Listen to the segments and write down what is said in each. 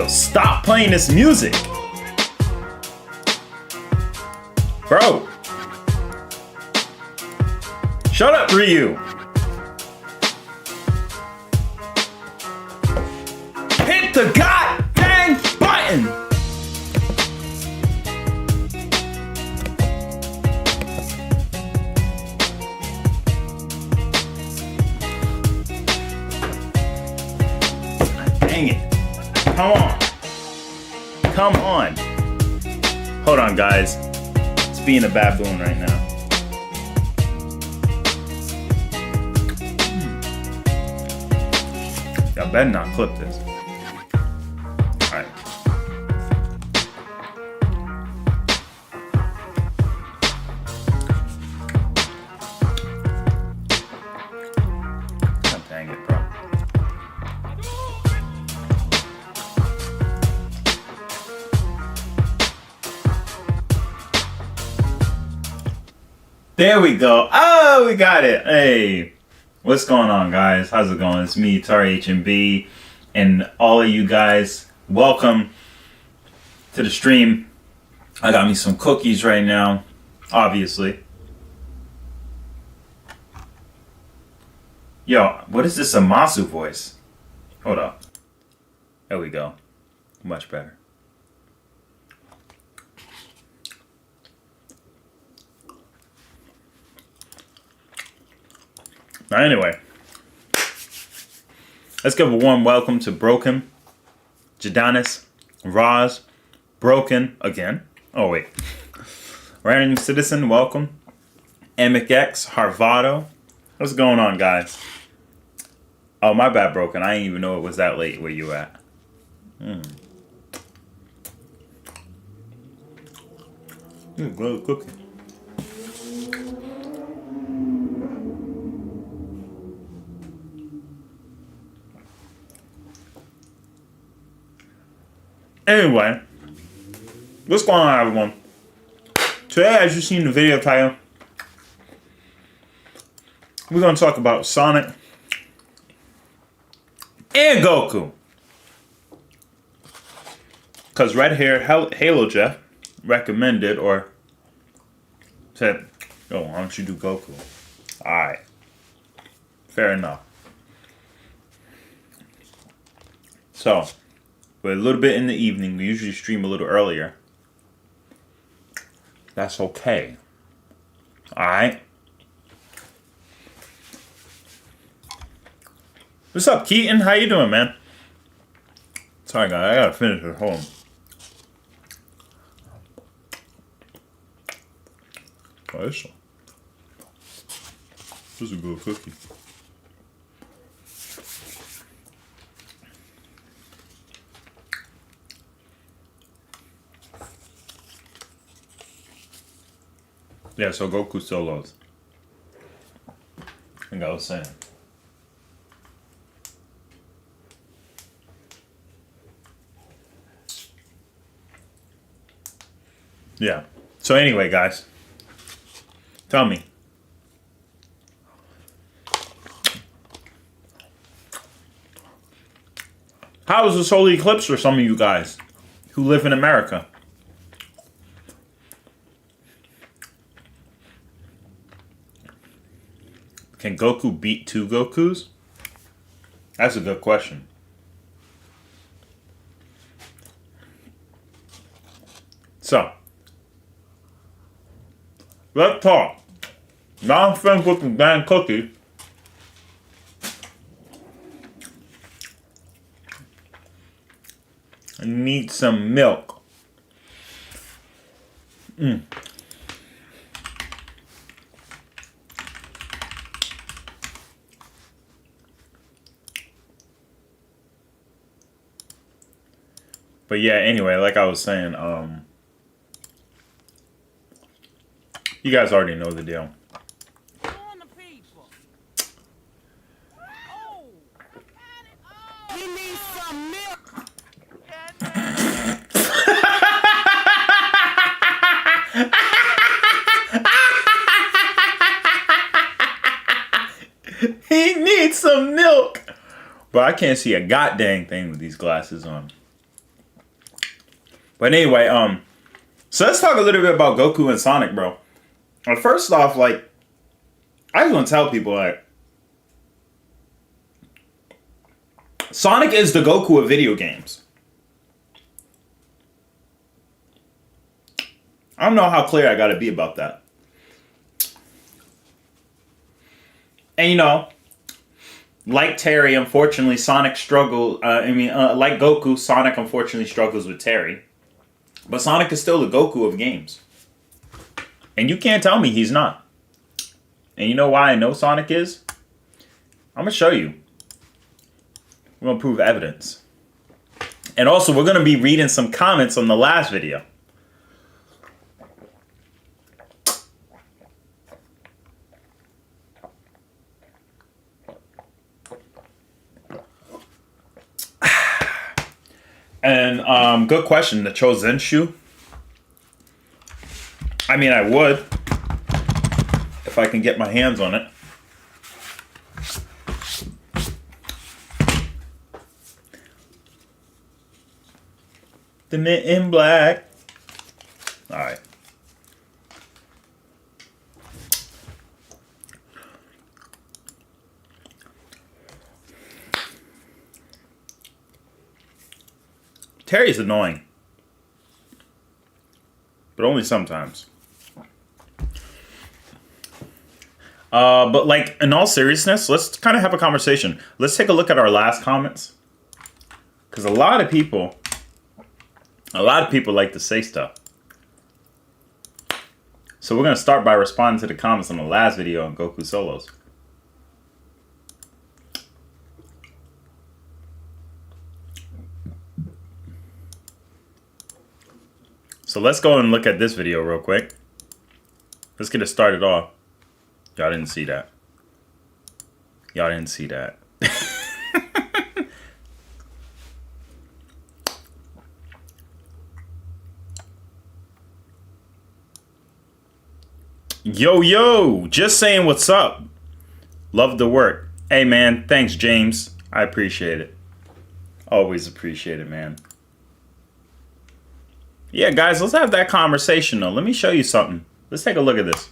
Yo, stop playing this music. Bro. Shut up, Ryu. Hit the goddamn button. Dang it. Come on. Come on. Hold on, guys. It's being a baboon right now. I better not clip this. Alright. God dang it, bro. There we go. Oh, we got it. Hey. What's going on, guys? How's it going? It's me, Tari HB, and all of you guys, welcome to the stream. I got me some cookies right now, obviously. Yo, what is this Zamasu voice? Hold up. There we go. Much better. Now, anyway, let's give a warm welcome to Broken, Jadanis, Roz, Broken again. Oh, wait. Random Citizen, welcome. MX, Harvado. What's going on, guys? Oh, my bad, Broken. I didn't even know it was that late where you at. Good cookie. Anyway, what's going on, everyone? Today, as you've seen the video title, we're going to talk about Sonic and Goku. Because Red Hair Halo Jeff recommended or said, yo, why don't you do Goku? Alright. Fair enough. So, we're a little bit in the evening. We usually stream a little earlier. That's okay. Alright. What's up, Keaton? How you doing, man? Sorry, guys. I gotta finish at home. Oh, this is a good cookie. Yeah, so Goku solos. I think I was saying. Yeah. So anyway, guys. Tell me. How was the solar eclipse for some of you guys who live in America? Can Goku beat two Gokus? That's a good question. So, let's talk. Now I'm finished with the damn cookie. I need some milk. But yeah, anyway, like I was saying, you guys already know the deal. He needs some milk. But I can't see a goddamn thing with these glasses on. But anyway, so let's talk a little bit about Goku and Sonic, bro. First off, like, I just want to tell people, like, Sonic is the Goku of video games. I don't know how clear I gotta be about that. And you know, like Terry, unfortunately, Sonic struggled. Like Goku, Sonic unfortunately struggles with Terry. But Sonic is still the Goku of games. And you can't tell me he's not. And you know why I know Sonic is? I'm gonna show you. We're gonna prove evidence. And also, we're gonna be reading some comments on the last video. And good question, the Chozenshu. I mean, I would if I can get my hands on it. The Men in Black. All right. Terry's annoying. But only sometimes. But like, in all seriousness, let's kind of have a conversation. Let's take a look at our last comments. Because a lot of people like to say stuff. So we're going to start by responding to the comments on the last video on Goku Solos. So let's go and look at this video real quick. Let's get it started off. Y'all didn't see that. Y'all didn't see that. Yo, just saying what's up. Love the work. Hey, man, thanks, James. I appreciate it. Always appreciate it, man. Yeah, guys, let's have that conversation, though. Let me show you something. Let's take a look at this.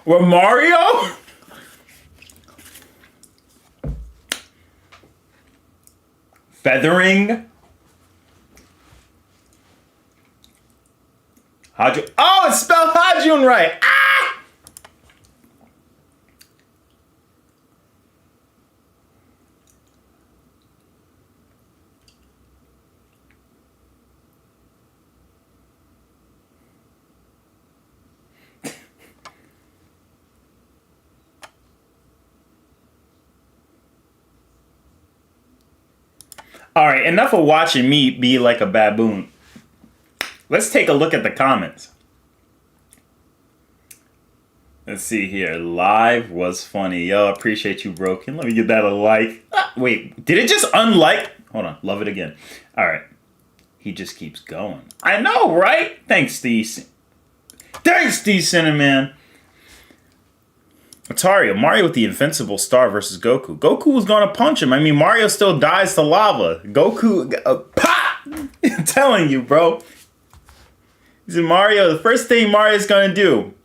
With Mario? Feathering? Hajun. Oh, it's spelled Hajun right. Ah! All right, enough of watching me be like a baboon. Let's take a look at the comments. Let's see here. Live was funny. Yo, appreciate you, Broken. Let me get that a like. Ah, wait, did it just unlike? Hold on, love it again. All right. He just keeps going. I know, right? Thanks, Steve. Thanks, Steve Cinnamon. Atario, Mario with the invincible star versus Goku. Goku was going to punch him. I mean, Mario still dies to lava. Goku, pop! I'm telling you, bro. He said, Mario, the first thing Mario's going to do,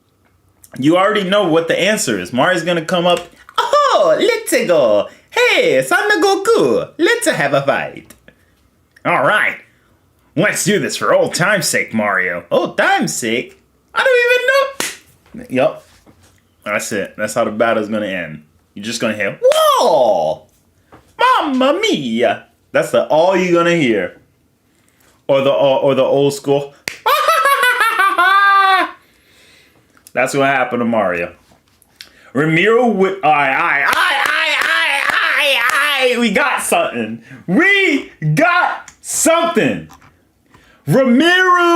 you already know what the answer is. Mario's going to come up, oh, let's go. Hey, Son of Goku, let's have a fight. All right. Let's do this for old time's sake, Mario. Old time's sake? I don't even know. Yup. That's it. That's how the battle's gonna end. You're just gonna hear, whoa! Mamma mia! That's all you're gonna hear. Or the old school. That's what happened to Mario. Ramiro with we got something. We got something. Ramiro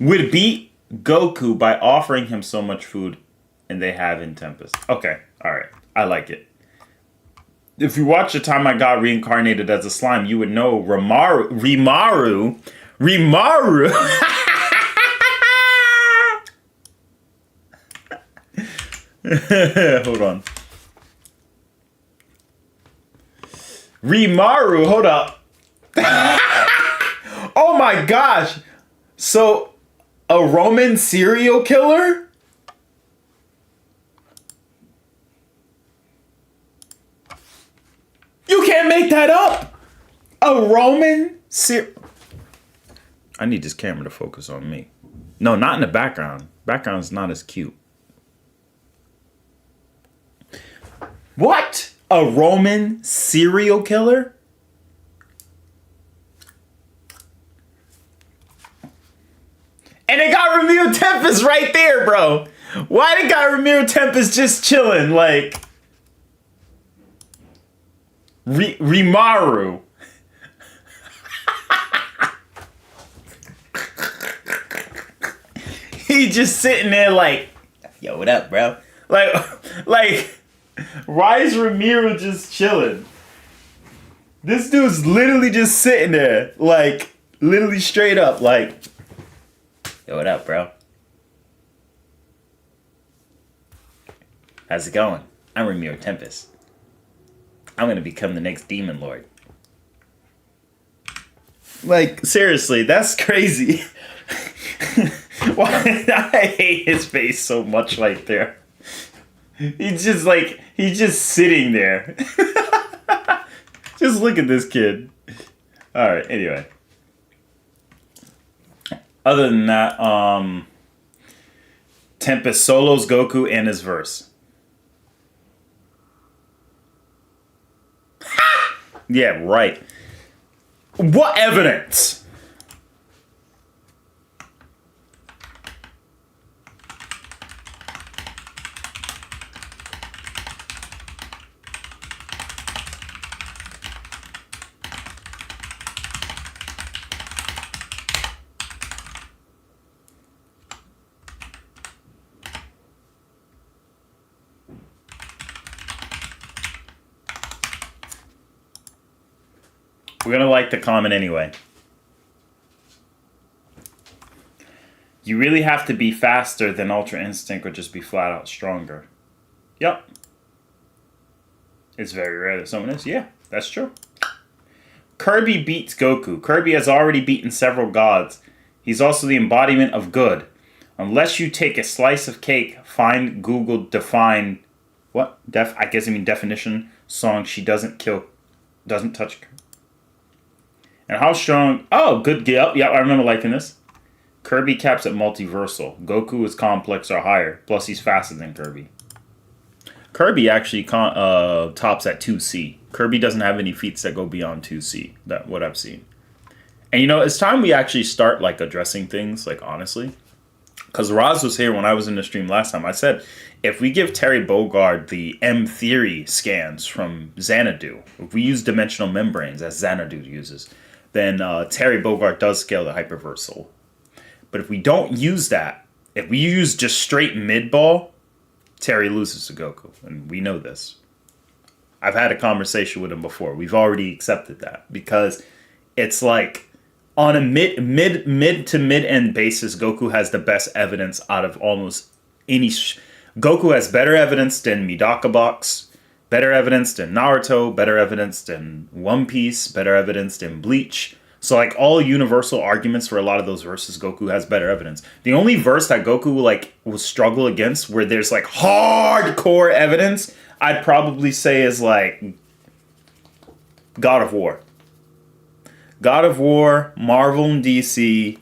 would beat Goku by offering him so much food and they have in Tempest. Okay, all right. I like it. If you watch The Time I Got Reincarnated as a Slime, you would know Rimaru. Hold on. Rimaru, hold up. Oh my gosh. So, a Roman serial killer? You can't make that up. A Roman I need this camera to focus on me. No, not in the background. Background's not as cute. What? A Roman serial killer? And they got Ramiro Tempest right there, bro. Why they got Ramiro Tempest just chilling? Like, Rimaru. He just sitting there like, yo, what up, bro? Like, why is Ramiro just chilling? This dude's literally just sitting there, like, literally straight up, like, yo, what up, bro? How's it going? I'm Ramiro Tempest. I'm gonna become the next Demon Lord. Like, seriously, that's crazy. Why? I hate his face so much right there. He's just sitting there. Just look at this kid. Alright, anyway. Other than that, Tempest solos Goku and his verse. Yeah, right. What evidence? We're gonna like the comment anyway. You really have to be faster than Ultra Instinct or just be flat out stronger. Yep. It's very rare that someone is. Yeah, that's true. Kirby beats Goku. Kirby has already beaten several gods. He's also the embodiment of good. Unless you take a slice of cake, find Google define what? Definition song she doesn't touch. And how strong... Oh, good. Yep, I remember liking this. Kirby caps at multiversal. Goku is complex or higher. Plus, he's faster than Kirby. Kirby actually tops at 2C. Kirby doesn't have any feats that go beyond 2C. That's what I've seen. And, you know, it's time we actually start, like, addressing things, like, honestly. Because Roz was here when I was in the stream last time. I said, if we give Terry Bogard the M-Theory scans from Xanadu, if we use dimensional membranes, as Xanadu uses... then Terry Bogard does scale the hyperversal. But if we don't use that, if we use just straight mid-ball, Terry loses to Goku. And we know this. I've had a conversation with him before. We've already accepted that. Because it's like, on a mid to mid-end basis, Goku has the best evidence out of almost any... Goku has better evidence than Medaka Box, better evidence than Naruto, better evidence than One Piece, better evidence than Bleach. So, like, all universal arguments for a lot of those verses, Goku has better evidence. The only verse that Goku, like, will struggle against, where there's, like, hardcore evidence, I'd probably say is, like, God of War. God of War, Marvel and DC,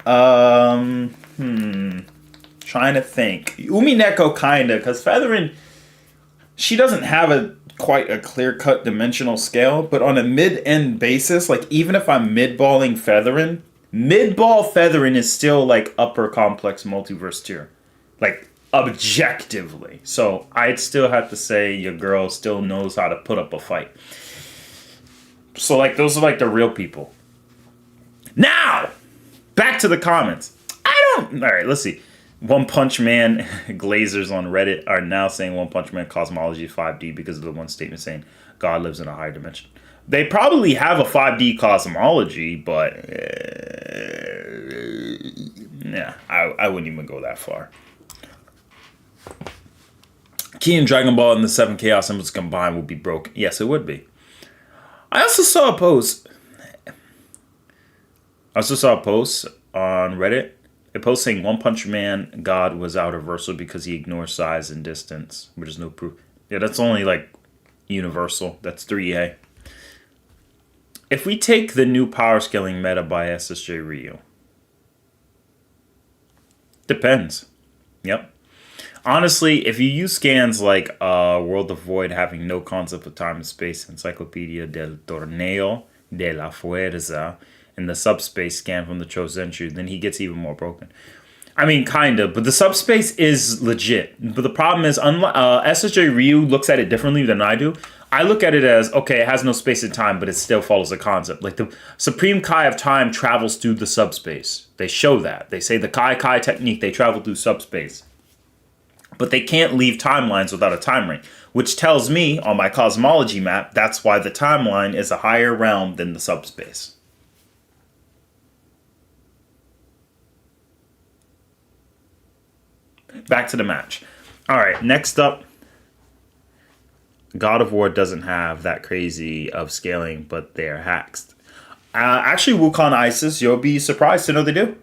trying to think. Umineko, kinda, because Featherin... she doesn't have quite a clear-cut dimensional scale, but on a mid-end basis, like, even if I'm mid-balling Featherin, mid-ball Featherin is still, like, upper complex multiverse tier. Like, objectively. So, I'd still have to say your girl still knows how to put up a fight. So, like, those are, like, the real people. Now! Back to the comments. Alright, let's see. One Punch Man glazers on Reddit are now saying One Punch Man Cosmology is 5D because of the one statement saying God lives in a higher dimension. They probably have a 5D cosmology, but yeah, I wouldn't even go that far. Key and Dragon Ball and the 7 Chaos Symbols combined would be broken. Yes, it would be. I also saw a post on Reddit. A post saying One Punch Man God was out of reversal because he ignores size and distance, which is no proof. Yeah, that's only like universal. That's 3A. If we take the new power scaling meta by SSJ Ryu. Depends. Yep. Honestly, if you use scans like World of Void having no concept of time and space, Encyclopedia del Torneo de la Fuerza, and the subspace scan from the Chosenchu, then he gets even more broken. I mean, kind of, but the subspace is legit. But the problem is, SSJ Ryu looks at it differently than I do. I look at it as, okay, it has no space and time, but it still follows the concept. Like the Supreme Kai of Time travels through the subspace. They show that. They say the Kai technique, they travel through subspace. But they can't leave timelines without a time ring, which tells me on my cosmology map, that's why the timeline is a higher realm than the subspace. Back to the match. All right, next up, God of War doesn't have that crazy of scaling, but they're hacks. Actually, Wukong Isis, you'll be surprised to know they do.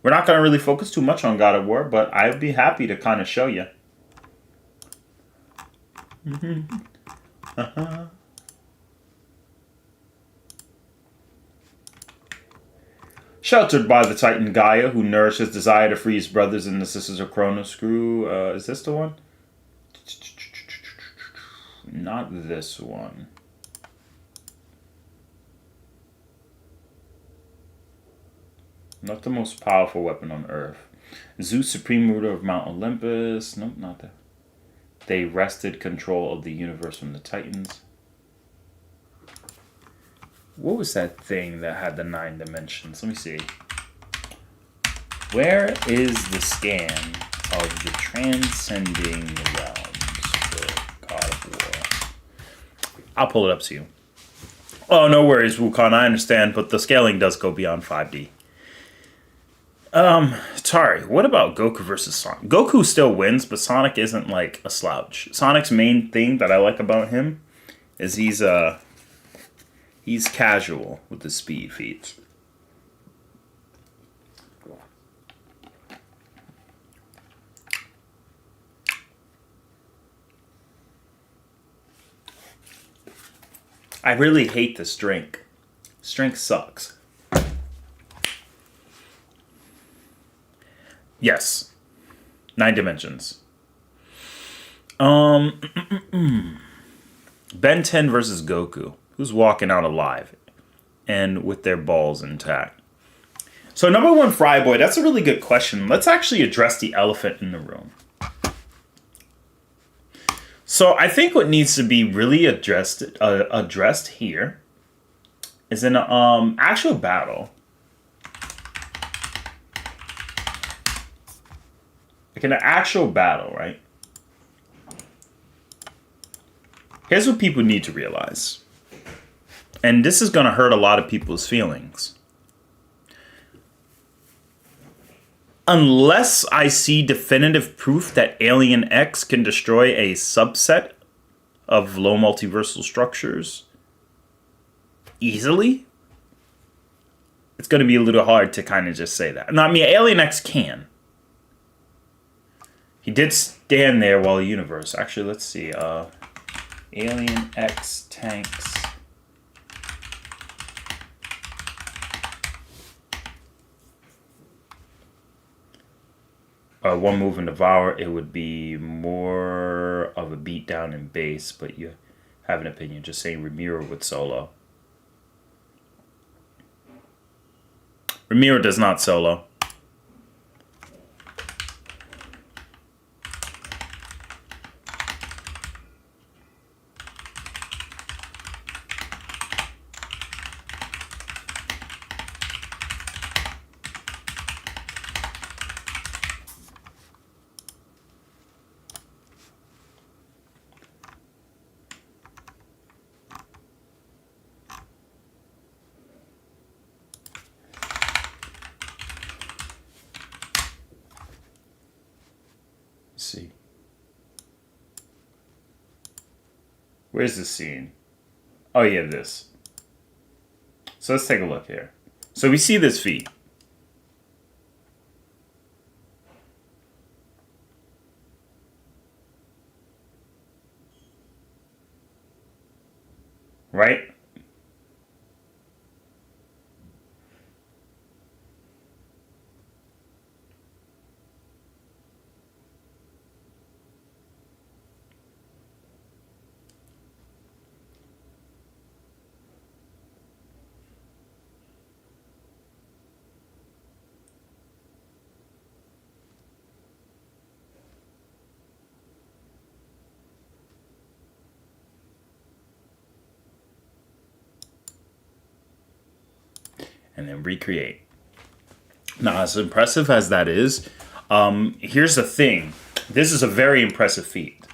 We're not going to really focus too much on God of War, but I'd be happy to kind of show you. Sheltered by the Titan Gaia, who nourishes desire to free his brothers and the sisters of Chronos. Screw, is this the one? Not this one. Not the most powerful weapon on Earth. Zeus, supreme ruler of Mount Olympus. Nope, not that. They wrested control of the universe from the Titans. What was that thing that had the 9 dimensions? Let me see. Where is the scan of the transcending realms for God of War? I'll pull it up to you. Oh, no worries, Wukong. I understand, but the scaling does go beyond 5D. Tari, what about Goku versus Sonic? Goku still wins, but Sonic isn't like a slouch. Sonic's main thing that I like about him is he's casual with the speed feats. I really hate this drink. This drink sucks. Yes. 9 dimensions. Ben 10 versus Goku. Who's walking out alive and with their balls intact? So number 1, Fryboy, that's a really good question. Let's actually address the elephant in the room. So I think what needs to be really addressed here is an actual battle. Like an actual battle, right? Here's what people need to realize. And this is going to hurt a lot of people's feelings. Unless I see definitive proof that Alien X can destroy a subset of low multiversal structures easily, it's going to be a little hard to kind of just say that. No, I mean, Alien X can. He did stand there while the universe. Actually, let's see. Alien X tanks. One move and devour, it would be more of a beatdown in base, but you have an opinion. Just saying Ramiro with solo. Ramiro does not solo. Where's the scene? Oh, yeah, this. So let's take a look here. So we see this feat. Right? And then recreate. Now, as impressive as that is, here's the thing. This is a very impressive feat.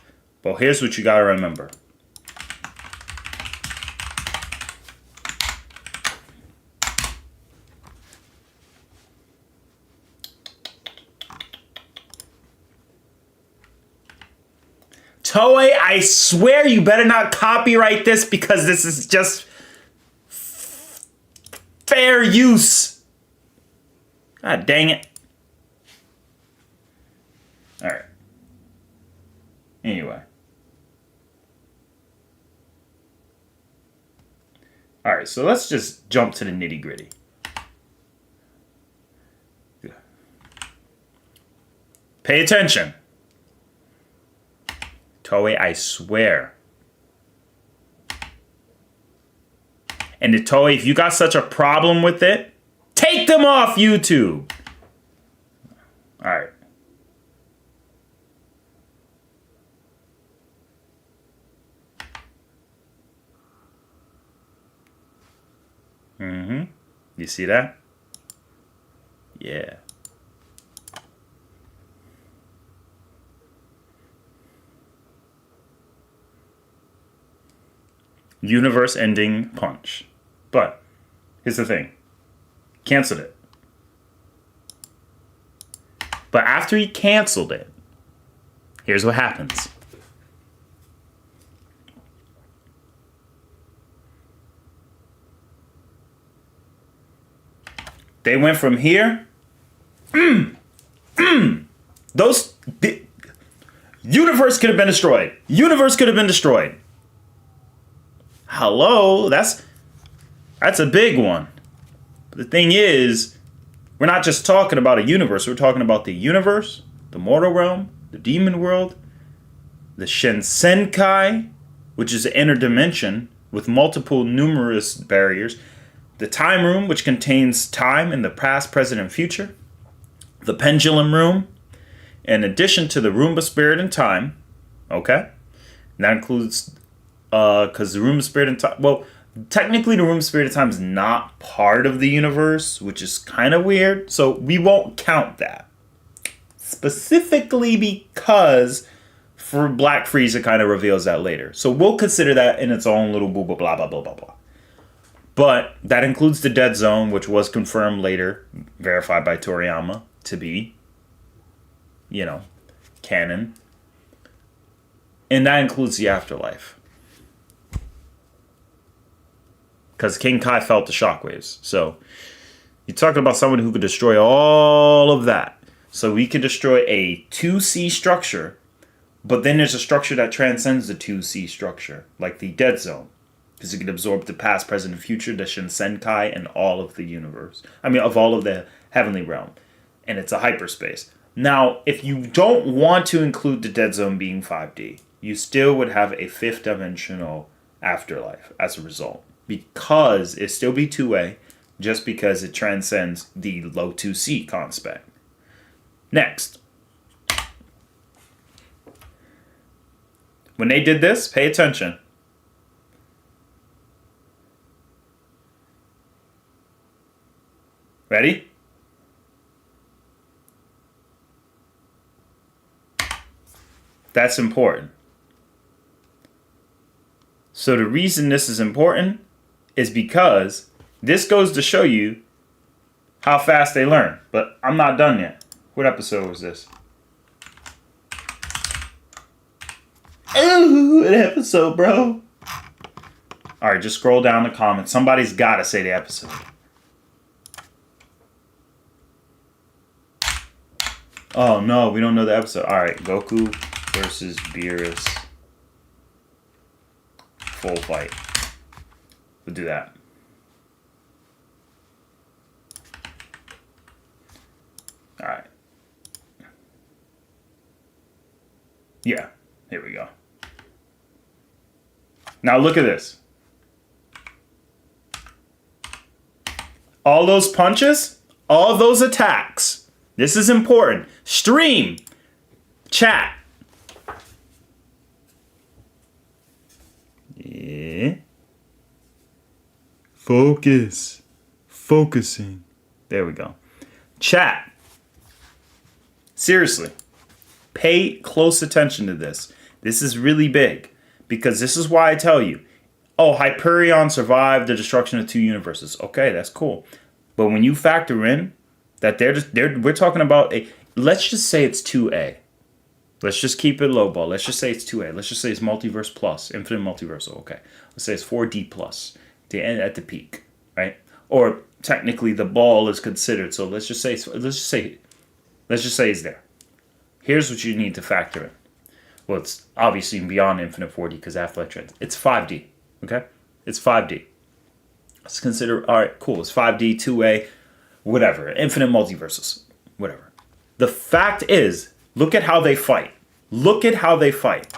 But here's what you gotta remember. Toei, I swear you better not copyright this because this is just fair use. God dang it. Alright. Anyway. Alright, so let's just jump to the nitty gritty. Pay attention. Toei, I swear. And the Toei, if you got such a problem with it, take them off YouTube. Alright. You see that? Yeah. Universe ending punch. But here's the thing. Canceled it. But after he canceled it, here's what happens. They went from here. Universe could have been destroyed. Universe could have been destroyed. Hello, that's a big one. But the thing is, we're not just talking about a universe. We're talking about the universe, the mortal realm, the demon world, the Shinsenkai, which is an inner dimension with multiple numerous barriers, the time room, which contains time in the past, present, and future, the pendulum room, in addition to the Roomba spirit and time. Okay, and that includes because the Room of Spirit and Time, well, technically the Room of Spirit and Time is not part of the universe, which is kind of weird, so we won't count that. Specifically because for Black Frieza kind of reveals that later. So we'll consider that in its own little blah, blah, blah, blah, blah, blah, blah. But that includes the Dead Zone, which was confirmed later, verified by Toriyama, to be, canon. And that includes the afterlife. Because King Kai felt the shockwaves. So you're talking about someone who could destroy all of that. So we could destroy a 2C structure, but then there's a structure that transcends the 2C structure, like the Dead Zone. Because it could absorb the past, present, and future, the Shinsenkai, and all of the universe. Of all of the heavenly realm. And it's a hyperspace. Now, if you don't want to include the Dead Zone being 5D, you still would have a fifth dimensional afterlife as a result. Because it still be 2A, just because it transcends the low 2C concept. Next. When they did this, pay attention. Ready? That's important. So the reason this is important is because this goes to show you how fast they learn. But I'm not done yet. What episode was this? Ooh, an episode, bro. All right, just scroll down the comments. Somebody's got to say the episode. Oh, no, we don't know the episode. All right, Goku versus Beerus. Full fight. We'll do that. All right. Yeah, here we go. Now look at this. All those punches, all those attacks. This is important. Stream, chat. Yeah. Focus. Focusing. There we go. Chat. Seriously. Pay close attention to this. This is really big. Because this is why I tell you. Oh, Hyperion survived the destruction of 2 universes. Okay, that's cool. But when you factor in that we're talking about let's just say it's 2A. Let's just keep it low ball. Let's just say it's 2A. Let's just say it's multiverse plus, infinite multiversal. Okay. Let's say it's 4D plus, at the peak, right? Or technically the ball is considered. So let's just say it's there. Here's what you need to factor in. Well, it's obviously beyond infinite 4D because Half-Life Trends. It's 5D. Okay? It's 5D. Let's consider, all right, cool. It's 5D, 2A, whatever. Infinite multiverses. Whatever. The fact is, look at how they fight. Look at how they fight.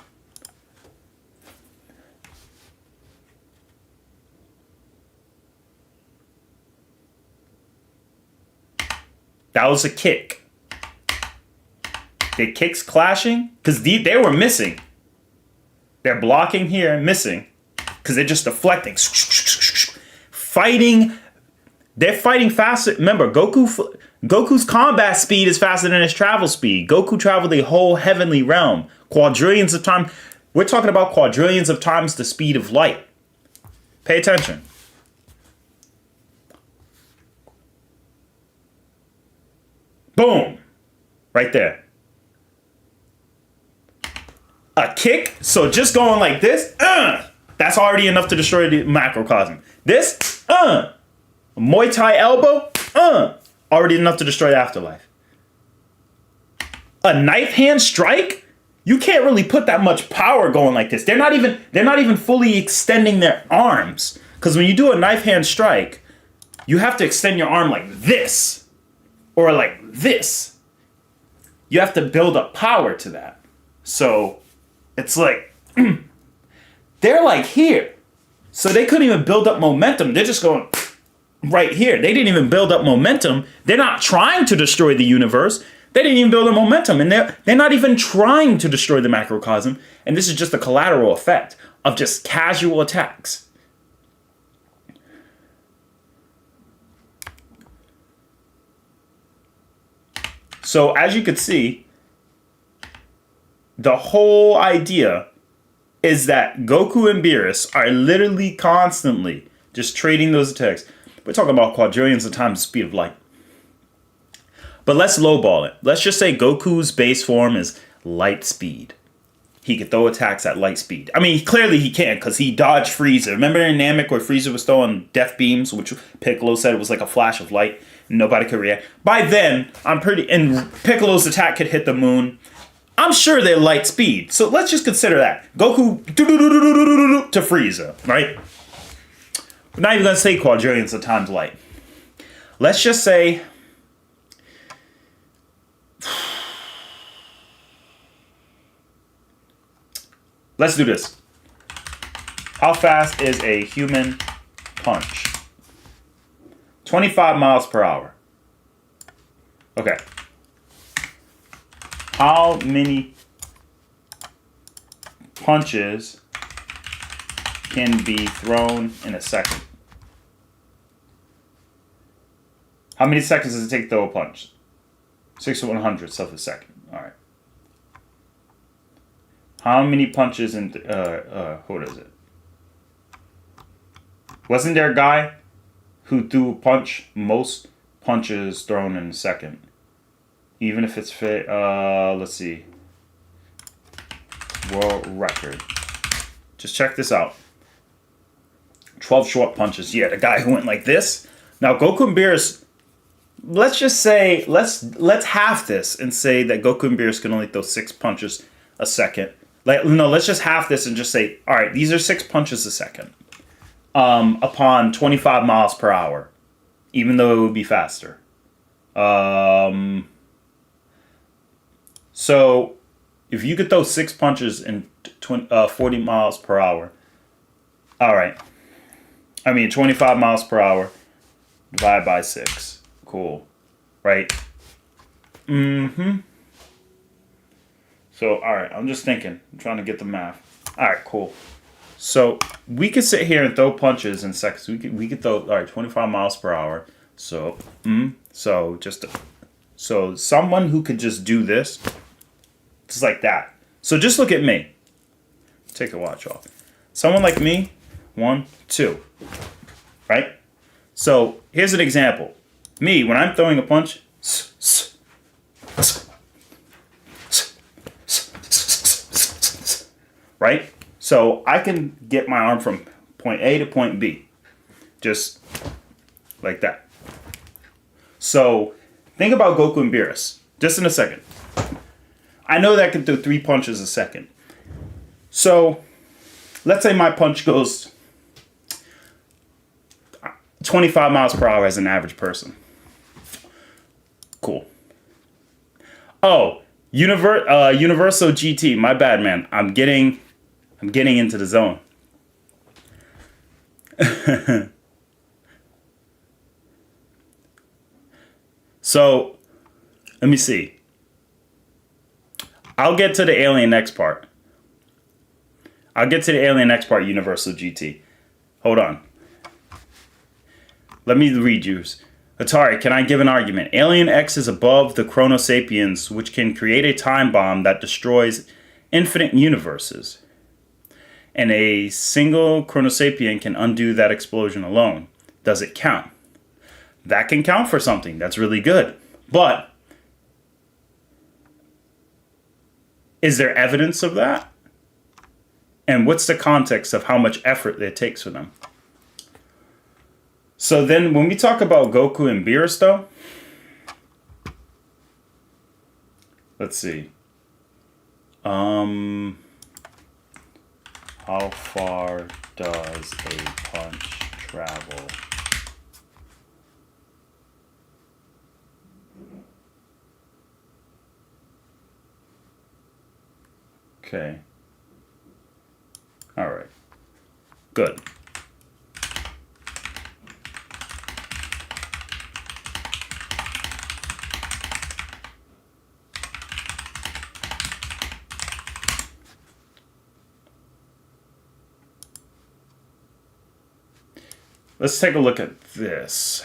That was a kick. The kicks clashing because they were missing. They're blocking here and missing because they're just deflecting. Fighting. They're fighting faster. Remember, Goku's combat speed is faster than his travel speed. Goku traveled the whole heavenly realm. Quadrillions of times. We're talking about quadrillions of times the speed of light. Pay attention. Boom. Right there. A kick, so just going like this, that's already enough to destroy the macrocosm. This, a Muay Thai elbow, already enough to destroy the afterlife. A knife hand strike, you can't really put that much power going like this. They're not even fully extending their arms, because when you do a knife hand strike, you have to extend your arm like this, or like this. You have to build up power to that. So it's like, they're like here. So they couldn't even build up momentum. They're just going right here. They didn't even build up momentum. They're not trying to destroy the universe. They didn't even build up momentum. And they're not even trying to destroy the macrocosm. And this is just a collateral effect of just casual attacks. So as you could see, the whole idea is that Goku and Beerus are literally constantly just trading those attacks. We're talking about quadrillions of times the speed of light. But let's lowball it. Let's just say Goku's base form is light speed. He could throw attacks at light speed. I mean, clearly he can because he dodged Frieza. Remember in Namek where Frieza was throwing death beams, which Piccolo said it was like a flash of light. Nobody could react. By then, and Piccolo's attack could hit the moon. I'm sure they're light speed. So let's just consider that. Goku to Frieza, right? We're not even going to say quadrillions of times light. Let's just say... Let's do this. How fast is a human punch? 25 miles per hour. Okay. How many punches can be thrown in a second? How many seconds does it take to throw a punch? 6 to 100th of a second. All right. How many punches in... what is it? Wasn't there a guy who threw a punch? Most punches thrown in a second. Even if it's fit, let's see. World record. Just check this out. 12 short punches. Yeah, the guy who went like this. Now, Goku and Beerus, let's just say, let's half this and say that Goku and Beerus can only throw 6 punches a second. Like, no, let's just half this and just say, all right, these are 6 punches a second upon 25 miles per hour, even though it would be faster. So if you could throw 6 punches in 40 miles per hour, all right. 25 miles per hour divided by 6. Cool. Right? Mm-hmm. So, all right. I'm just thinking. I'm trying to get the math. All right, cool. So we could sit here and throw punches in seconds. We could throw, all right, 25 miles per hour. So, so someone who could just do this, just like that. So just look at me. Take a watch off. Someone like me, 1, 2, right? So here's an example. Me, when I'm throwing a punch, right? So I can get my arm from point A to point B, just like that. So think about Goku and Beerus, just in a second. I know that I can do 3 punches a second. So let's say my punch goes 25 miles per hour as an average person. Cool. Oh, Universal GT. My bad, man. I'm getting into the zone. So, let me see. I'll get to the Alien X part. Universal GT. Hold on. Let me read yours. Atari, can I give an argument? Alien X is above the Chrono Sapiens, which can create a time bomb that destroys infinite universes. And a single Chrono Sapien can undo that explosion alone. Does it count? That can count for something. That's really good. But is there evidence of that? And what's the context of how much effort it takes for them? So then when we talk about Goku and Beerus, though, let's see. How far does a punch travel? Okay. All right. Good. Let's take a look at this.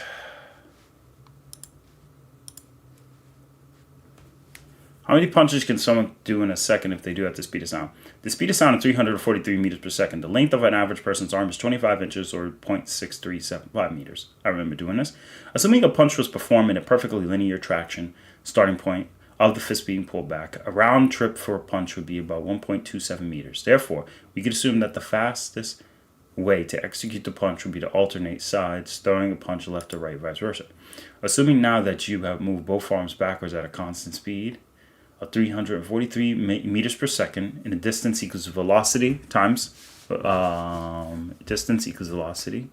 How many punches can someone do in a second if they do at the speed of sound? The speed of sound is 343 meters per second. The length of an average person's arm is 25 inches or 0.6375 meters. I remember doing this. Assuming a punch was performed in a perfectly linear traction starting point of the fist being pulled back, a round trip for a punch would be about 1.27 meters. Therefore, we could assume that the fastest way to execute the punch would be to alternate sides, throwing a punch left or right, vice versa. Assuming now that you have moved both arms backwards at a constant speed of 343 meters per second, and the distance equals velocity times velocity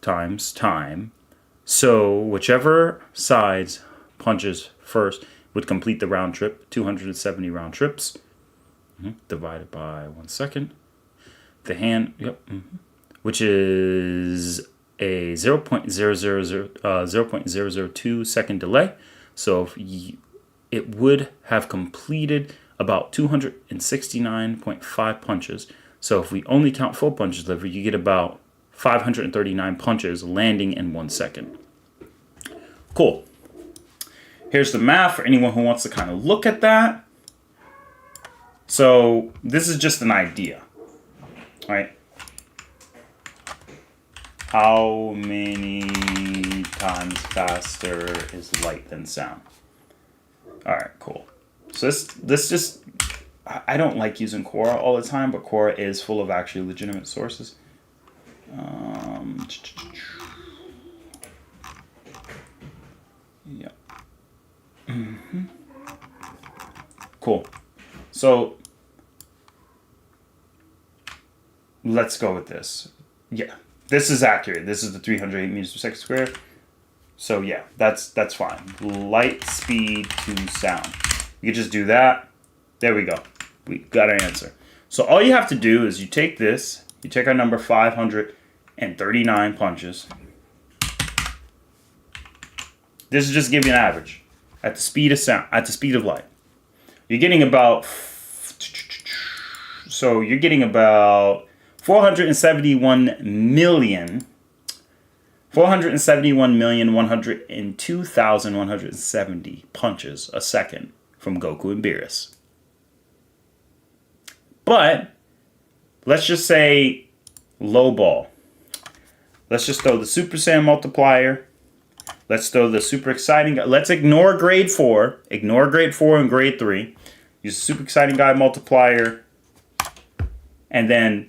times time. So whichever sides punches first would complete the round trip, 270 round trips, divided by 1 second. The hand, which is a 0.002 second delay. So if it would have completed about 269.5 punches. So if we only count full punches delivered, you get about 539 punches landing in 1 second. Cool. Here's the math for anyone who wants to kind of look at that. So this is just an idea. Right? How many times faster is light than sound? All right, cool. So this just, I don't like using Quora all the time, but Quora is full of actually legitimate sources. Yeah. Cool. So let's go with this. Yeah, this is accurate. This is the 308 meters per second squared. So yeah, that's fine. Light speed to sound. You can just do that. There we go. We got our answer. So all you have to do is you take this, you take our number 539 punches. This is just giving you an average at the speed of sound, at the speed of light. You're getting about, so you're getting about 471,102,170 punches a second from Goku and Beerus. But let's just say low ball. Let's just throw the Super Saiyan multiplier. Let's throw the super exciting guy. Let's ignore grade 4. Ignore grade 4 and grade 3. Use the super exciting guy multiplier. And then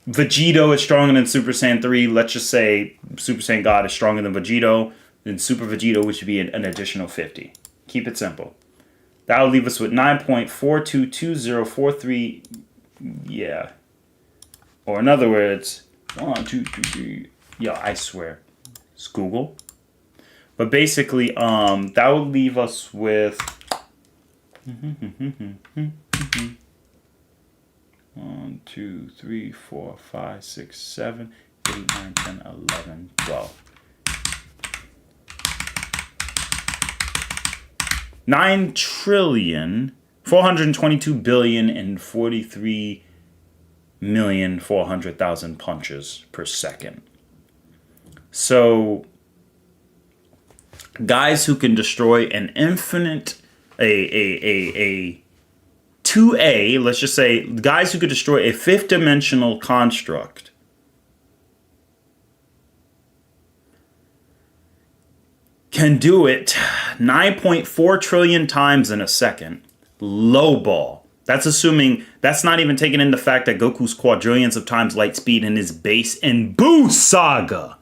Vegito is stronger than Super Saiyan 3. Let's just say Super Saiyan God is stronger than Vegito. Then Super Vegito, which would be an additional 50. Keep it simple. That will leave us with 9.422043. Yeah. Or in other words, 1, 2, 3, 3. Yeah, I swear. It's Google. But basically, that would leave us with 1, 2, 3, 4, 5, 6, 7, 8, 9, 10, 11, 12. 9,422,043,400,000 punches per second. So, guys who can destroy an infinite, a 2A, let's just say, guys who could destroy a fifth dimensional construct can do it 9.4 trillion times in a second. Low ball. That's assuming, that's not even taking in the fact that Goku's quadrillions of times light speed in his base in Buu Saga.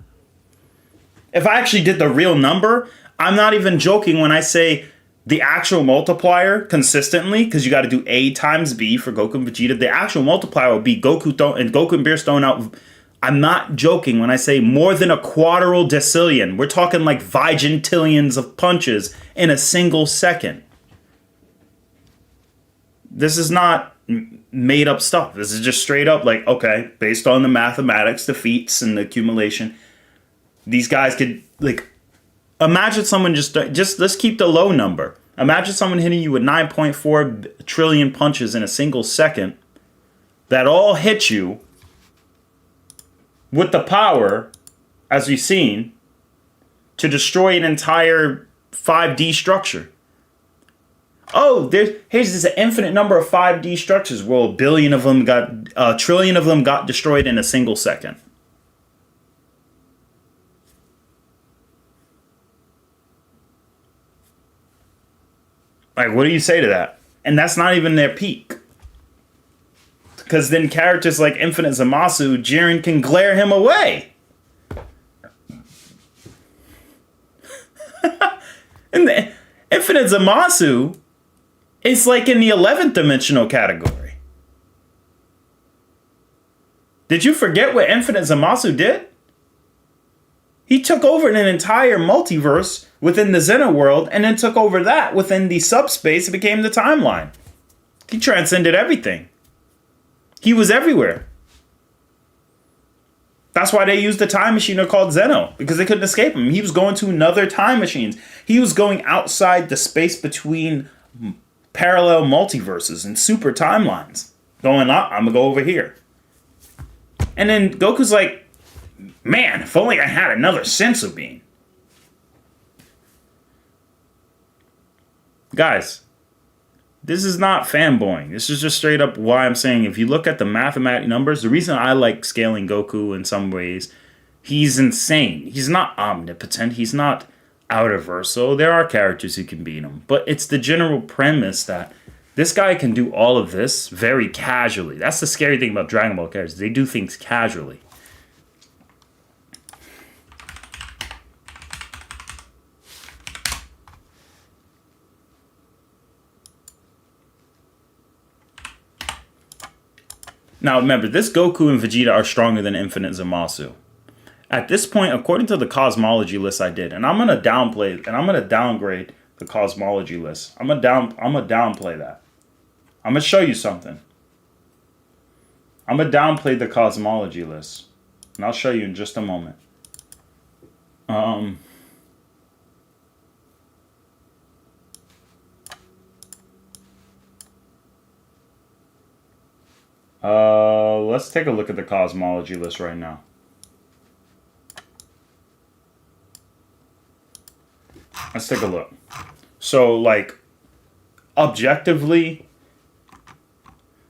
If I actually did the real number, I'm not even joking when I say the actual multiplier consistently, because you got to do A times B for Goku and Vegeta. The actual multiplier will be Goku and Beerus throwing out. I'm not joking when I say more than a quadrillion. We're talking like vigintillions of punches in a single second. This is not made up stuff. This is just straight up like, okay, based on the mathematics, the feats, and the accumulation, these guys could, like, imagine someone just let's keep the low number. Imagine someone hitting you with 9.4 trillion punches in a single second that all hit you with the power, as we've seen, to destroy an entire 5D structure. Oh, here's this infinite number of 5D structures. Well, a trillion of them got destroyed in a single second. Like, what do you say to that? And that's not even their peak. Because then characters like Infinite Zamasu, Jiren can glare him away. And the Infinite Zamasu is like in the 11th dimensional category. Did you forget what Infinite Zamasu did? He took over an entire multiverse within the Xena world, and then took over that within the subspace. It became the timeline. He transcended everything. He was everywhere. That's why they used the time machine called Zeno, because they couldn't escape him. He was going to another time machines. He was going outside the space between parallel multiverses and super timelines. Going up, I'm going to go over here. And then Goku's like, man, if only I had another sensu bean. Guys, this is not fanboying. This is just straight up why I'm saying if you look at the mathematic numbers, the reason I like scaling Goku in some ways, he's insane. He's not omnipotent. He's not outerversal. There are characters who can beat him. But it's the general premise that This guy can do all of this very casually. That's the scary thing about Dragon Ball characters. They do things casually. Now remember, this Goku and Vegeta are stronger than Infinite Zamasu. At this point, according to the Cosmology list I did, and I'm gonna downplay, and I'm gonna downgrade the Cosmology list. I'm gonna downplay that. I'm gonna show you something. I'm gonna downplay the Cosmology list, and I'll show you in just a moment. Let's take a look at the Cosmology list right now. Let's take a look. So, like, objectively,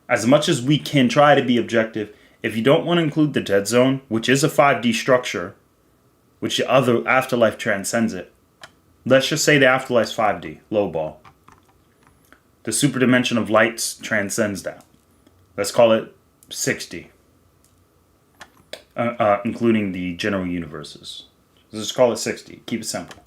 as much as we can try to be objective, if you don't want to include the Dead Zone, which is a 5D structure, which the other Afterlife transcends it, let's just say the Afterlife's 5D, low ball. The super dimension of lights transcends that. Let's call it 6D, including the general universes. Let's just call it 6D. Keep it simple.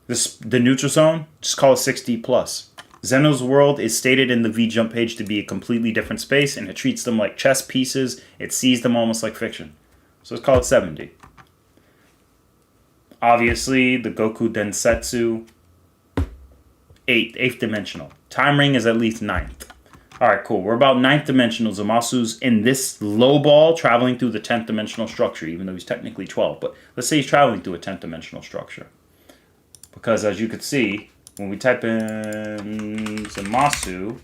The neutral zone, just call it 6D plus. Zeno's world is stated in the V-Jump page to be a completely different space, and it treats them like chess pieces. It sees them almost like fiction. So let's call it 7D. Obviously, the Goku Densetsu, 8th dimensional. Time Ring is at least 9th. Alright, cool. We're about 9th dimensional. Zamasu's in this low ball traveling through the 10th dimensional structure, even though he's technically 12. But let's say he's traveling through a 10th dimensional structure. Because as you can see, when we type in Zamasu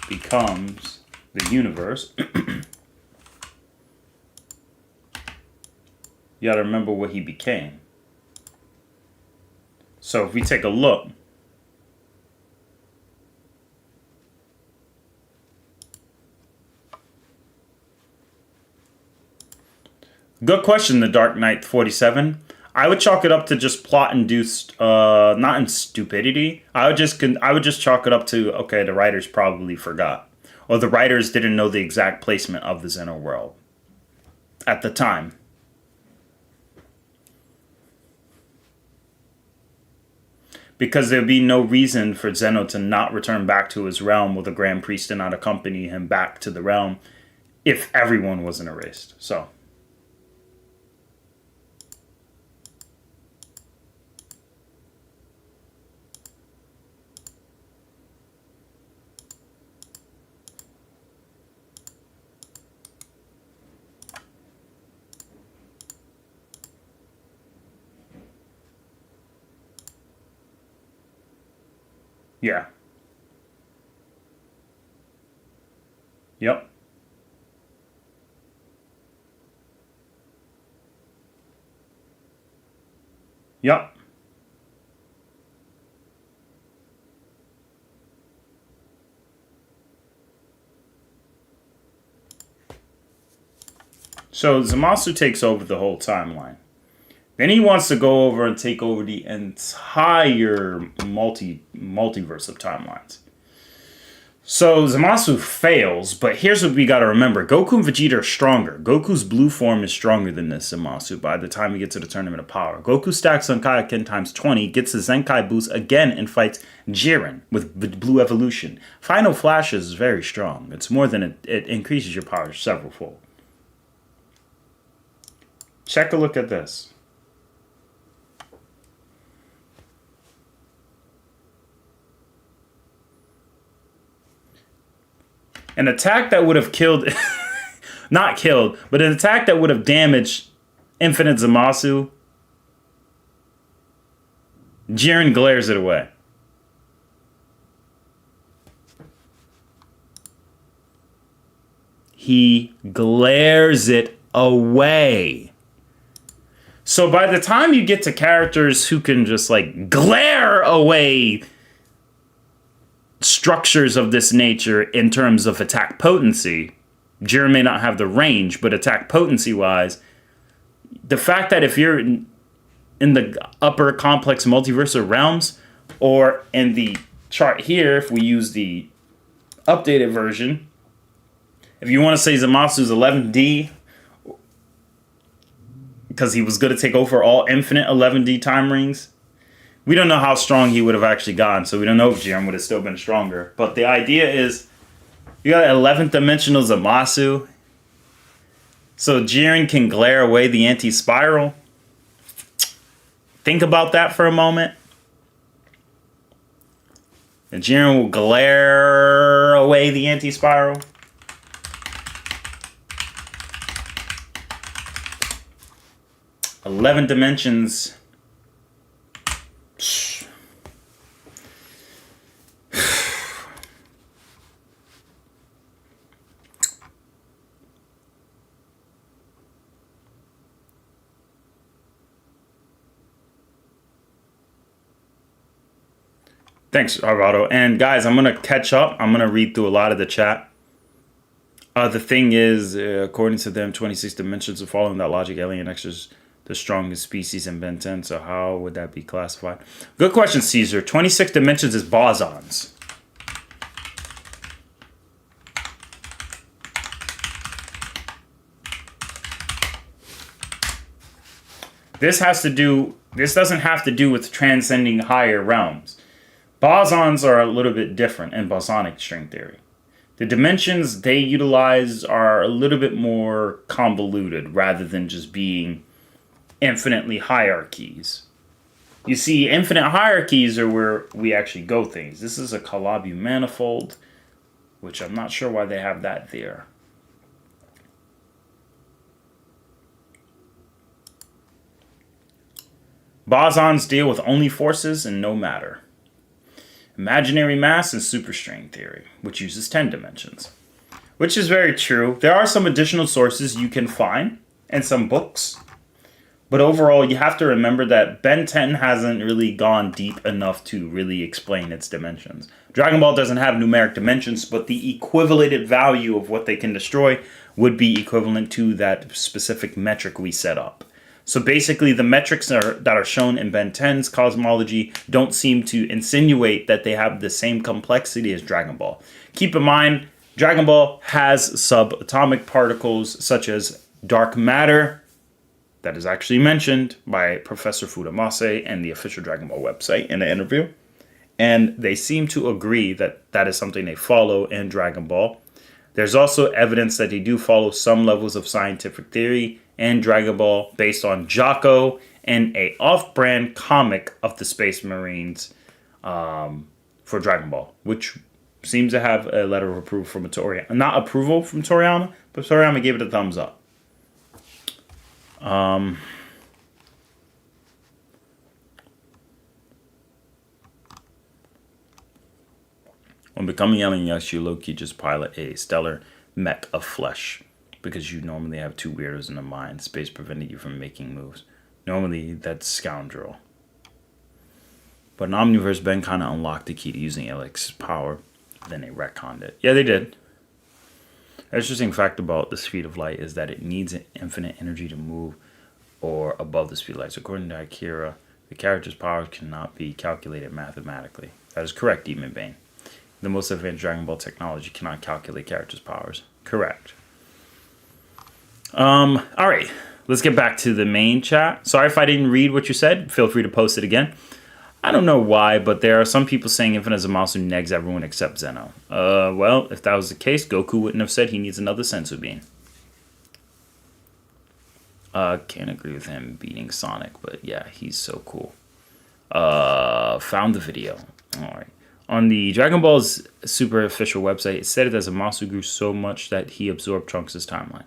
becomes the universe, you gotta remember what he became. So if we take a look, good question, The Dark Knight 47. I would chalk it up to just plot-induced, not in stupidity. I would just chalk it up to, okay, the writers probably forgot. Or the writers didn't know the exact placement of the Zeno world at the time. Because there'd be no reason for Zeno to not return back to his realm with a Grand Priest and not accompany him back to the realm if everyone wasn't erased. So... yeah. Yep. Yep. So Zamasu takes over the whole timeline. Then he wants to go over and take over the entire multiverse of timelines. So Zamasu fails, but here's what we gotta remember. Goku and Vegeta are stronger. Goku's blue form is stronger than this Zamasu by the time we get to the Tournament of Power. Goku stacks on Kaioken times 20, gets a Zenkai boost again, and fights Jiren with blue evolution. Final Flash is very strong. It's more than it increases your power several fold. Check a look at this. An attack that would have killed, not killed, but an attack that would have damaged Infinite Zamasu, Jiren glares it away. He glares it away. So by the time you get to characters who can just like glare away structures of this nature in terms of attack potency, Jiren may not have the range, but attack potency wise, the fact that if you're in the upper complex multiverse of realms, Or in the chart here, if we use the updated version, if you want to say Zamasu's 11D, because he was going to take over all infinite 11D time rings, we don't know how strong he would have actually gotten, so we don't know if Jiren would have still been stronger. But the idea is, you got 11th dimensional Zamasu, so Jiren can glare away the anti-spiral. Think about that for a moment. And Jiren will glare away the anti-spiral. Eleven dimensions. Thanks, Alvaro. And guys, I'm going to catch up. I'm going to read through a lot of the chat. The thing is, according to them, 26 dimensions are following that logic. Alien X is the strongest species in Ben 10. So how would that be classified? Good question, Caesar. 26 dimensions is bosons. This doesn't have to do with transcending higher realms. Bosons are a little bit different in bosonic string theory. The dimensions they utilize are a little bit more convoluted rather than just being infinitely hierarchies. You see, infinite hierarchies are where we actually go things. This is a Calabi manifold, which I'm not sure why they have that there. Bosons deal with only forces and no matter. Imaginary mass and superstring theory, which uses 10 dimensions. Which is very true. There are some additional sources you can find in some books. But overall, you have to remember that Ben 10 hasn't really gone deep enough to really explain its dimensions. Dragon Ball doesn't have numeric dimensions, but the equivalent value of what they can destroy would be equivalent to that specific metric we set up. So basically, the metrics that are shown in Ben 10's cosmology don't seem to insinuate that they have the same complexity as Dragon Ball. Keep in mind, Dragon Ball has subatomic particles such as dark matter that is actually mentioned by Professor Fudamase and the official Dragon Ball website in an interview. And they seem to agree that that is something they follow in Dragon Ball. There's also evidence that they do follow some levels of scientific theory and Dragon Ball based on Jocko and a off-brand comic of the Space Marines for Dragon Ball, which seems to have a letter of approval from Toriyama. Not approval from Toriyama, but Toriyama gave it a thumbs up. When becoming Alien Yash, you low-key just pilot a stellar mech of flesh, because you normally have two weirdos in the mind. Space prevented you from making moves. Normally, that's scoundrel. But in Omniverse, Ben kind of unlocked the key to using Alex's power. Then they retconned it. Yeah, they did. An interesting fact about the speed of light is that it needs infinite energy to move or above the speed of light. So according to Akira, the character's powers cannot be calculated mathematically. That is correct, Demon Bane. The most advanced Dragon Ball technology cannot calculate characters' powers. Correct. Alright, let's get back to the main chat. Sorry if I didn't read what you said. Feel free to post it again. I don't know why, but there are some people saying Infinite Zamasu negs everyone except Zeno. Well, if that was the case, Goku wouldn't have said he needs another Senzu Bean. Can't agree with him beating Sonic, but yeah, he's so cool. Found the video. Alright. On the Dragon Ball's super official website, it said that Zamasu grew so much that he absorbed Trunks' timeline.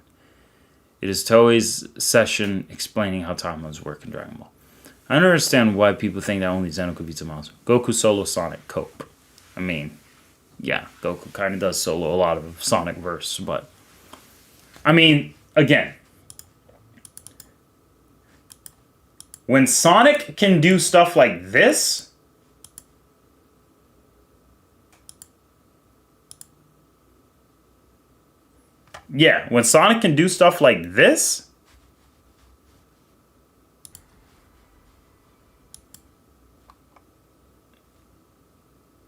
It is Toei's session explaining how timelines work in Dragon Ball. I don't understand why people think that only Zeno could beat Zamasu. Goku solo Sonic cope. I mean, yeah, Goku kind of does solo a lot of Sonic verse, but I mean, again, when Sonic can do stuff like this, yeah, when Sonic can do stuff like this,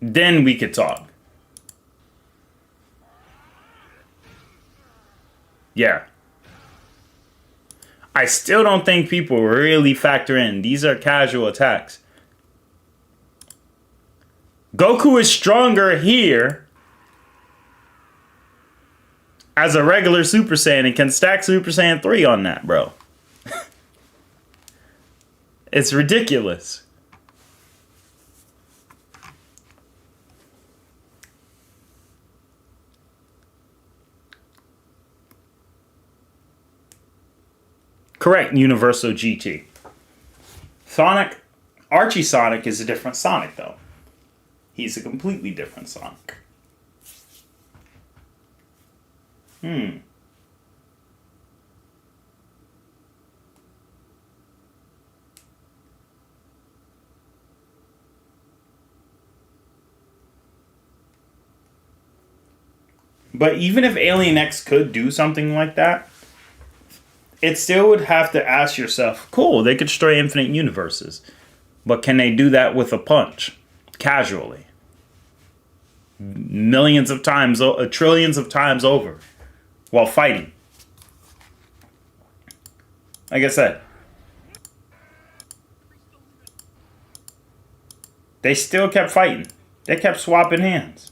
then we could talk. Yeah. I still don't think people really factor in. These are casual attacks. Goku is stronger here as a regular Super Saiyan and can stack Super Saiyan 3 on that, bro. It's ridiculous. Correct, Universal GT. Sonic, Archie Sonic is a different Sonic, though. He's a completely different Sonic. But even if Alien X could do something like that, it still would have to ask yourself, cool, they could destroy infinite universes. But can they do that with a punch? Casually. Millions of times, trillions of times over. While fighting. Like I said. They still kept fighting. They kept swapping hands.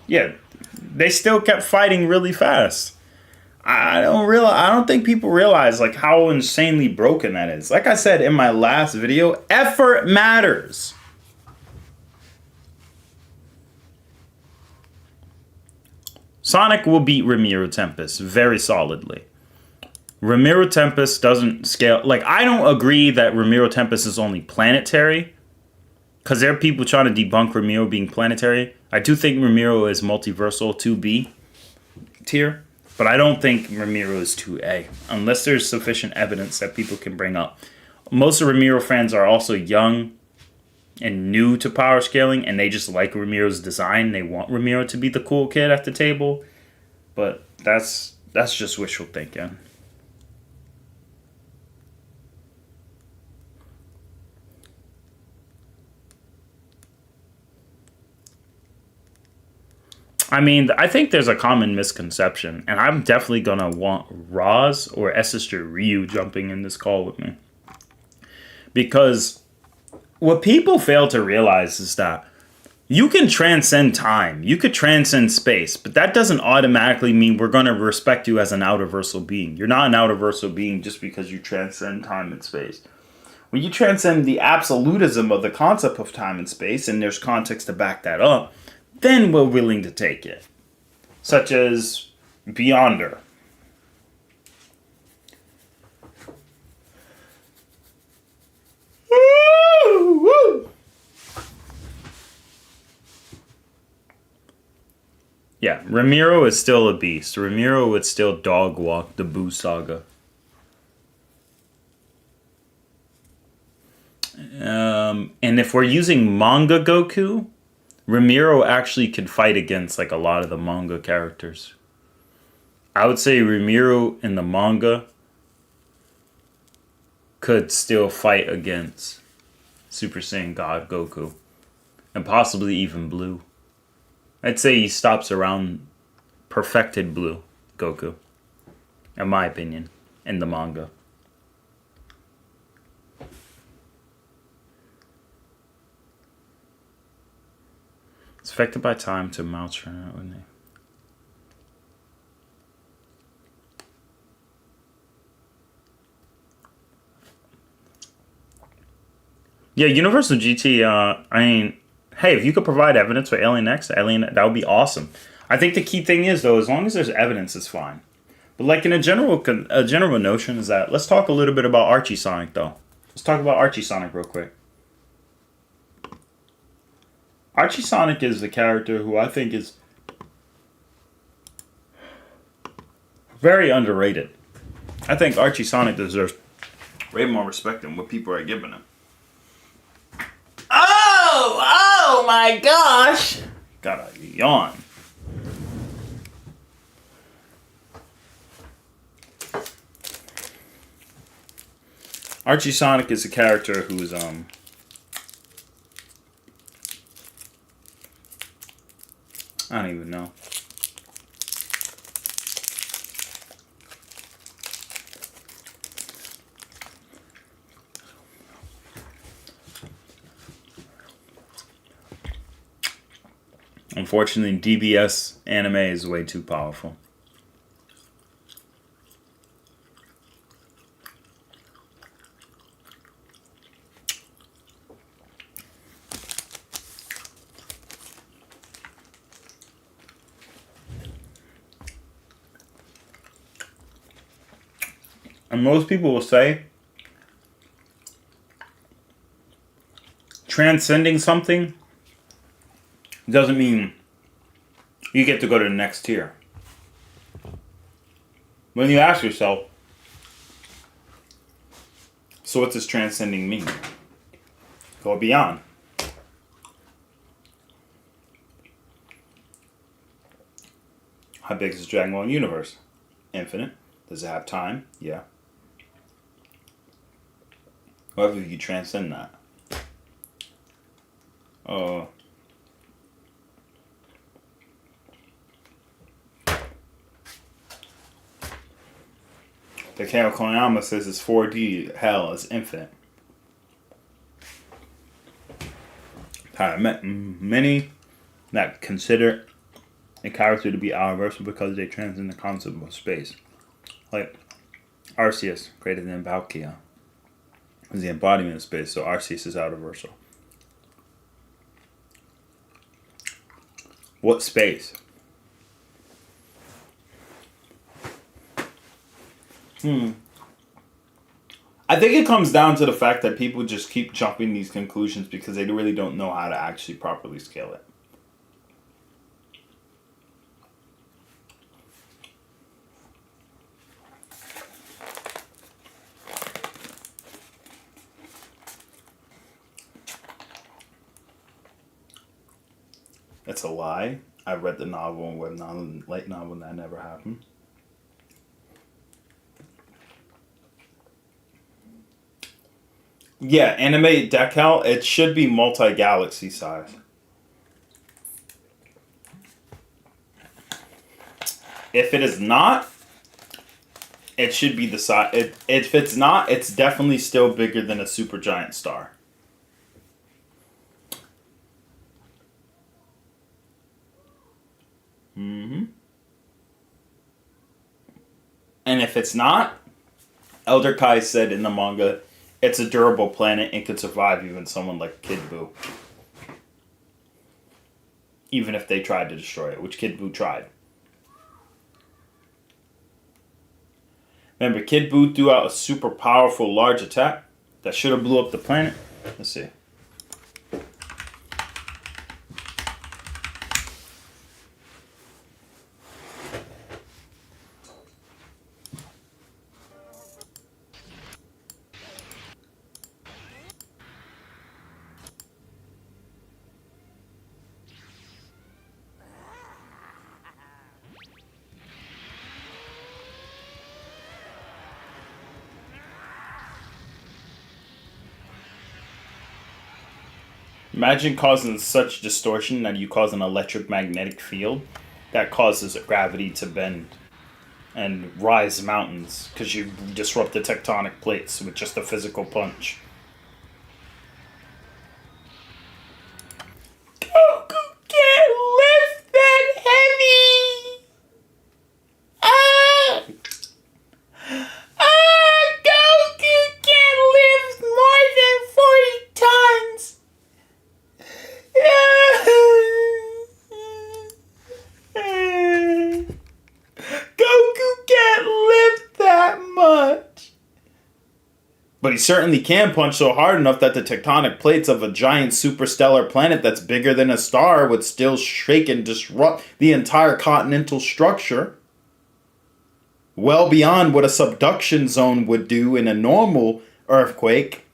Yeah, they still kept fighting really fast. I don't think people realize like how insanely broken that is. Like I said in my last video, effort matters. Sonic will beat Ramiro Tempest very solidly. Ramiro Tempest doesn't scale. Like, I don't agree that Ramiro Tempest is only planetary. Because there are people trying to debunk Ramiro being planetary. I do think Ramiro is multiversal 2B tier. But I don't think Ramiro is 2A. Unless there's sufficient evidence that people can bring up. Most of Ramiro fans are also young and new to power scaling. And they just like Ramiro's design. They want Ramiro to be the cool kid at the table. But that's just wishful thinking. I mean, I think there's a common misconception, and I'm definitely going to want Roz or Sister Ryu jumping in this call with me. Because what people fail to realize is that you can transcend time, you could transcend space, but that doesn't automatically mean we're going to respect you as an outerversal being. You're not an outerversal being just because you transcend time and space. When you transcend the absolutism of the concept of time and space, and there's context to back that up, then we're willing to take it. Such as Beyonder. Woo! Yeah, Ramiro is still a beast. Ramiro would still dog walk the Buu saga. And if we're using manga Goku, Ramiro actually could fight against like a lot of the manga characters. I would say Ramiro in the manga could still fight against Super Saiyan God Goku. And possibly even Blue. I'd say he stops around perfected Blue Goku. In my opinion. In the manga. It's affected by time to mouse run out, wouldn't he? Yeah, Universal GT, I mean, hey, if you could provide evidence for Alien X, that would be awesome. I think the key thing is, though, as long as there's evidence, it's fine. But like in a general notion is that, let's talk a little bit about Archie Sonic, though. Let's talk about Archie Sonic real quick. Archie Sonic is the character who I think is very underrated. I think Archie Sonic deserves way more respect than what people are giving him. Oh my gosh! Got a yawn. Archie Sonic is a character who's I don't even know. Unfortunately, DBS anime is way too powerful. And most people will say transcending something doesn't mean you get to go to the next tier. When you ask yourself, so what does transcending mean? Go beyond. How big is the Dragon Ball universe? Infinite. Does it have time? Yeah. However, you transcend that. The Takeo Koyama says it's 4D. Hell, it's infinite. I met many that consider a character to be universal because they transcend the concept of space. Like Arceus, greater than Palkia, is the embodiment of space, so Arceus is universal. What space? I think it comes down to the fact that people just keep jumping these conclusions because they really don't know how to actually properly scale it. It's a lie. I read the novel and web novel, light novel, and that never happened. Yeah, anime decal, it should be multi-galaxy size. If it is not, it should be the size. If it's not, it's definitely still bigger than a supergiant star. And if it's not, Elder Kai said in the manga, it's a durable planet and could survive even someone like Kid Buu. Even if they tried to destroy it, which Kid Buu tried. Remember, Kid Buu threw out a super powerful large attack that should have blew up the planet. Let's see. Imagine causing such distortion that you cause an electromagnetic field that causes gravity to bend and rise mountains because you disrupt the tectonic plates with just a physical punch. Goku can't lift that heavy! Goku can't lift more than 40 tons! Goku can't lift that much. But he certainly can punch so hard enough that the tectonic plates of a giant superstellar planet that's bigger than a star would still shake and disrupt the entire continental structure. Well beyond what a subduction zone would do in a normal earthquake.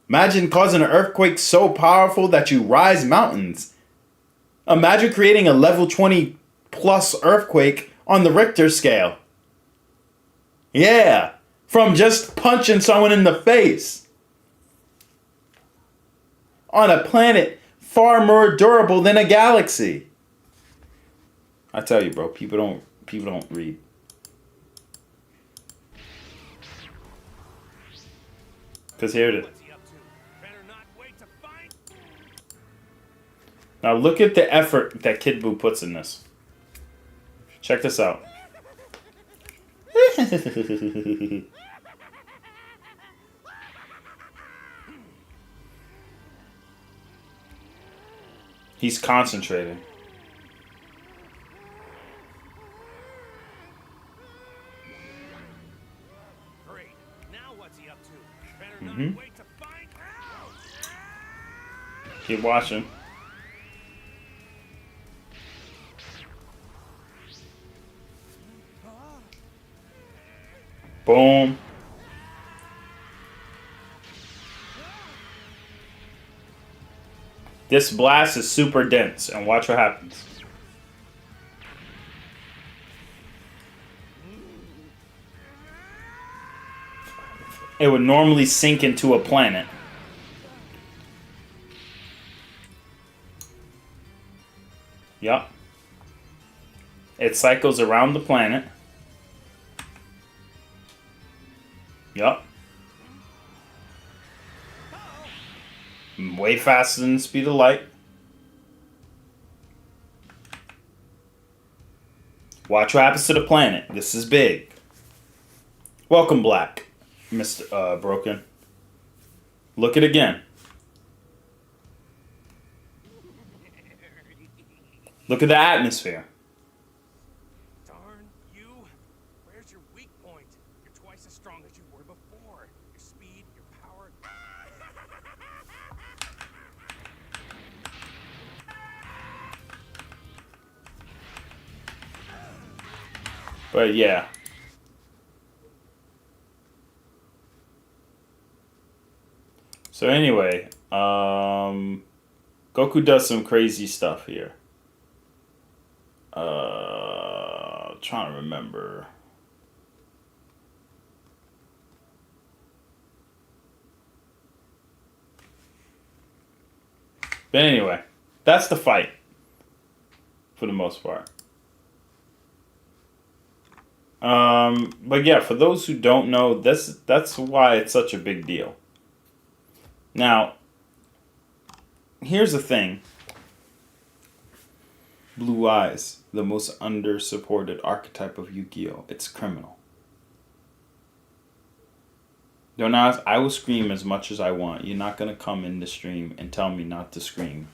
Imagine causing an earthquake so powerful that you rise mountains. Imagine creating a level 20 plus earthquake on the Richter scale. Yeah, from just punching someone in the face. On a planet far more durable than a galaxy. I tell you, bro, people don't read. Because here it is. Now look at the effort that Kid Buu puts in this. Check this out. He's concentrating. Great. Now what's he up to? Better not wait to find out. Keep watching. Boom. This blast is super dense, and watch what happens. It would normally sink into a planet. Yup. It cycles around the planet. Yup. Way faster than the speed of light. Watch what happens to the planet. This is big. Welcome, Black, Mr. Broken. Look it again. Look at the atmosphere. Darn you. Where's your weak point? You're twice as strong as you were before. Your speed, your power. But yeah. So anyway, Goku does some crazy stuff here. Trying to remember. But anyway, that's the fight. For the most part. But yeah, for those who don't know, that's why it's such a big deal. Now, here's the thing. Blue eyes, the most under-supported archetype of Yu-Gi-Oh! It's criminal. Don't ask, I will scream as much as I want. You're not going to come in the stream and tell me not to scream.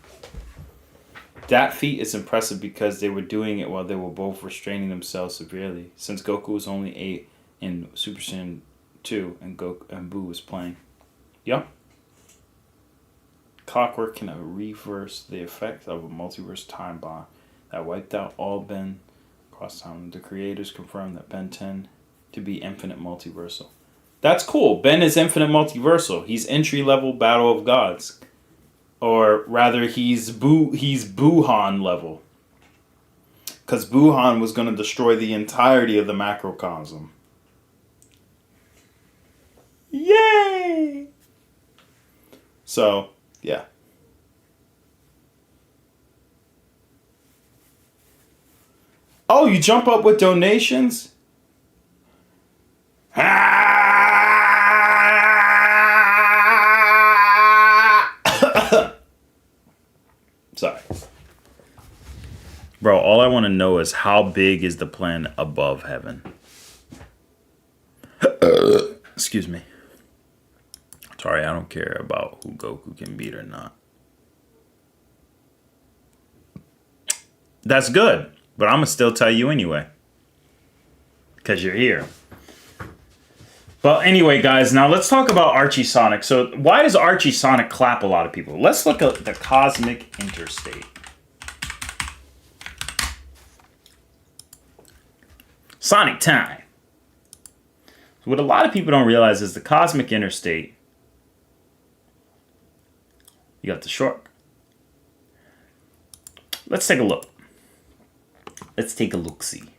That feat is impressive because they were doing it while they were both restraining themselves severely. Since Goku was only 8 in Super Saiyan 2 and Buu was playing. Yup. Clockwork can reverse the effect of a multiverse time bomb that wiped out all Ben across time. The creators confirmed that Ben 10 to be infinite multiversal. That's cool. Ben is infinite multiversal. He's entry level Battle of Gods. Or rather, he's Buhan level. Because Buhan was going to destroy the entirety of the macrocosm. Yay! So, yeah. Oh, you jump up with donations? Sorry. Bro, all I want to know is how big is the planet above heaven? Excuse me. Sorry, I don't care about who Goku can beat or not. That's good, but I'm going to still tell you anyway. Because you're here. Well, anyway, guys, now let's talk about Archie Sonic. So, why does Archie Sonic clap a lot of people? Let's look at the Cosmic Interstate. Sonic time. So what a lot of people don't realize is the Cosmic Interstate. You got the short. Let's take a look. Let's take a look-see.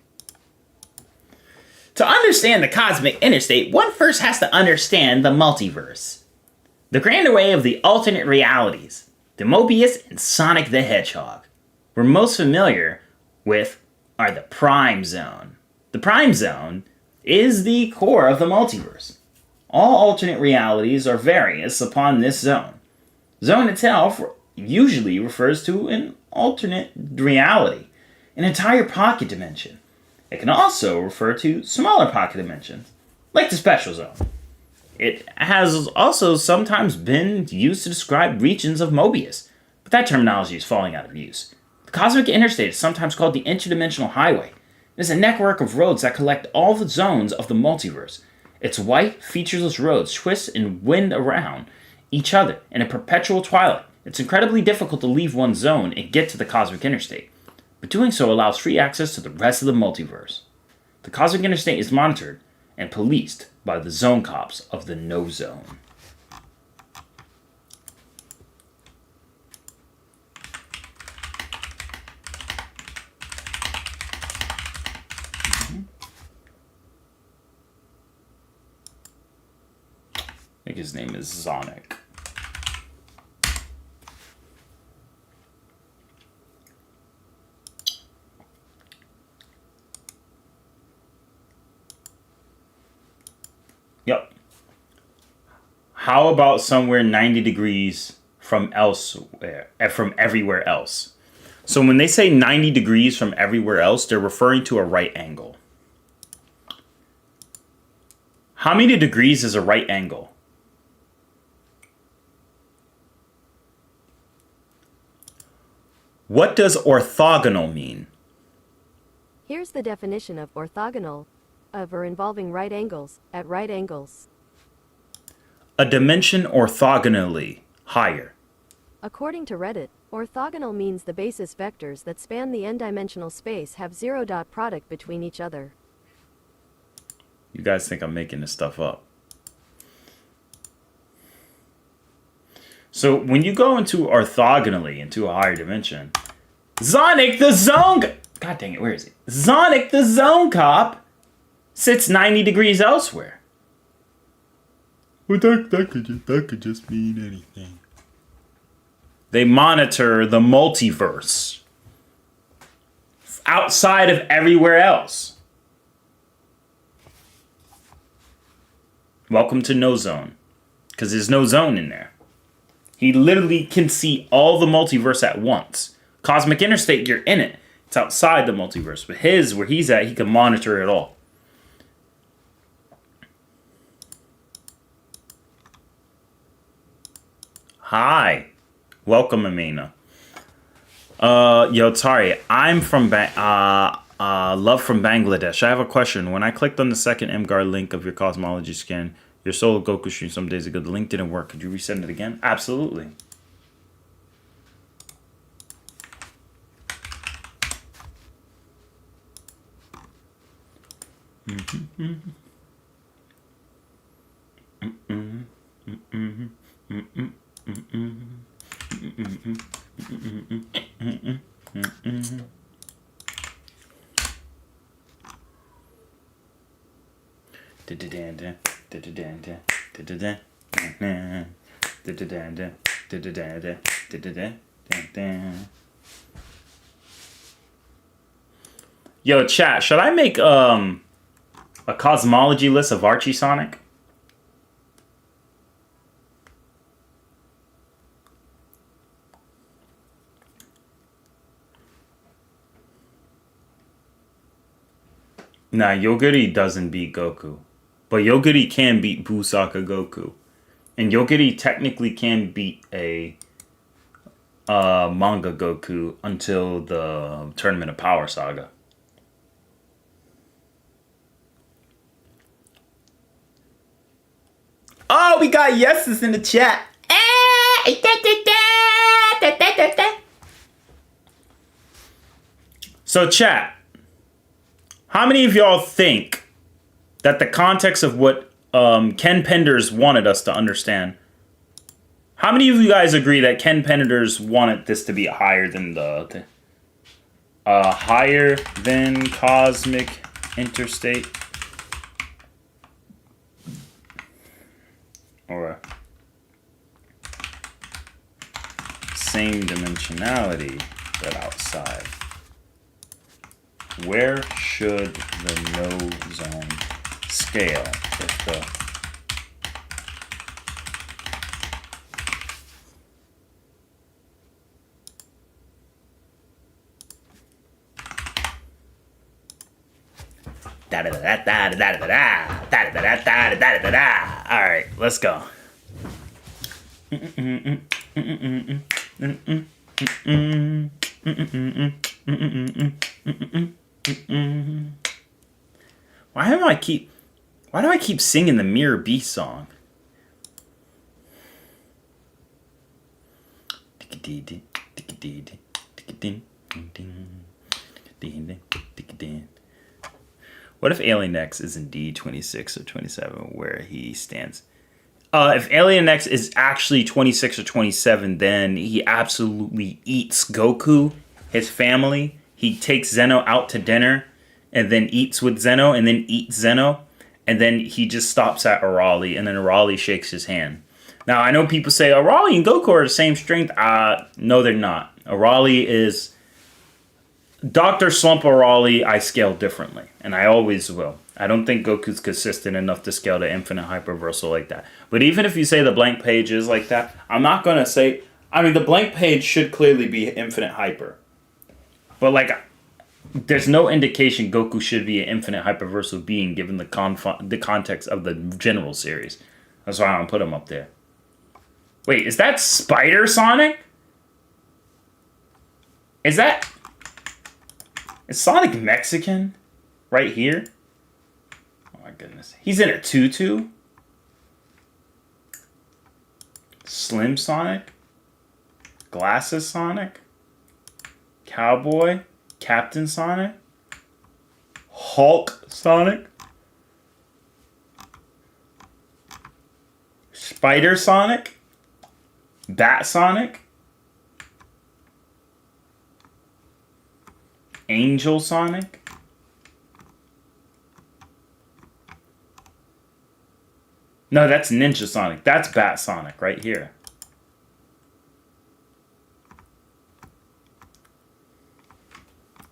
To understand the cosmic interstate, one first has to understand the multiverse. The grand array of the alternate realities, the Mobius and Sonic the Hedgehog, we're most familiar with are the Prime Zone. The Prime Zone is the core of the multiverse. All alternate realities are various upon this zone. Zone itself usually refers to an alternate reality, an entire pocket dimension. It can also refer to smaller pocket dimensions, like the Special Zone. It has also sometimes been used to describe regions of Mobius, but that terminology is falling out of use. The cosmic interstate is sometimes called the interdimensional highway. It is a network of roads that collect all the zones of the multiverse. Its white, featureless roads twist and wind around each other in a perpetual twilight. It's incredibly difficult to leave one zone and get to the cosmic interstate, but doing so allows free access to the rest of the multiverse. The cosmic interstate is monitored and policed by the zone cops of the No Zone. I think his name is Sonic. Yep. How about somewhere 90 degrees from elsewhere, from everywhere else? So when they say 90 degrees from everywhere else, they're referring to a right angle. How many degrees is a right angle? What does orthogonal mean? Here's the definition of orthogonal. Of or involving right angles, at right angles. A dimension orthogonally higher. According to Reddit, orthogonal means the basis vectors that span the n-dimensional space have zero dot product between each other. You guys think I'm making this stuff up. So when you go into orthogonally, into a higher dimension, Sonic the Zone... God dang it, where is he? Sonic the Zone Cop sits 90 degrees elsewhere. Well, that could just mean anything. They monitor the multiverse outside of everywhere else. Welcome to No Zone, because there's no zone in there. He literally can see all the multiverse at once. Cosmic Interstate, you're in it. It's outside the multiverse. But where he's at, he can monitor it all. Hi. Welcome, Amina. Yo, Tari, I'm from Love from Bangladesh. I have a question. When I clicked on the second MGAR link of your Cosmology scan, your solo Goku stream some days ago, the link didn't work. Could you resend it again? Absolutely. Yo, chat, should I make a cosmology list of Archie Sonic? Nah, Yogiri doesn't beat Goku. But Yogiri can beat Busaka Goku. And Yogiri technically can beat a Manga Goku until the Tournament of Power saga. Oh, we got yeses in the chat. So chat, how many of y'all think that the context of what Ken Penders wanted us to understand, how many of you guys agree that Ken Penders wanted this to be higher than higher than Cosmic Interstate? or same dimensionality but outside. Where should the no zone scale if the all right, let's go. Why do I keep singing the Mirror Beast song? What if Alien X is indeed 26 or 27 where he stands? If Alien X is actually 26 or 27, then he absolutely eats Goku, his family. He takes Zeno out to dinner and then eats with Zeno and then eats Zeno. And then he just stops at Arali and then Arali shakes his hand. Now, I know people say Arali and Goku are the same strength. No, they're not. Arali is... Dr. Slump Arali, I scale differently, and I always will. I don't think Goku's consistent enough to scale to infinite hyperversal like that. But even if you say the blank page is like that, I'm not going to say... I mean, the blank page should clearly be infinite hyper. But, like, there's no indication Goku should be an infinite hyperversal being given the context of the general series. That's why I don't put him up there. Wait, is that Spider Sonic? Is Sonic Mexican? Right here? Oh my goodness. He's in a tutu? Slim Sonic? Glasses Sonic? Cowboy? Captain Sonic? Hulk Sonic? Spider Sonic? Bat Sonic? Angel Sonic? No, that's Ninja Sonic. That's Bat Sonic right here.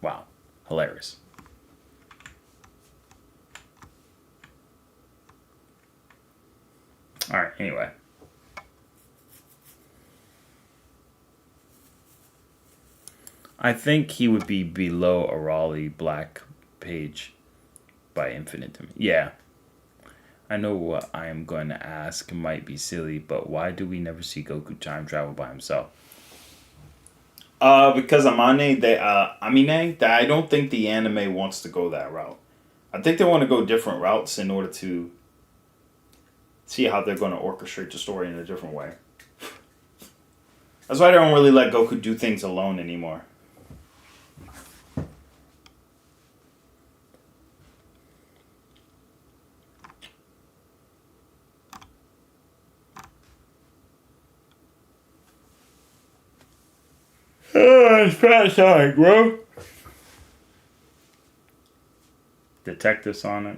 Wow. Hilarious. Alright, anyway. I think he would be below a Raleigh Black Page by infinite to me. Yeah. I know what I am going to ask might be silly, but why do we never see Goku time travel by himself? Because I don't think the anime wants to go that route. I think they want to go different routes in order to see how they're going to orchestrate the story in a different way. That's why they don't really let Goku do things alone anymore. It's Fat Sonic, bro. Detective Sonic.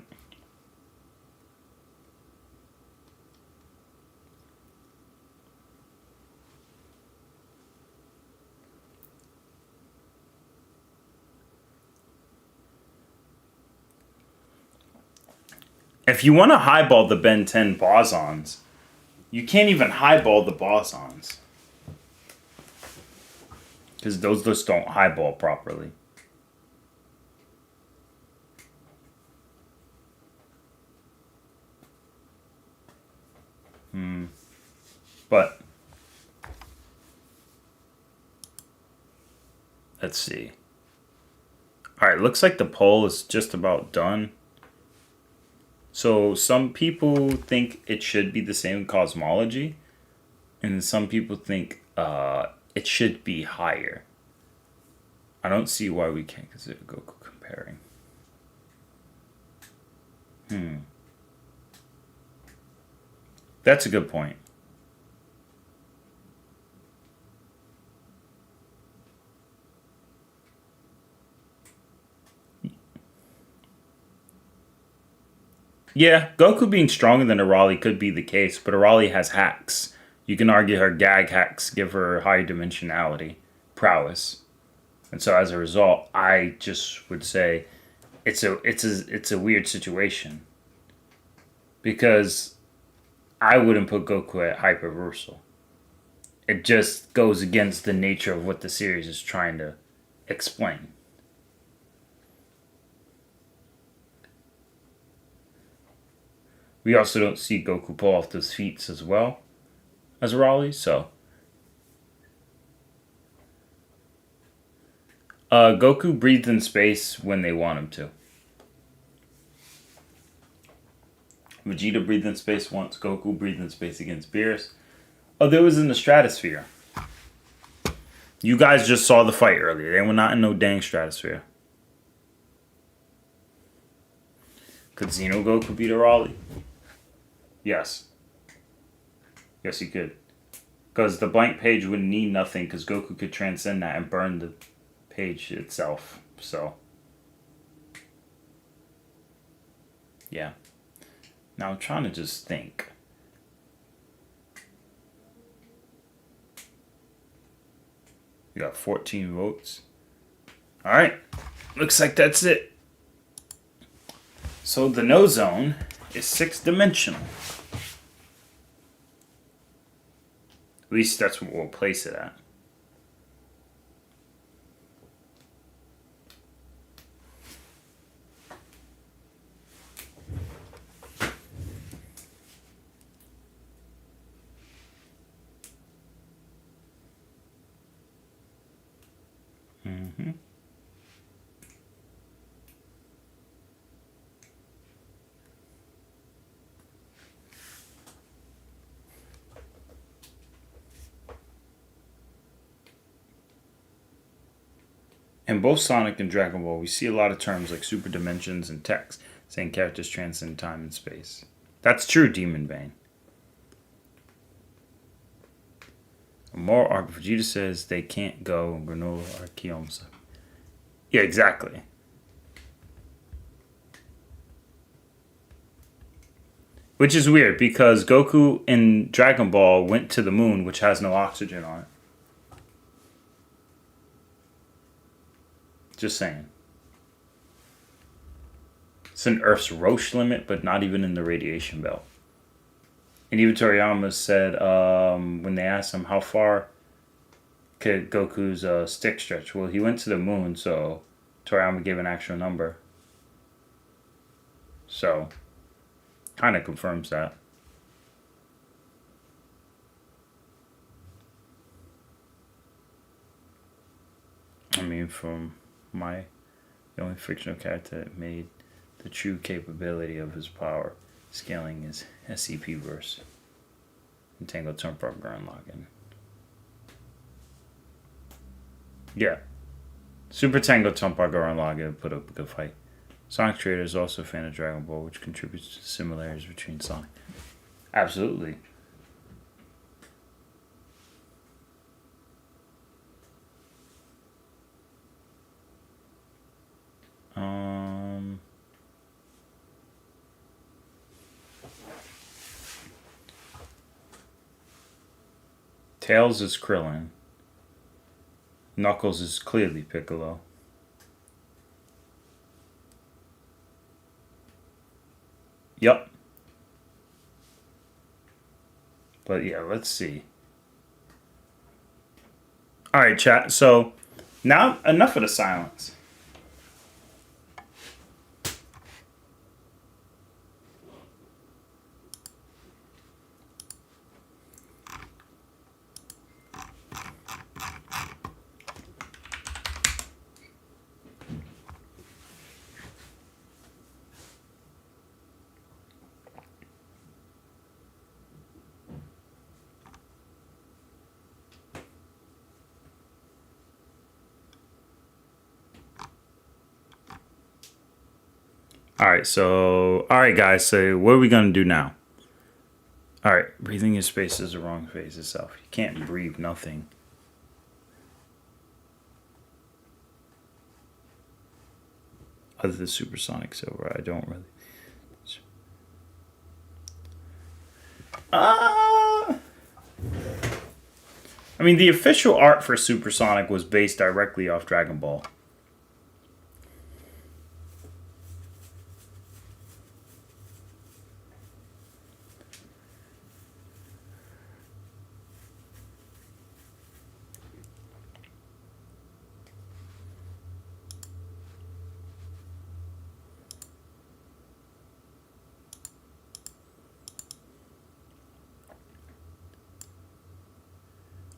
If you want to highball the Ben 10 bosons, you can't even highball the bosons. Because those just don't highball properly. But let's see. Alright, looks like the poll is just about done. So some people think it should be the same cosmology. And some people think it should be higher. I don't see why we can't consider Goku comparing. That's a good point. Yeah, Goku being stronger than Arali could be the case, but Arali has hacks. You can argue her gag hacks give her higher dimensionality, prowess. And so as a result, I just would say it's a weird situation. Because I wouldn't put Goku at hyperversal. It just goes against the nature of what the series is trying to explain. We also don't see Goku pull off those feats as well as Raleigh, so. Goku breathed in space when they want him to. Vegeta breathed in space once. Goku breathed in space against Beerus. Oh, there was in the stratosphere. You guys just saw the fight earlier. They were not in no dang stratosphere. Could Xeno Goku beat a Raleigh? Yes. Yes, he could. Because the blank page would need nothing because Goku could transcend that and burn the page itself. So. Yeah. Now I'm trying to just think. We got 14 votes. Alright. Looks like that's it. So the no zone is 6-dimensional. At least that's what we'll place it at. In both Sonic and Dragon Ball, we see a lot of terms like super dimensions and text, saying characters transcend time and space. That's true, Demon Bane. More Arc Vegeta says they can't go Granola or Kyomsa. Yeah, exactly. Which is weird because Goku in Dragon Ball went to the moon, which has no oxygen on it. Just saying. It's in Earth's Roche limit, but not even in the radiation belt. And even Toriyama said when they asked him how far could Goku's stick stretch, well, he went to the moon, so Toriyama gave an actual number. So, kind of confirms that. I mean, from the only fictional character that made the true capability of his power scaling is SCP verse. Entangled Turnpark Gurren Lagann. Yeah. Super Tangled Turnpark Gurren Lagann put up a good fight. Sonic Trader is also a fan of Dragon Ball, which contributes to similarities between Sonic. Absolutely. Tails is Krillin. Knuckles is clearly Piccolo. Yup. But yeah, let's see. Alright, chat. So, now enough of the silence. Alright, guys, so what are we going to do now? Alright, breathing in space is the wrong phase itself. You can't breathe nothing. Other than supersonic silver, I don't really. I mean, the official art for Supersonic was based directly off Dragon Ball.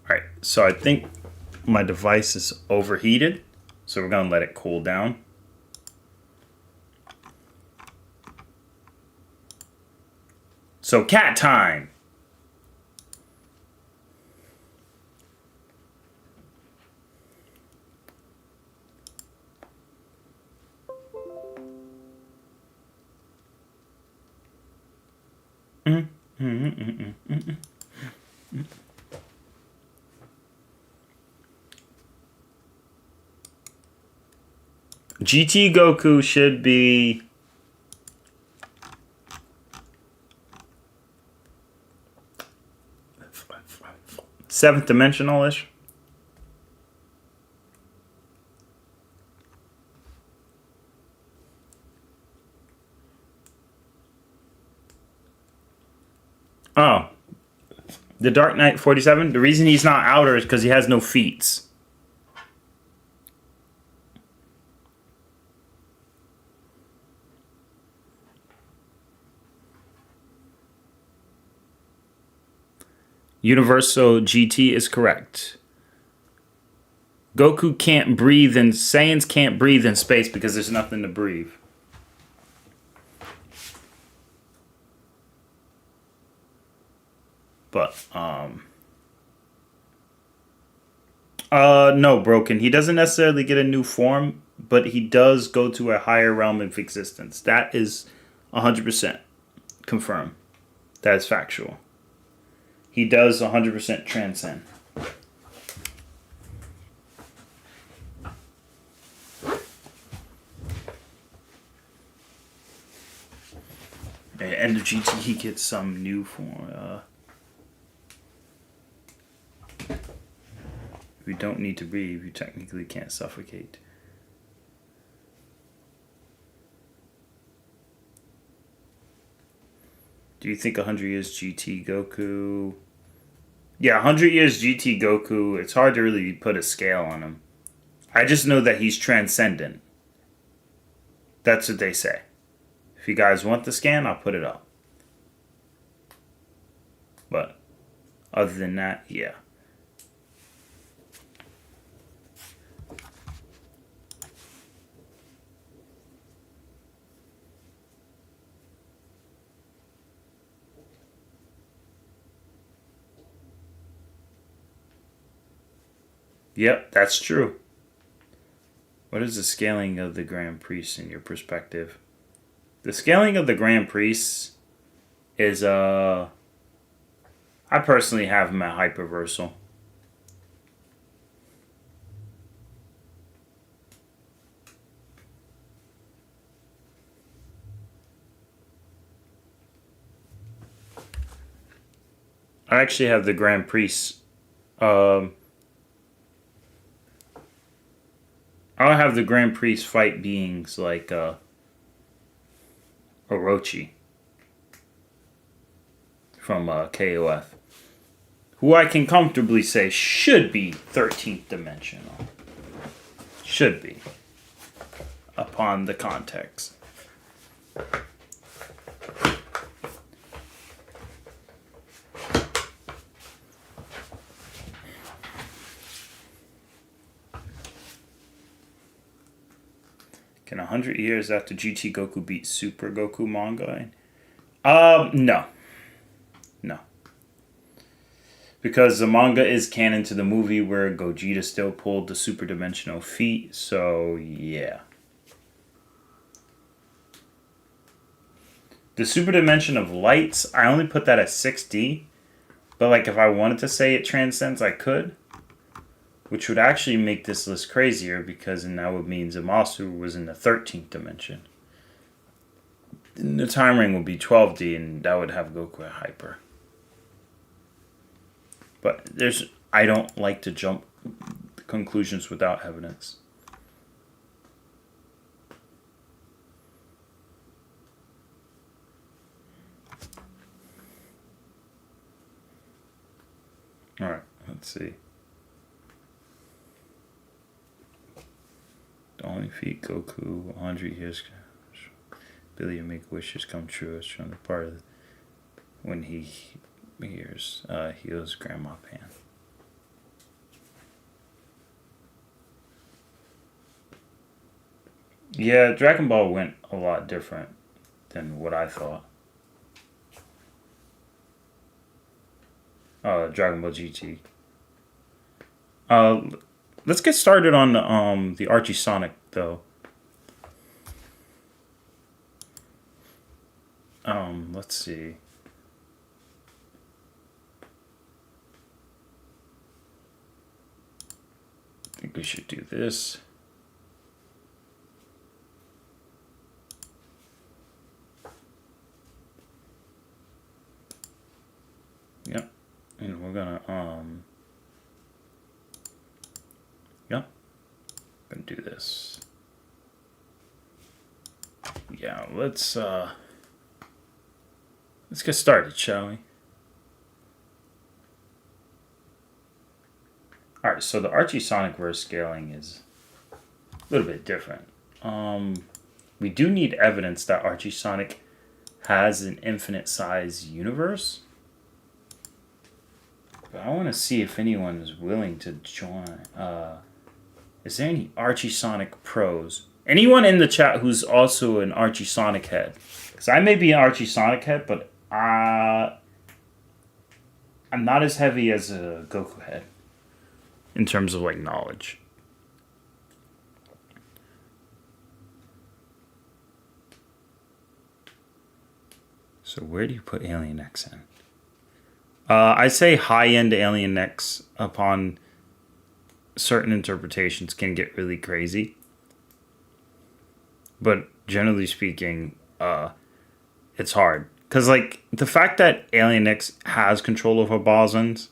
Alright, so I think my device is overheated, so we're going to let it cool down. So cat time! GT Goku should be seventh dimensional-ish. Oh. The Dark Knight 47? The reason he's not outer is because he has no feats. Universal GT is correct. Goku can't breathe and Saiyans can't breathe in space because there's nothing to breathe. But, no, Broken. He doesn't necessarily get a new form, but he does go to a higher realm of existence. That is 100% confirmed. That is factual. He does 100% transcend. And the GT, he gets some new form. If you don't need to breathe, you technically can't suffocate. Do you think 100 years GT Goku? Yeah, 100 years GT Goku, it's hard to really put a scale on him. I just know that he's transcendent. That's what they say. If you guys want the scan, I'll put it up. But other than that, yeah. Yep, that's true. What is the scaling of the Grand Priest in your perspective? The scaling of the Grand Priest is, I personally have him at Hyperversal. I actually have the Grand Priest, I'll have the Grand Priest fight beings like Orochi from KOF, who I can comfortably say should be 13th dimensional. Should be, upon the context. Can 100 years after GT Goku beat Super Goku manga? No. No. Because the manga is canon to the movie where Gogeta still pulled the super dimensional feat, so yeah. The super dimension of lights, I only put that at 6D, but like if I wanted to say it transcends, I could. Which would actually make this list crazier because then that would mean Zamasu was in the 13th dimension. And the time ring would be 12D and that would have Goku at Hyper. But I don't like to jump conclusions without evidence. Alright, let's see. The only feat Goku 100 years Billy make wishes come true is from the part of when he heals Grandma Pan. Yeah, Dragon Ball went a lot different than what I thought. Dragon Ball GT. Let's get started on the Archie Sonic though. Let's see. I think we should do this. Yep. And we're gonna yep. Gonna do this. Yeah, let's get started, shall we? Alright, so the Archie Sonic verse scaling is a little bit different. We do need evidence that Archie Sonic has an infinite size universe. But I want to see if anyone is willing to join. Is there any Archie Sonic pros? Anyone in the chat who's also an Archie Sonic head? Because I may be an Archie Sonic head, but I'm not as heavy as a Goku head in terms of like knowledge. So where do you put Alien X in? I say high-end Alien X upon certain interpretations can get really crazy. But generally speaking, it's hard. Because, like, the fact that Alien X has control over bosons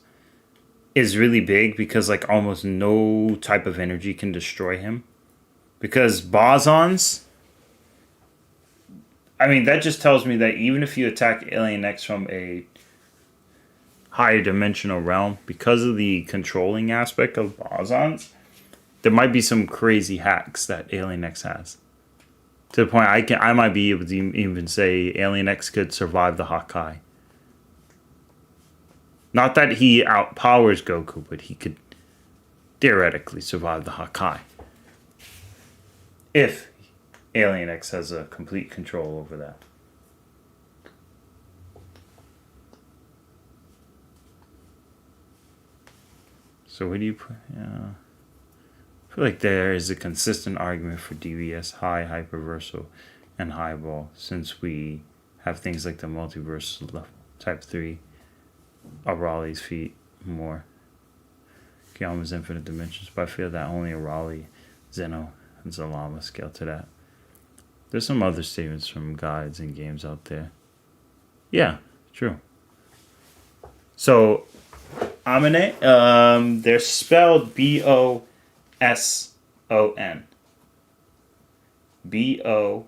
is really big because, like, almost no type of energy can destroy him. Because bosons... I mean, that just tells me that even if you attack Alien X from a higher dimensional realm, because of the controlling aspect of bosons, there might be some crazy hacks that Alien X has. To the point I might be able to even say Alien X could survive the Hakai. Not that he outpowers Goku, but he could theoretically survive the Hakai. If Alien X has a complete control over that. So where do you put... I feel like there is a consistent argument for DBS, high, hyperversal, and highball, since we have things like the multiverse level, type 3, Arali's feat, more. Kyama's infinite dimensions, but I feel that only Arali, Zeno, and Zalama scale to that. There's some other statements from guides and games out there. Yeah, true. So, Amine, they're spelled B-O-S-O-N. B-O-S-O-N.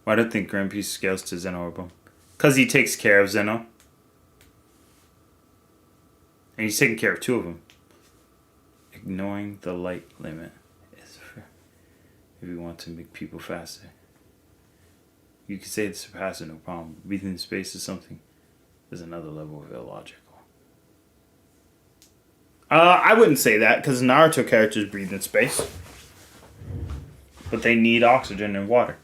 Why do I think Grand Peace scales to Zeno Orbo? Because he takes care of Zeno. And he's taking care of two of them. Ignoring the light limit is fair. If you want to make people faster. You could say it's faster, no problem. Breathing space is something. There's another level of illogical. I wouldn't say that, because Naruto characters breathe in space. But they need oxygen and water.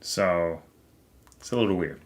So, it's a little weird.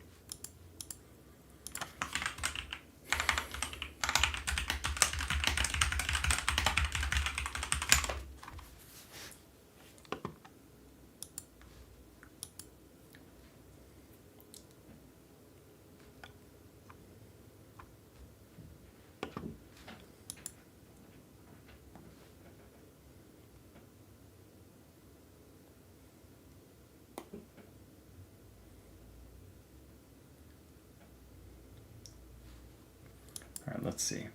Alright, let's see.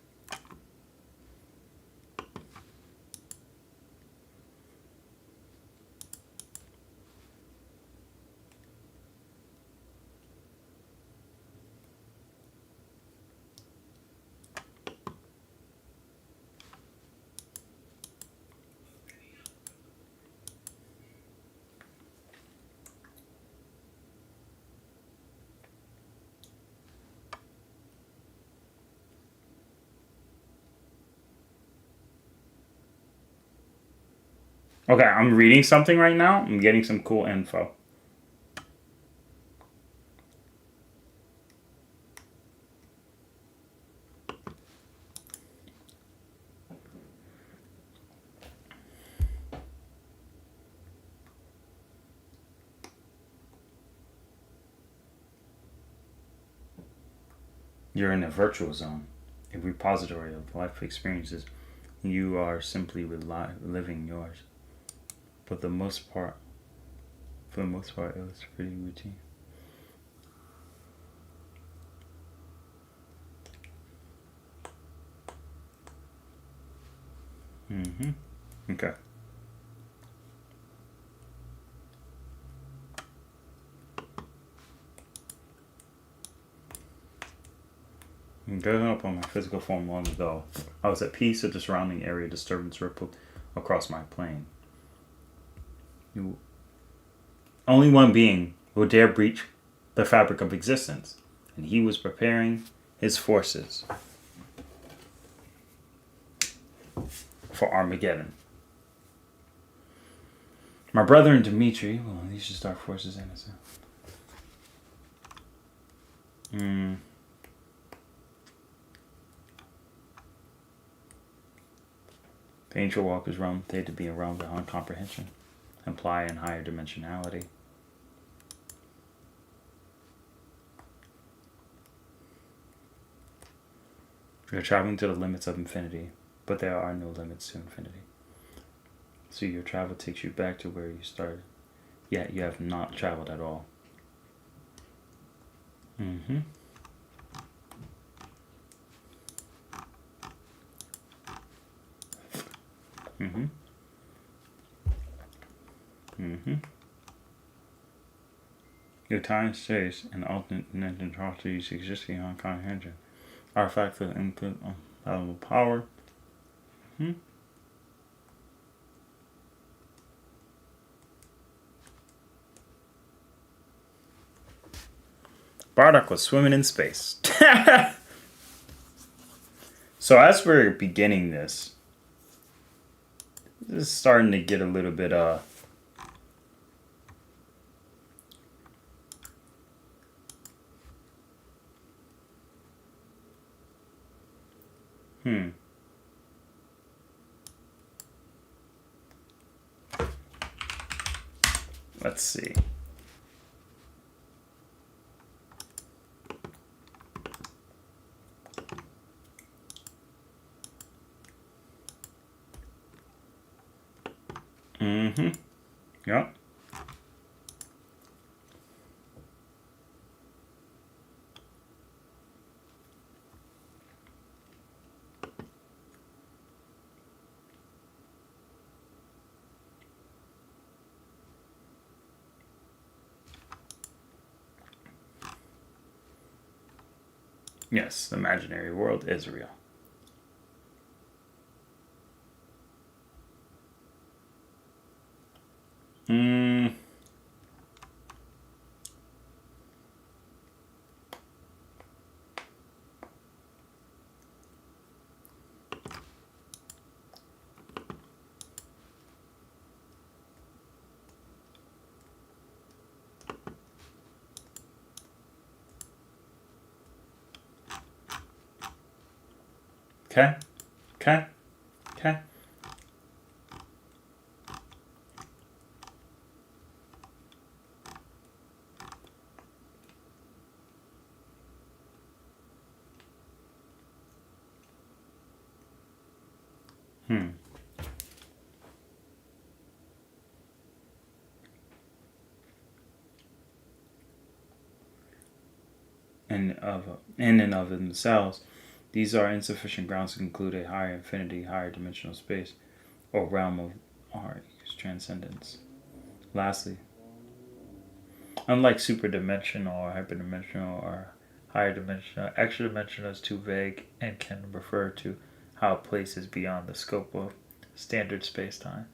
Okay, I'm reading something right now. I'm getting some cool info. You're in a virtual zone, a repository of life experiences. You are simply living yours. For the most part, it was pretty routine. Okay. Growing up on my physical form long ago, I was at peace with the surrounding area. Disturbance rippled across my plane. Only one being would dare breach the fabric of existence, and he was preparing his forces for Armageddon. My brother and Dimitri, well, these should start forces innocent. The ancient walkers realm, they to be a realm beyond comprehension, imply in higher dimensionality. We are traveling to the limits of infinity, but there are no limits to infinity. So your travel takes you back to where you started, yet you have not traveled at all. Your time, space, and alternate entities existing on comprehension are facts of input on power. Bardock was swimming in space. So as we're beginning this is starting to get a little bit let's see. Yep. Yes, the imaginary world is real. Okay. In and of themselves, These are insufficient grounds to conclude a higher infinity, higher dimensional space, or realm of Archie's transcendence. Lastly, unlike superdimensional or hyperdimensional or higher dimensional, extra dimensional is too vague and can refer to how a place is beyond the scope of standard space-time.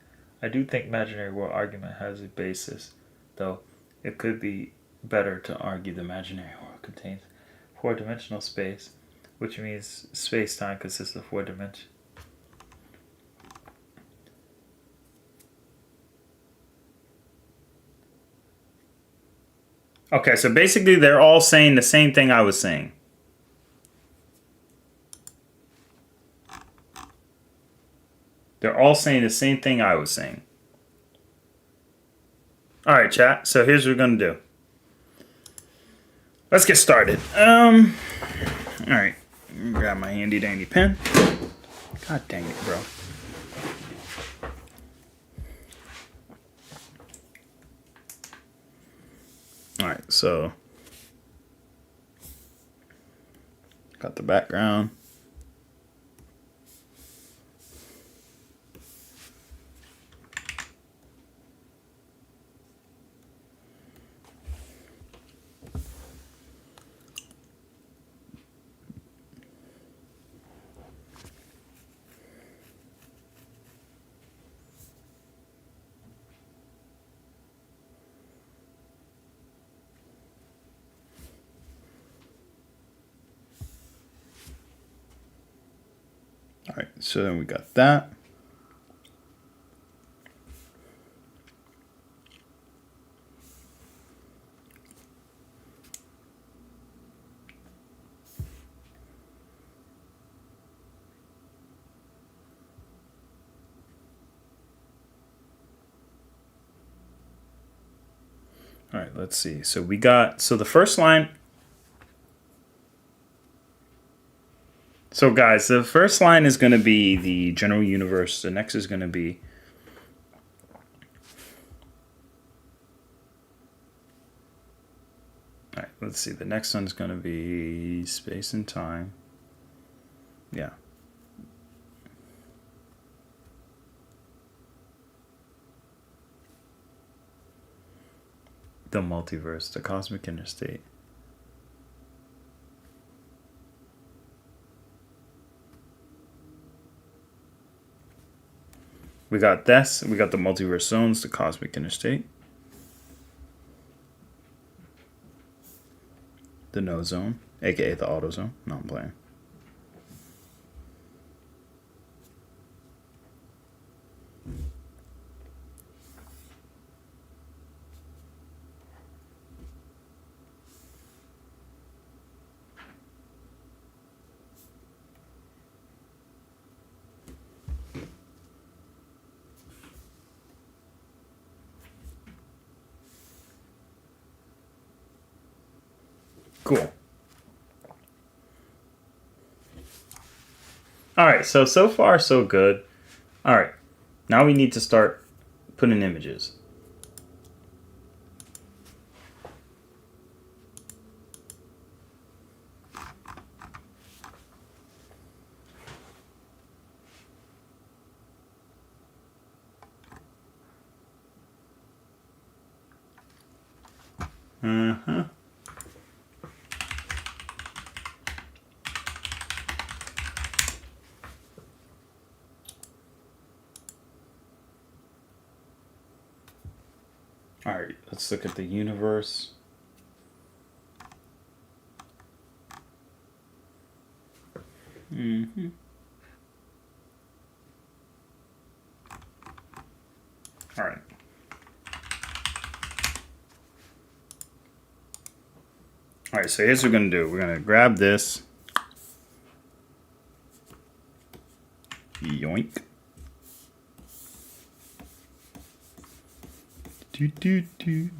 I do think imaginary world argument has a basis, though it could be better to argue the imaginary world contains four-dimensional space, which means space-time consists of four dimensions. Okay, so basically they're all saying the same thing I was saying. They're all saying the same thing I was saying. All right, chat. So here's what we're going to do. Let's get started. All right. Grab my handy dandy pen. God dang it, bro. All right, so got the background. All right, so then we got that. All right, let's see. So we got, so the first line. So guys, the first line is going to be the general universe. The next is going to be all right, let's see. The next one is going to be space and time. Yeah. The multiverse, the cosmic interstate. We got this. We got the multiverse zones, the cosmic interstate, the no zone, aka the auto zone. No, I'm playing. Cool. All right, so far so good. All right, now we need to start putting images. All right, let's look at the universe. All right. All right, so here's what we're going to do. We're going to grab this. Yoink. Do, do, do.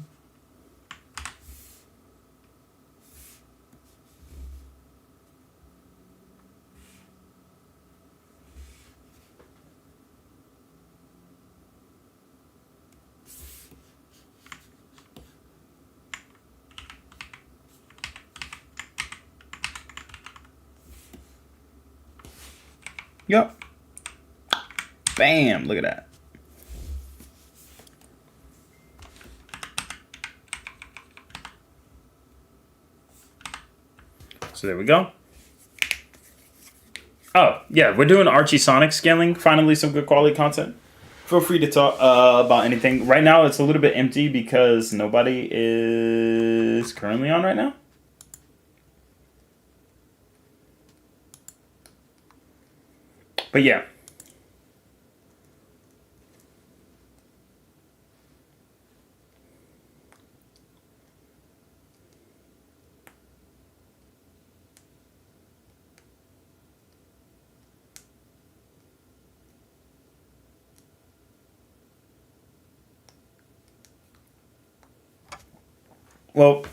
Yup. Bam! Look at that. So there we go. Oh, yeah, we're doing Archie Sonic scaling. Finally, some good quality content. Feel free to talk about anything. Right now, it's a little bit empty because nobody is currently on right now. But yeah. Well,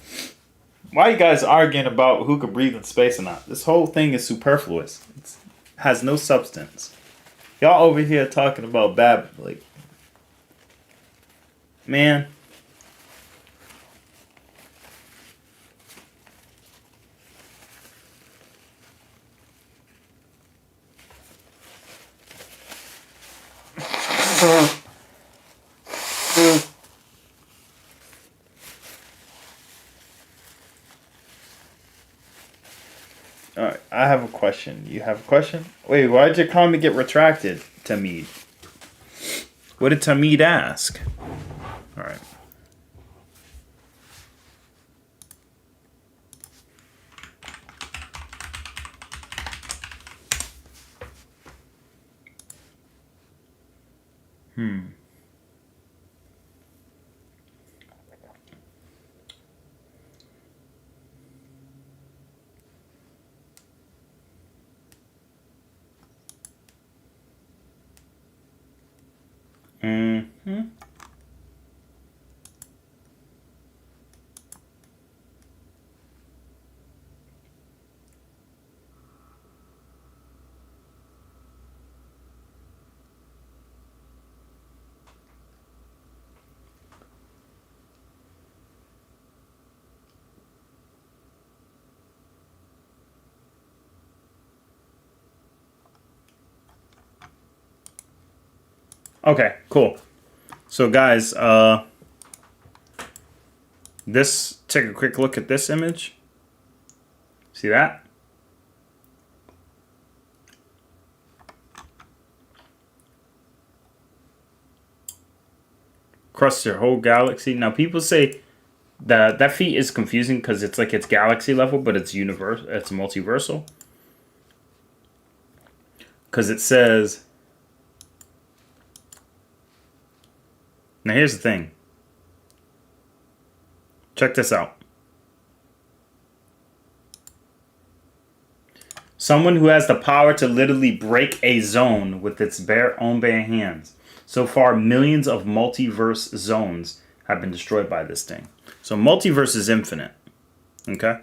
why are you guys arguing about who could breathe in space or not? This whole thing is superfluous. It has no substance. Y'all over here talking about bad, like, man. Alright, I have a question. You have a question? Wait, why did your comment get retracted, Tamid? What did Tamid ask? Alright. Okay, cool. So guys, take a quick look at this image. See that? Across your whole galaxy. Now people say that feat is confusing because it's like it's galaxy level, but it's it's multiversal. Because it says, now here's the thing. Check this out. Someone who has the power to literally break a zone with its own bare hands. So far, millions of multiverse zones have been destroyed by this thing. So multiverse is infinite. Okay?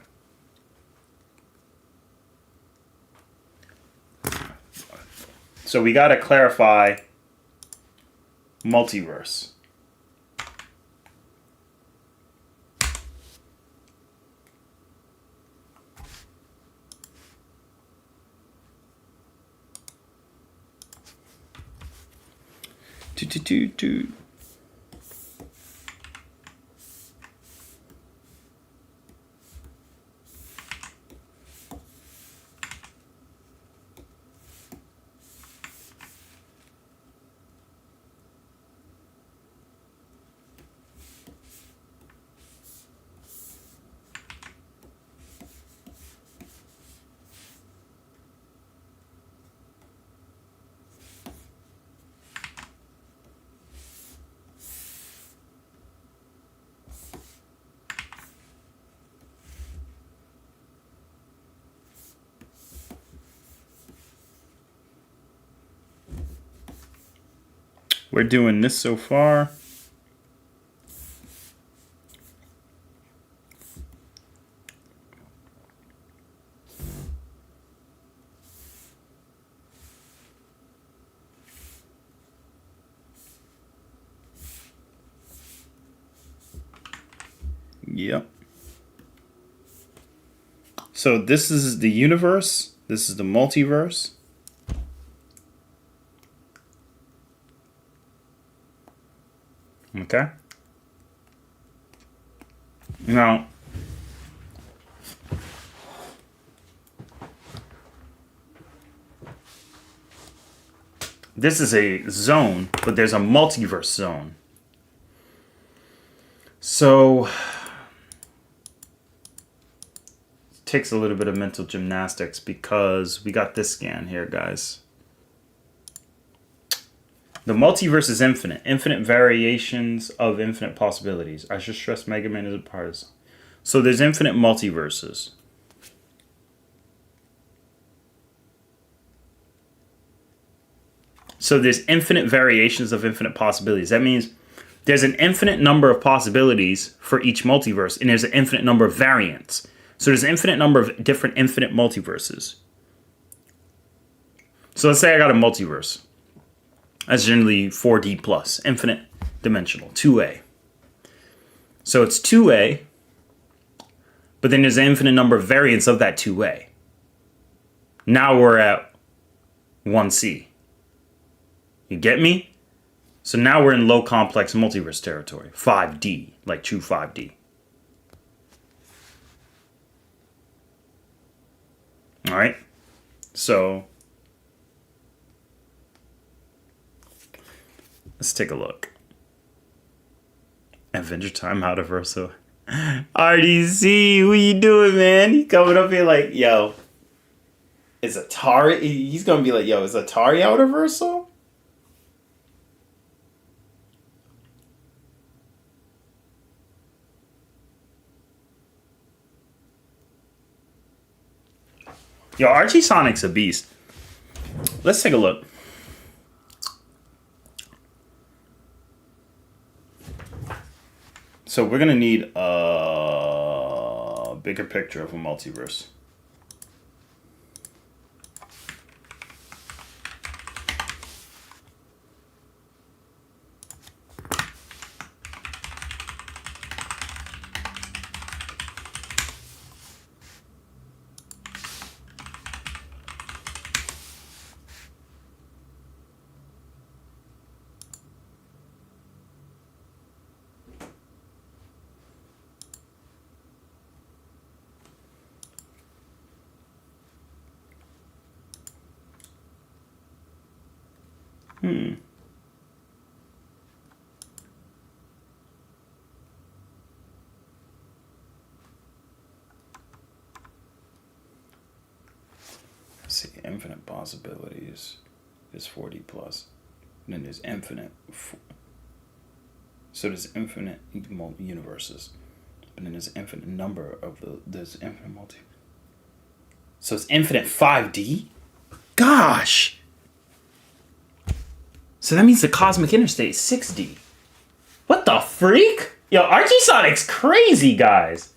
So we got to clarify multiverse. Do. We're doing this so far. Yep. So this is the universe. This is the multiverse. Okay. Now, this is a zone, but there's a multiverse zone. So, it takes a little bit of mental gymnastics because we got this scan here, guys. The multiverse is infinite. Infinite variations of infinite possibilities. I should stress Mega Man is a part of this. So there's infinite multiverses. So there's infinite variations of infinite possibilities. That means there's an infinite number of possibilities for each multiverse, and there's an infinite number of variants. So there's an infinite number of different infinite multiverses. So let's say I got a multiverse. That's generally 4D plus, infinite dimensional, 2A. So it's 2A, but then there's an infinite number of variants of that 2A. Now we're at 1C. You get me? So now we're in low complex multiverse territory, 5D, like true 5D. All right, so let's take a look. Adventure Time out of Verso. RDC, what you doing, man? He coming up here like, yo, is Atari? He's gonna be like, yo, is Atari out of Verso? Yo, Archie Sonic's a beast. Let's take a look. So we're gonna need a bigger picture of a multiverse. Let's see, infinite possibilities is 4D plus. And then there's infinite. So there's infinite universes. And then there's an infinite number of there's infinite multi. So it's infinite 5D? Gosh! So that means the cosmic interstate is 6D. What the freak? Yo, Archie Sonic's crazy, guys.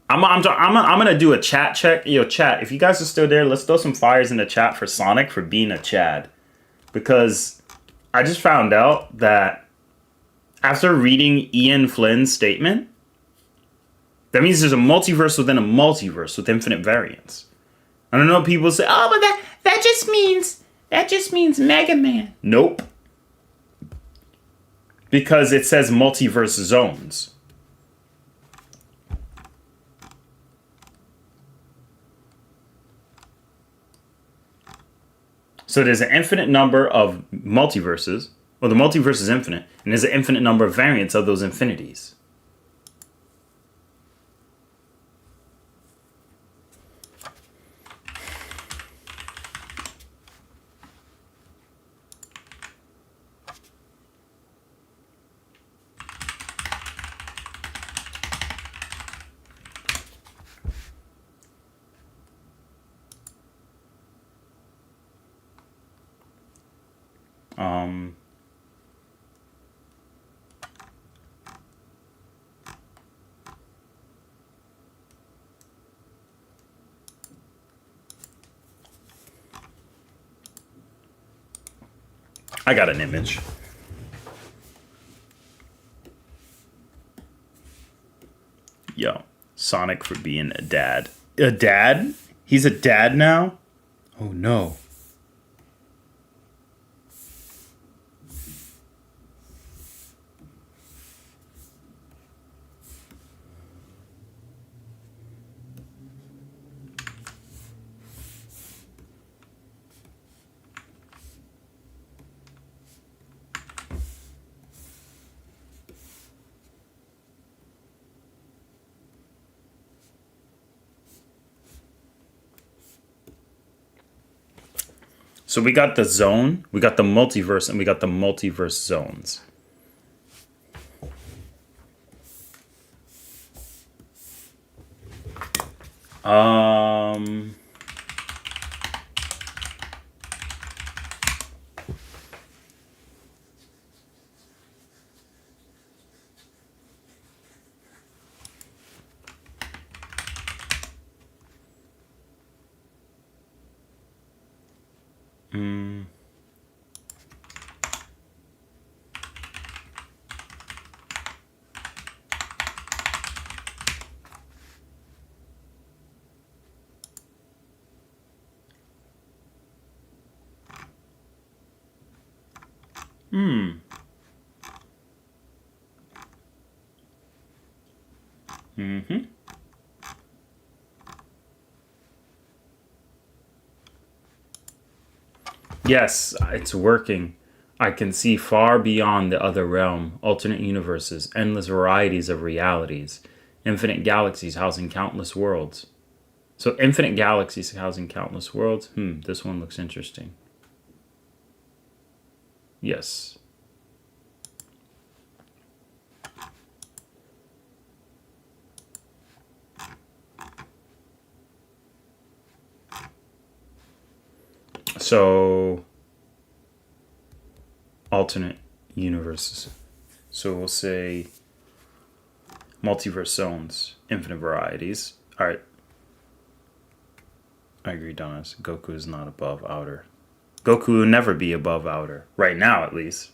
I'm gonna do a chat check. Yo, chat, if you guys are still there, let's throw some fires in the chat for Sonic for being a Chad. Because I just found out that after reading Ian Flynn's statement, that means there's a multiverse within a multiverse with infinite variants. I don't know, people say, oh, but that just means Mega Man. Nope. Because it says multiverse zones. So there's an infinite number of multiverses, or the multiverse is infinite, and there's an infinite number of variants of those infinities. I got an image. Yo, Sonic for being a dad. A dad? He's a dad now? Oh no. So we got the zone, we got the multiverse, and we got the multiverse zones. Yes, it's working. I can see far beyond the other realm, alternate universes, endless varieties of realities, infinite galaxies housing countless worlds. So infinite galaxies housing countless worlds. This one looks interesting. Yes. So alternate universes. So we'll say multiverse zones, infinite varieties. All right. I agree, Donis. Goku is not above outer. Goku will never be above outer. Right now, at least.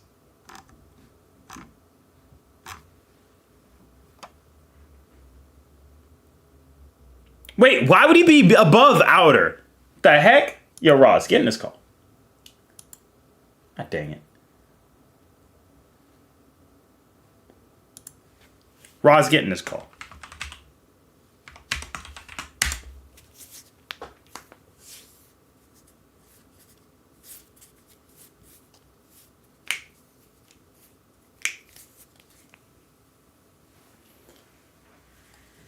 Wait, why would he be above outer? The heck? Yo, Ross, get in this call. God dang it. Ross, get in this call.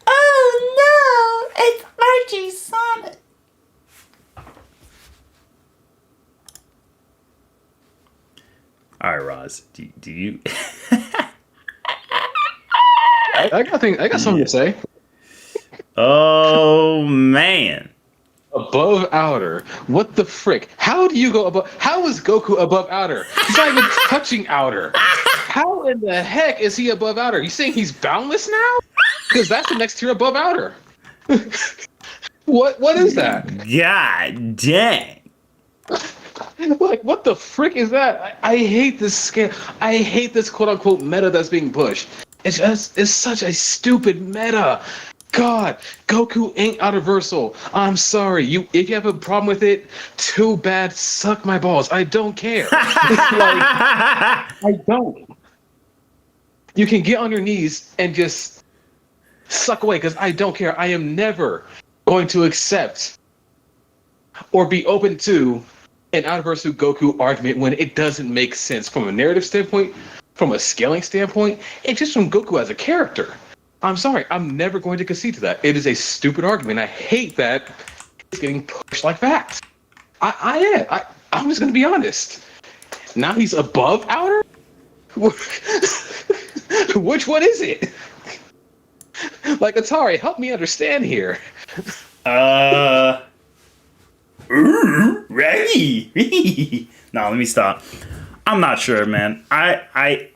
Oh no, it's Archie Sonic. All right, Roz, do you... I got something to say. Oh, man. Above outer. What the frick? How do you go above? How is Goku above outer? He's not even touching outer. How in the heck is he above outer? You saying he's boundless now? Because that's the next tier above outer. What is that? God dang. Like, what the frick is that? I hate this scale. I hate this quote unquote meta that's being pushed. It's such a stupid meta. God, Goku ain't universal. I'm sorry. If you have a problem with it, too bad. Suck my balls. I don't care. I don't. You can get on your knees and just suck away because I don't care. I am never going to accept or be open to an universal Goku argument when it doesn't make sense from a narrative standpoint, from a scaling standpoint, and just from Goku as a character. I'm sorry, I'm never going to concede to that. It is a stupid argument. I hate that it's getting pushed like that. I'm just going to be honest. Now he's above outer? Which one is it? Like, Atari, help me understand here. Ready? No, let me stop. I'm not sure, man. I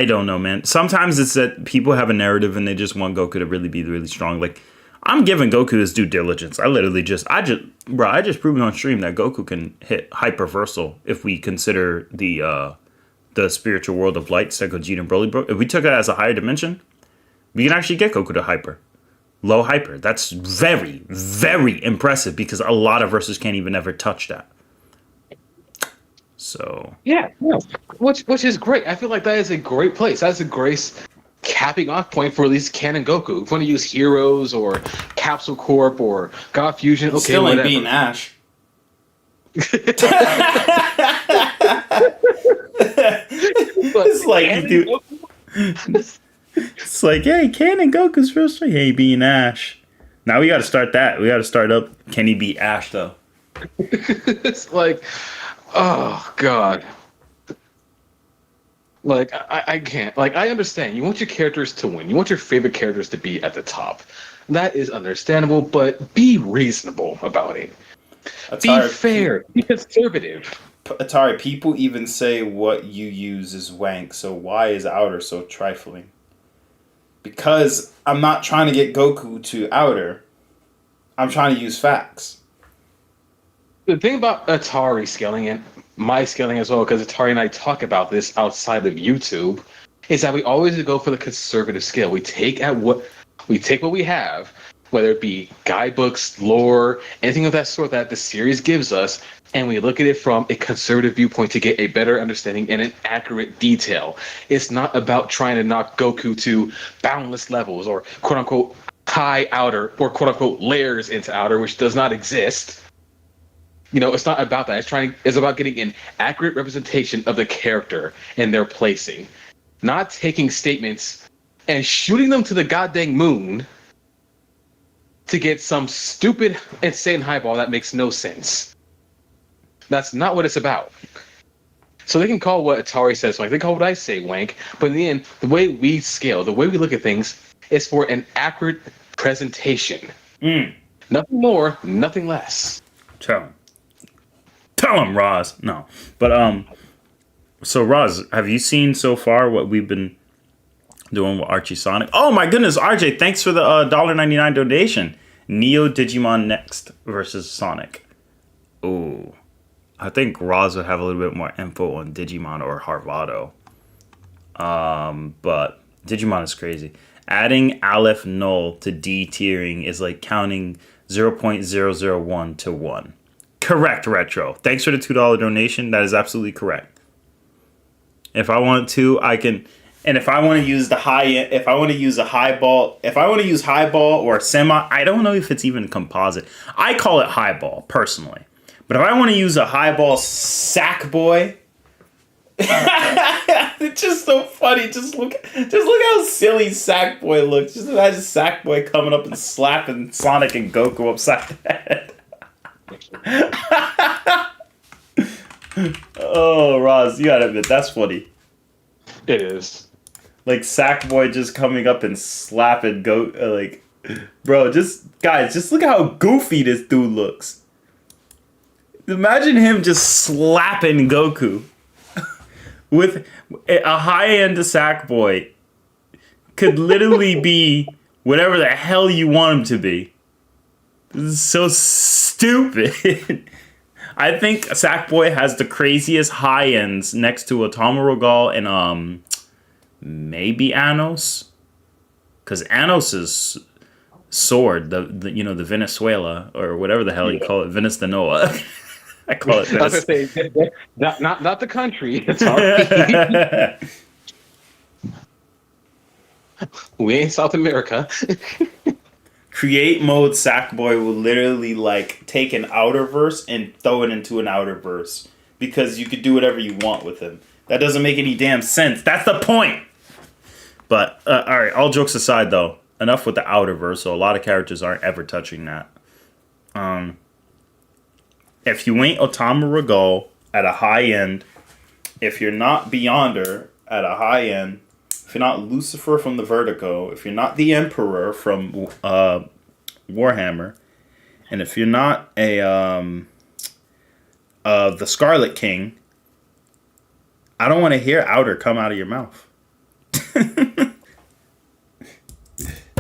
don't know, man. Sometimes it's that people have a narrative and they just want Goku to really be really strong. Like, I'm giving Goku his due diligence. I just proved on stream that Goku can hit hyperversal if we consider the spiritual world of light, Senko Gita and Broly Brook. If we took it as a higher dimension, we can actually get Goku to hyper. Low hyper. That's very, very impressive because a lot of verses can't even ever touch that. So yeah, which is great. I feel like that is a great place. That's a great capping off point for at least canon Goku. If you want to use Heroes or Capsule Corp or God Fusion, okay, Still ain't whatever. beating Ash. it's like, dude, it's like, hey, canon Goku's real strong. Hey, being Ash. Now we got to start that. We got to start up. Can he beat Ash though? It's like, oh god. Like I can't. Like I understand. You want your characters to win. You want your favorite characters to be at the top. That is understandable, but be reasonable about it. Be fair. Be conservative. Atari, people even say what you use is wank, so why is Outer so trifling? Because I'm not trying to get Goku to Outer. I'm trying to use facts. The thing about Atari scaling and my scaling as well, because Atari and I talk about this outside of YouTube, is that we always go for the conservative scale. We take what we have, whether it be guidebooks, lore, anything of that sort that the series gives us, and we look at it from a conservative viewpoint to get a better understanding and an accurate detail. It's not about trying to knock Goku to boundless levels or quote unquote high outer or quote unquote layers into outer, which does not exist. You know, it's not about that. It's about getting an accurate representation of the character and their placing. Not taking statements and shooting them to the goddamn moon to get some stupid, insane highball that makes no sense. That's not what it's about. So they can call what Atari says wank. They call what I say wank. But in the end, the way we scale, the way we look at things, is for an accurate presentation. Nothing more, nothing less. Tell him, Roz. No. But, so Roz, have you seen so far what we've been doing with Archie Sonic? Oh my goodness, RJ, thanks for the $1.99 donation. Neo Digimon Next versus Sonic. Ooh. I think Roz would have a little bit more info on Digimon or Harvado. But Digimon is crazy. Adding Aleph Null to D tiering is like counting 0.001 to 1. Correct, Retro. Thanks for the $2 donation. That is absolutely correct. If I want to, I can. And if I want to use if I want to use highball or semi, I don't know if it's even composite. I call it highball personally. But if I want to use a highball sack boy, it's just so funny. Just look how silly sack boy looks. Just imagine sack boy coming up and slapping Sonic and Goku upside the head. Oh, Roz, you gotta admit that's funny. It is. Like Sackboy just coming up and slapping bro, just look how goofy this dude looks. Imagine him just slapping Goku with a high-end Sackboy. Could literally be whatever the hell you want him to be. This is so stupid. I think Sackboy has the craziest high ends next to Otomo Regal and maybe Anos, because Anos' sword, the Venezuela or whatever the hell you call it, Venezuela. I call it. I was gonna say not the country. It's all right. We ain't South America. Create mode Sackboy will literally take an outer verse and throw it into an outer verse because you could do whatever you want with him. That doesn't make any damn sense. That's the point. But all right, all jokes aside though, enough with the outer verse. So a lot of characters aren't ever touching that. If you ain't Otomo Regal at a high end, if you're not Beyonder at a high end, if you're not Lucifer from the Vertigo, if you're not the Emperor from Warhammer, and if you're not the Scarlet King, I don't want to hear Outer come out of your mouth.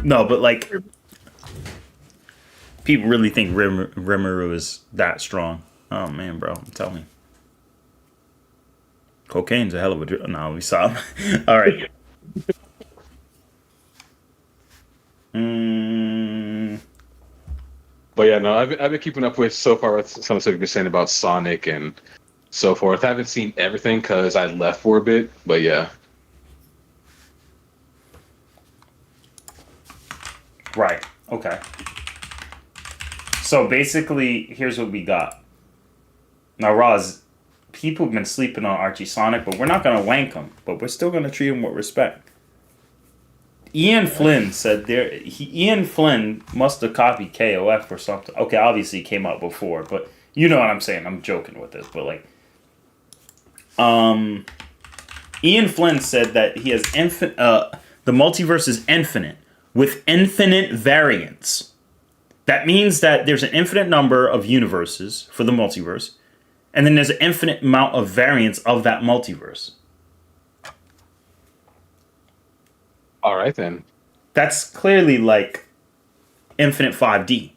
No, but people really think Rimuru is that strong. Oh man, bro, I'm telling you. Cocaine's a hell of a... No, we saw him. All right. But yeah, no, I've been keeping up with so far with some of the stuff you've been saying about Sonic and so forth. I haven't seen everything because I left for a bit, but yeah. Right. Okay. So basically, here's what we got. Now, Roz, people have been sleeping on Archie Sonic, but we're not going to wank him. But we're still going to treat him with respect. Ian Flynn said Ian Flynn must have copied KOF or something. Okay, obviously it came out before, but you know what I'm saying. I'm joking with this, but like, Ian Flynn said that he has the multiverse is infinite with infinite variance. That means that there's an infinite number of universes for the multiverse, and then there's an infinite amount of variance of that multiverse. All right then. That's clearly like infinite 5D.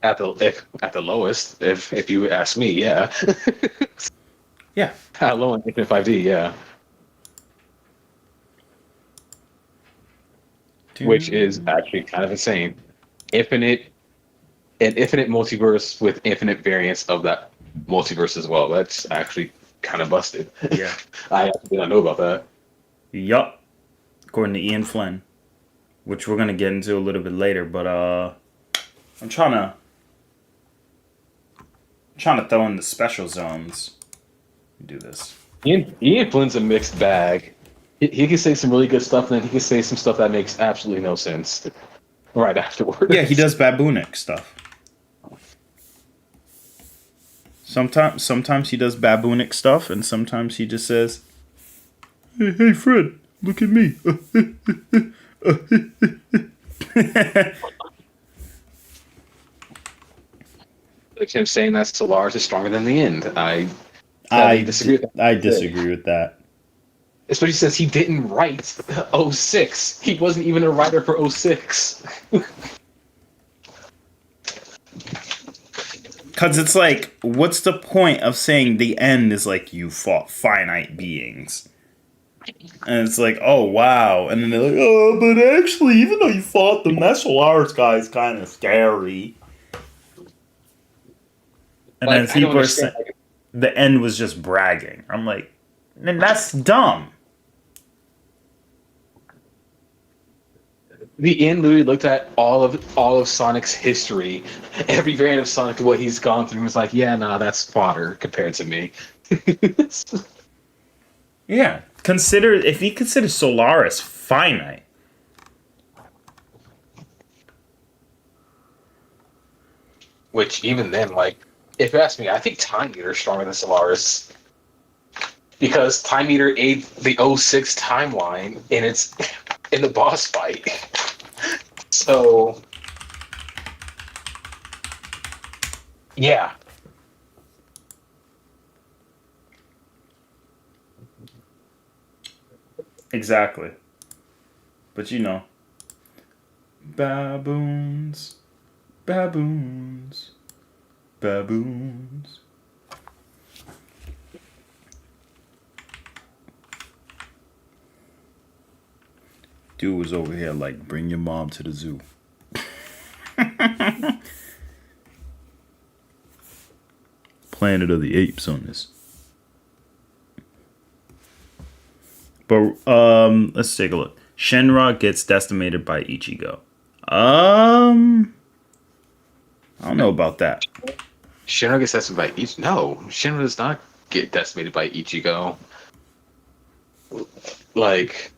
At the lowest, if you ask me, yeah. Yeah. At low in Infinite 5D, yeah. Which is actually kind of insane. An infinite multiverse with infinite variants of that multiverse as well. That's actually kind of busted. Yeah. I actually did not know about that. Yup. According to Ian Flynn, which we're gonna get into a little bit later, but I'm trying to throw in the special zones. Do this. Ian Flynn's a mixed bag. He can say some really good stuff, and then he can say some stuff that makes absolutely no sense right afterwards. Yeah, he does baboonic stuff. Sometimes he does baboonic stuff, and sometimes he just says, "Hey, Fred, look at me." Like him saying that Solaris is stronger than the End. I disagree with that. I disagree with that. Especially since he didn't write 06. He wasn't even a writer for 06. Because it's like, what's the point of saying the End is like you fought finite beings? And it's like, oh, wow. And then they're like, oh, but actually, even though you fought them, that Solaris guy is kind of scary. And Like, then people are saying the End was just bragging. I'm like, and that's dumb. The End literally looked at all of Sonic's history, every variant of Sonic, what he's gone through, and was like, yeah, nah, that's fodder compared to me. Yeah. If he considers Solaris finite. Which even then, like, if you ask me, I think Time Eater is stronger than Solaris. Because Time Eater ate the 06 timeline in the boss fight. So yeah. Exactly. But you know. Baboons. Baboons. Baboons. Dude was over here like, bring your mom to the zoo. Planet of the Apes on this. But let's take a look. Shenron gets decimated by Ichigo. I don't know about that. Shinra gets decimated by Ichigo. No, Shinra does not get decimated by Ichigo. Like,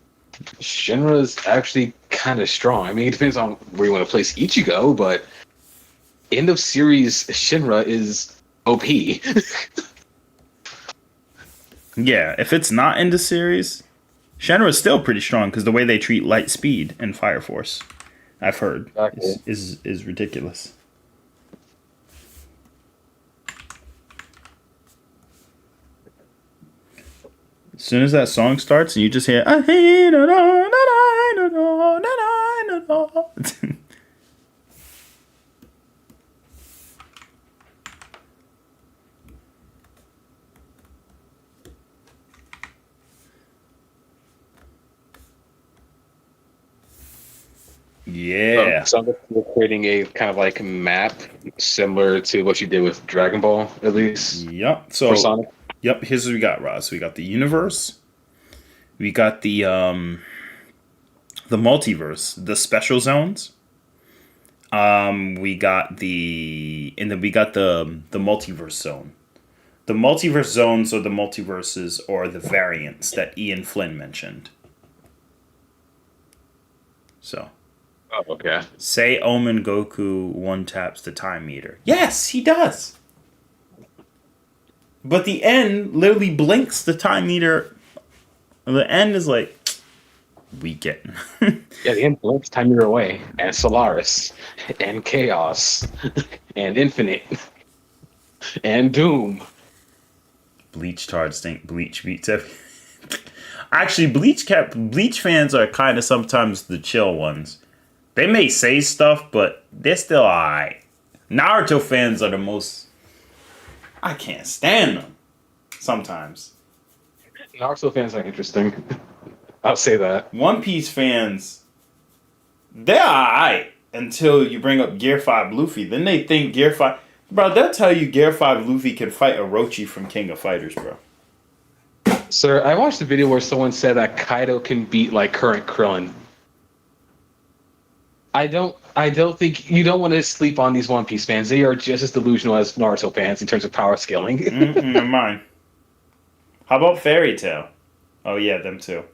Shinra's actually kind of strong. I mean, it depends on where you want to place Ichigo, but end of series Shinra is OP. Yeah, if it's not in the series, Shenron is still pretty strong because the way they treat Light Speed and Fire Force, I've heard, Exactly. is ridiculous. As soon as that song starts and you just hear, I hate it all, yeah. So we're creating a kind of like map similar to what you did with Dragon Ball, at least. Yep. So For Sonic. Yep, here's what we got, Roz. We got the universe. We got the multiverse, the special zones. We got the multiverse zone. The multiverse zones or the multiverses or the variants that Ian Flynn mentioned. So, Oh, okay. say Omen Goku one taps the time meter. Yes, he does. But the end literally blinks the time meter. The end is like, weekend. Yeah, the end blinks time you're away, and Solaris, and Chaos, and Infinite, and Doom. Bleach Tard stink. Bleach beats everything. Actually, Bleach fans are kind of sometimes the chill ones. They may say stuff, but they're still alright. Naruto fans are the most. I can't stand them. Sometimes. Naruto fans are interesting. I'll say that. One Piece fans, they're alright until you bring up Gear 5 Luffy. Then they think Gear 5. Bro, they'll tell you Gear 5 Luffy can fight Orochi from King of Fighters, bro. Sir, I watched a video where someone said that Kaido can beat like current Krillin. I don't think you don't want to sleep on these One Piece fans. They are just as delusional as Naruto fans in terms of power scaling. Never mind. How about Fairy Tail? Oh yeah, them too.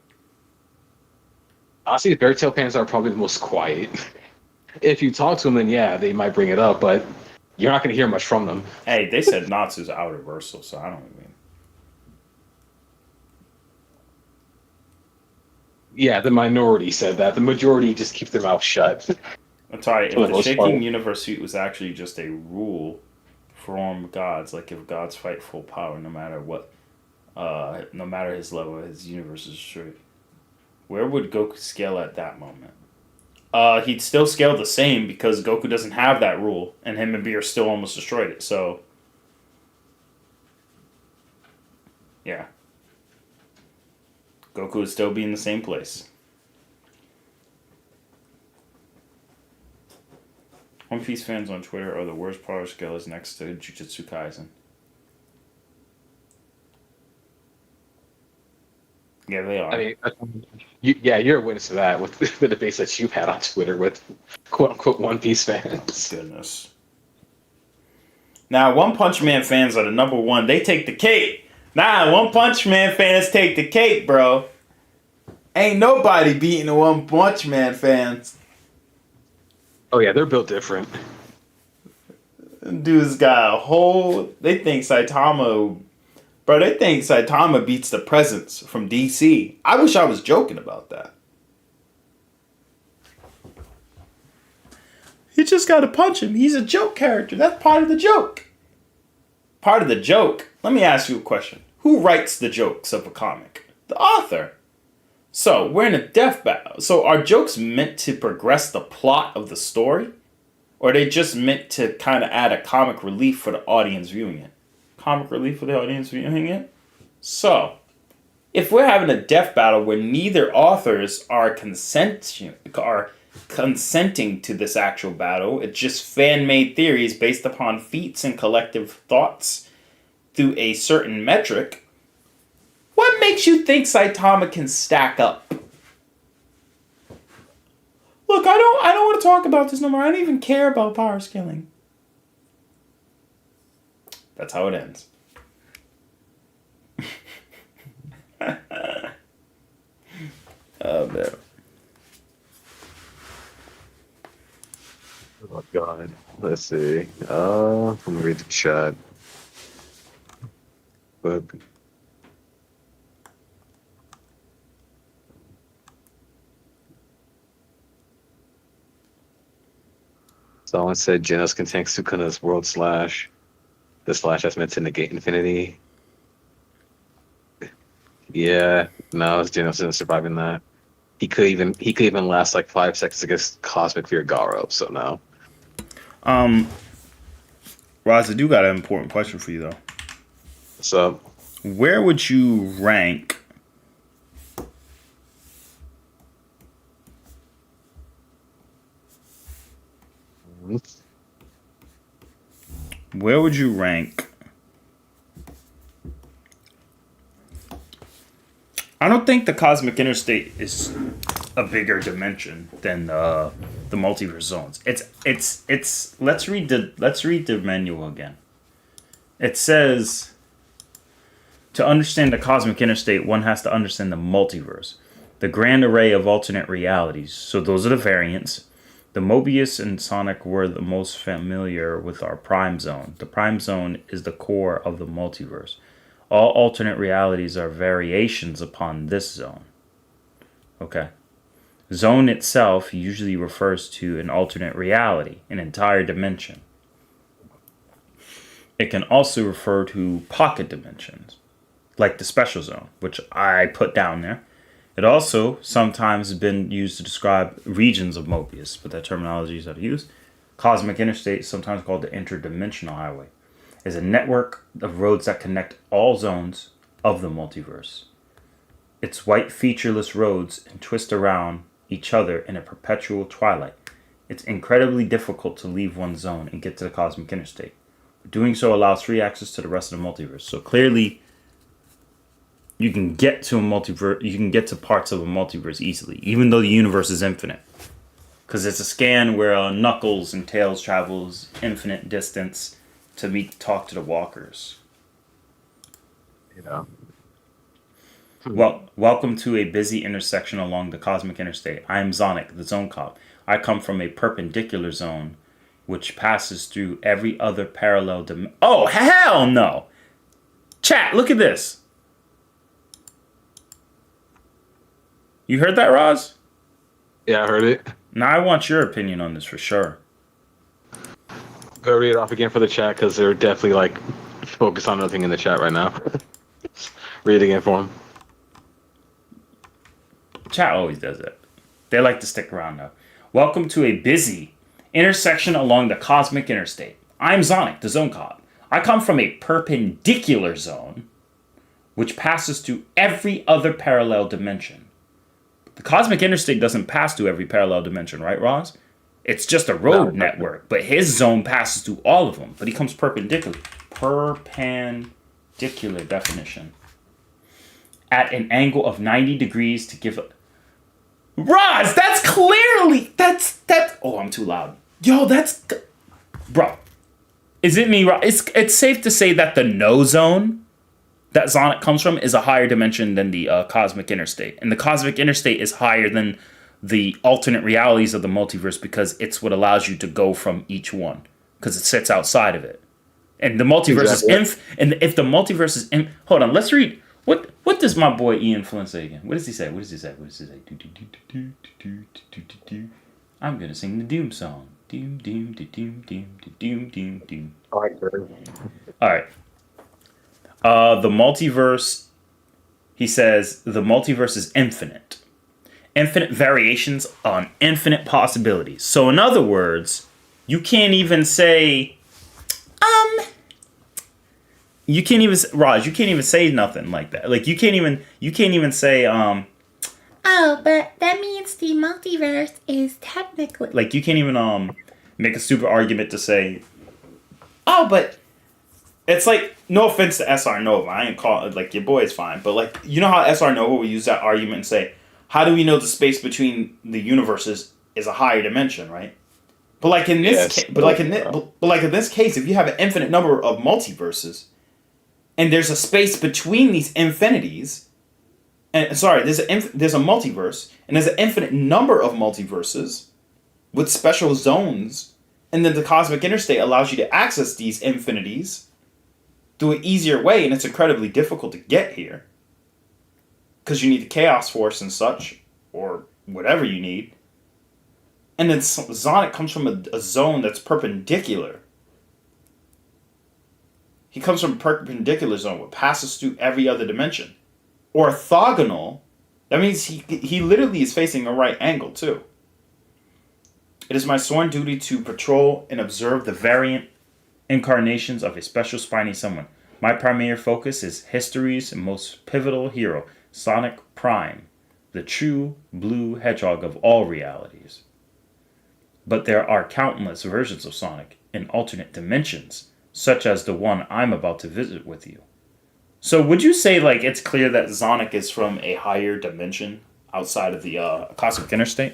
Honestly, Fairy Tail fans are probably the most quiet. If you talk to them, then yeah, they might bring it up, but you're not going to hear much from them. Hey, they said Natsu's out of Versal, so I don't even. Yeah, the minority said that. The majority just keep their mouth shut. I'm sorry, if For the the most Shaking part. Universe suit was actually just a rule from gods, like if gods fight full power, no matter what, no matter his level, his universe is destroyed. Where would Goku scale at that moment? He'd still scale the same because Goku doesn't have that rule, and him and Beer still almost destroyed it. So, yeah, Goku would still be in the same place. One Piece fans on Twitter are the worst power scalers next to Jujutsu Kaisen. Yeah, they are. I mean, you're a witness to that with the debates that you've had on Twitter with quote-unquote One Piece fans. Goodness. Now, One Punch Man fans are the number one. They take the cake. Nah, One Punch Man fans take the cake, bro. Ain't nobody beating the One Punch Man fans. Oh yeah, they're built different. Dude's got a whole. They think Saitama. Bro, they think Saitama beats the Presence from DC. I wish I was joking about that. You just gotta punch him. He's a joke character. That's part of the joke. Part of the joke. Let me ask you a question. Who writes the jokes of a comic? The author. So, we're in a death battle. So, are jokes meant to progress the plot of the story? Or are they just meant to kind of add a comic relief for the audience viewing it? Comic relief for the audience viewing it? So, if we're having a death battle where neither authors are consenting to this actual battle, it's just fan-made theories based upon feats and collective thoughts through a certain metric, what makes you think Saitama can stack up? Look, I don't want to talk about this no more. I don't even care about power scaling. That's how it ends. Oh man. Oh god. Let's see. Let me read the chat. But someone said Genos can tank Sukuna's world slash. The slash that's meant to negate infinity. Yeah, no, Genos isn't surviving that. He could even last like 5 seconds against Cosmic Fear Garo, so no. Roz, I do got an important question for you though. So Where would you rank Where would you rank? I don't think the Cosmic Interstate is a bigger dimension than the multiverse zones. It's let's read the manual again. It says to understand the Cosmic Interstate, one has to understand the multiverse. the grand array of alternate realities. So those are the variants. The Mobius and Sonic were the most familiar with our prime zone. The prime zone is the core of the multiverse. All alternate realities are variations upon this zone. Okay. Zone itself usually refers to an alternate reality, an entire dimension. It can also refer to pocket dimensions, like the special zone, which I put down there. It also sometimes has been used to describe regions of Mobius, but that terminology is not used. Cosmic Interstate, sometimes called the interdimensional highway, is a network of roads that connect all zones of the multiverse. Its white featureless roads and twist around each other in a perpetual twilight. It's incredibly difficult to leave one zone and get to the Cosmic Interstate. Doing so allows free access to the rest of the multiverse. So clearly, you can get to a multiverse. You can get to parts of a multiverse easily, even though the universe is infinite. Because it's a scan where Knuckles and Tails travels infinite distance to talk to the walkers. Yeah. Well, welcome to a busy intersection along the Cosmic Interstate. I am Sonic, the Zone Cop. I come from a perpendicular zone, which passes through every other parallel dimension. Oh, hell no! Chat, look at this. You heard that, Roz? Yeah, I heard it. Now I want your opinion on this for sure. Go read it off again for the chat because they're definitely like focused on nothing in the chat right now. Read it again for them. Chat always does it. They like to stick around though. Welcome to a busy intersection along the Cosmic Interstate. I'm Sonic, the Zone Cop. I come from a perpendicular zone, which passes through every other parallel dimension. The Cosmic Interstate doesn't pass through every parallel dimension, right, Roz? It's just a road network, but his zone passes through all of them, but he comes perpendicular. Perpendicular definition. At an angle of 90 degrees to give a... Roz, that's clearly... That's... Oh, I'm too loud. Yo, that's... Bro. Is it me, Roz? It's safe to say that the no zone that Sonic comes from is a higher dimension than the Cosmic Interstate. And the Cosmic Interstate is higher than the alternate realities of the multiverse because it's what allows you to go from each one. Because it sits outside of it. And the multiverse is... And if the multiverse is... Hold on, let's read... What does my boy Ian Flynn say again? What does he say? I'm gonna sing the Doom song. Doom, doom, doom, doom, doom, doom, doom. Alright. The multiverse, he says, the multiverse is infinite. Infinite variations on infinite possibilities. So in other words, you can't even say, you can't even, Raj, you can't even say nothing like that. Like you can't even say, oh, but that means the multiverse is technically... Like you can't even make a stupid argument to say, oh, but it's like, no offense to SR Nova, I ain't calling, like your boy is fine, but like, you know how SR Nova will use that argument and say, how do we know the space between the universes is a higher dimension, right? But like in this in this case, if you have an infinite number of multiverses, and there's a space between these infinities, and sorry, there's a multiverse, and there's an infinite number of multiverses with special zones, and then the Cosmic Interstate allows you to access these infinities through an easier way, and it's incredibly difficult to get here because you need the Chaos Force and such, or whatever you need. And then Sonic comes from a zone that's perpendicular. He comes from a perpendicular zone which passes through every other dimension. Orthogonal, that means he literally is facing a right angle too. It is my sworn duty to patrol and observe the variant incarnations of a special spiny someone. My primary focus is history's most pivotal hero, Sonic Prime, the true blue hedgehog of all realities. But there are countless versions of Sonic in alternate dimensions, such as the one I'm about to visit with you. So would you say like it's clear that Sonic is from a higher dimension outside of the Cosmic Interstate?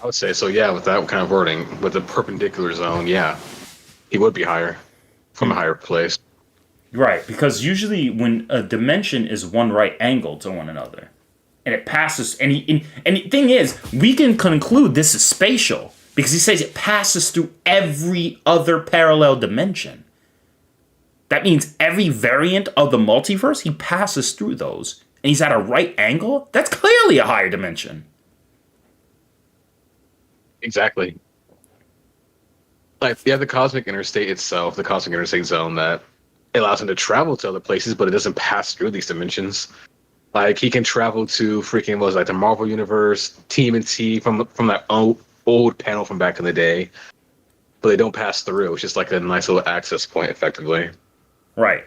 I would say so, yeah, with that kind of wording. With the perpendicular zone, yeah. He would be higher, from a higher place. Right, because usually when a dimension is one right angle to one another, and it passes. And the thing is, we can conclude this is spatial because he says it passes through every other parallel dimension. That means every variant of the multiverse, he passes through those, and he's at a right angle. That's clearly a higher dimension. Exactly. Like, you have the cosmic interstate itself, the cosmic interstate zone that allows him to travel to other places, but it doesn't pass through these dimensions. Like, he can travel to freaking, what was it, like the Marvel Universe, TMNT from that old panel from back in the day, but they don't pass through. It's just like a nice little access point, effectively. Right.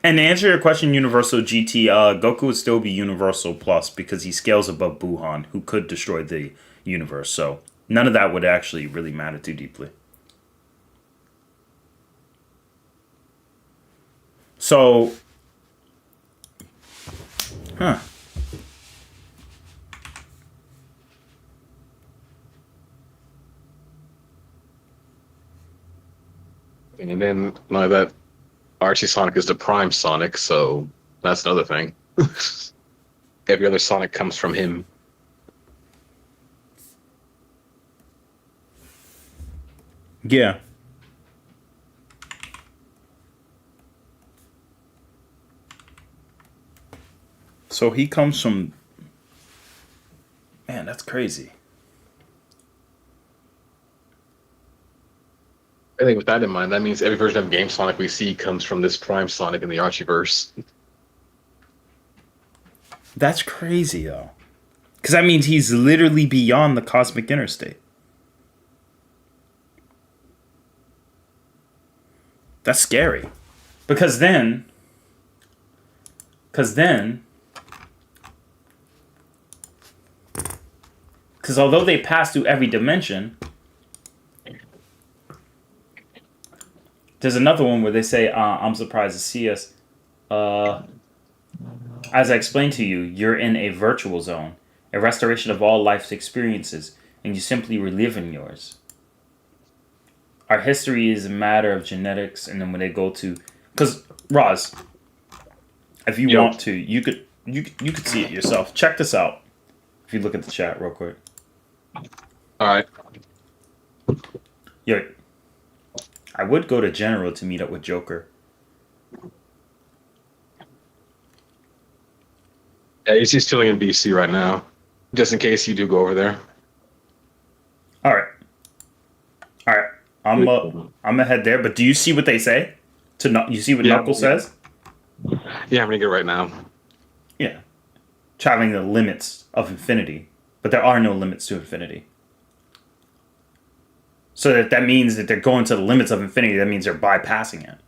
And to answer your question, Universal GT, Goku would still be Universal Plus because he scales above Buhan, who could destroy the universe. So none of that would actually really matter too deeply. So, huh. And then, like that, Archie Sonic is the Prime Sonic, so that's another thing. Every other Sonic comes from him. Yeah. So he comes from... Man, that's crazy. I think with that in mind, that means every version of Game Sonic we see comes from this Prime Sonic in the Archieverse. That's crazy, though. Because that means he's literally beyond the cosmic interstate. That's scary. Because then... Because although they pass through every dimension... There's another one where they say, I'm surprised to see us. As I explained to you, you're in a virtual zone, a restoration of all life's experiences, and you simply relive in yours. Our history is a matter of genetics, and then when they go to... Because, Roz, if you want to, you could see it yourself. Check this out. If you look at the chat real quick. All right. Yo, I would go to General to meet up with Joker. Yeah, he's chilling in BC right now, just in case you do go over there. All right. I'm gonna head there. But do you see what they say? You see what Knuckles says? Yeah, I'm gonna get it right now. Yeah, traveling the limits of infinity, but there are no limits to infinity. So that means that they're going to the limits of infinity. That means they're bypassing it.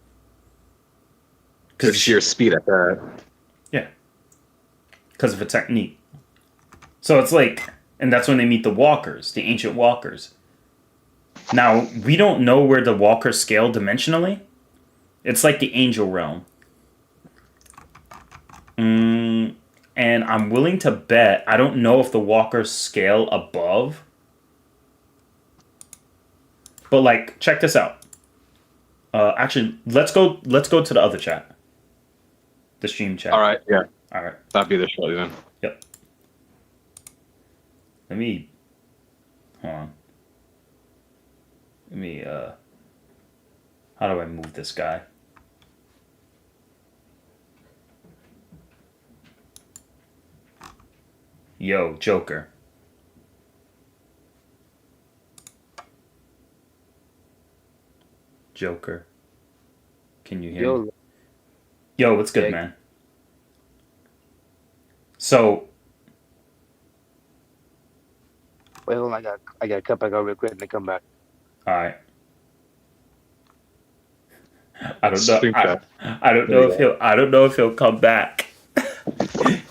Because sheer speed at that. Yeah. Because of a technique. So it's like, and that's when they meet the walkers, the ancient walkers. Now, we don't know where the walkers scale dimensionally. It's like the angel realm. And I'm willing to bet, I don't know if the walkers scale above. But like, check this out. Actually, let's go to the other chat. The stream chat. All right, yeah. All right. That'd be the show then. Yep. Hold on. How do I move this guy? Yo, Joker. Joker. Can you hear me? Yo, what's good, man? So... Wait, hold on. I got to cut back out real quick and then come back. All right. I don't know if he'll come back.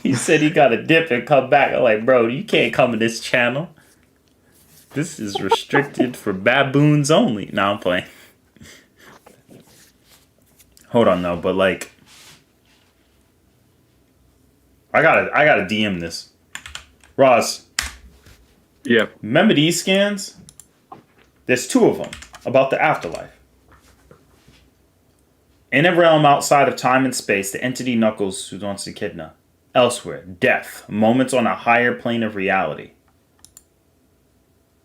He said he got to dip and come back. I'm like, bro, you can't come in this channel. This is restricted for baboons only. No, I'm playing. Hold on though, but like, I gotta DM this. Ross. Yeah. Remember these scans? There's two of them about the afterlife. In a realm outside of time and space, the entity Knuckles who wants to kidnap elsewhere. Death. Moments on a higher plane of reality.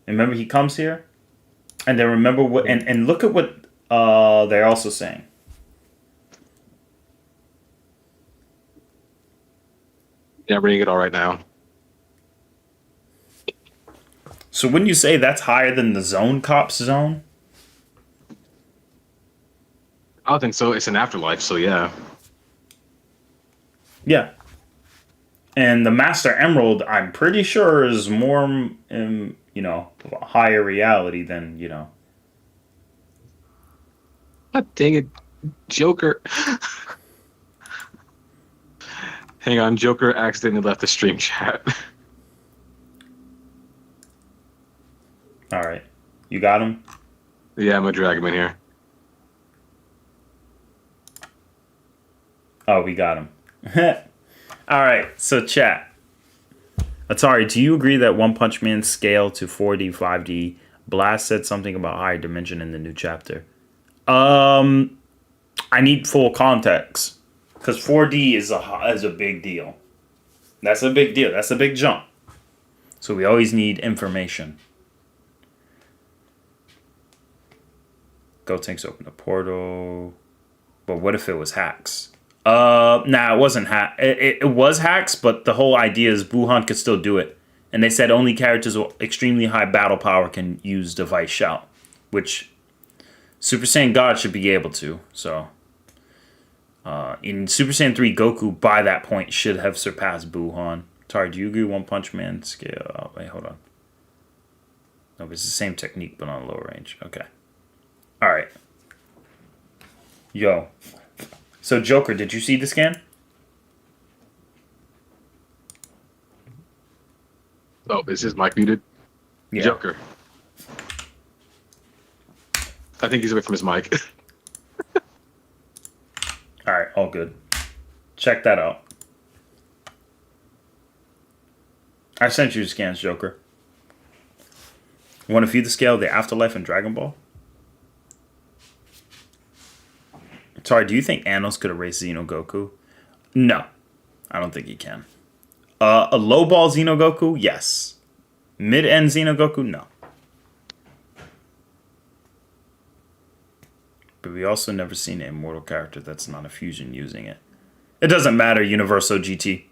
Remember, he comes here, and then remember what, and look at what they're also saying. Yeah, I'm reading it all right now. So wouldn't you say that's higher than the Zone Cop's zone? I don't think so. It's an afterlife, so yeah. Yeah. And the Master Emerald, I'm pretty sure, is more, of a higher reality than, God dang it, Joker. Hang on, Joker accidentally left the stream chat. All right. You got him? Yeah, I'm gonna drag him in here. Oh, we got him. All right. So, chat. Atari, do you agree that One Punch Man scale to 4D, 5D? Blast said something about higher dimension in the new chapter. I need full context because 4D is a big deal. That's a big deal. That's a big jump. So we always need information. Gotenks open a portal. But what if it was hacks? It wasn't hack. It was hacks, but the whole idea is Buhan could still do it. And they said only characters with extremely high battle power can use Device Shout, which Super Saiyan God should be able to. So, in Super Saiyan 3, Goku, by that point, should have surpassed Buhan. Tari, do you agree One Punch Man scale? Oh, wait, hold on. No, it's the same technique, but on a lower range. Okay. All right. Yo. So, Joker, did you see the scan? Oh, is his mic muted? Yeah. Joker. I think he's away from his mic. All right, all good. Check that out. I sent you the scans, Joker. You want to view the scale of the afterlife in Dragon Ball? Sorry, do you think Anos could erase Xeno Goku? No, I don't think he can. A low ball Xeno Goku, yes. Mid end Xeno Goku, no. But we also never seen an immortal character that's not a fusion using it. It doesn't matter, Universo GT.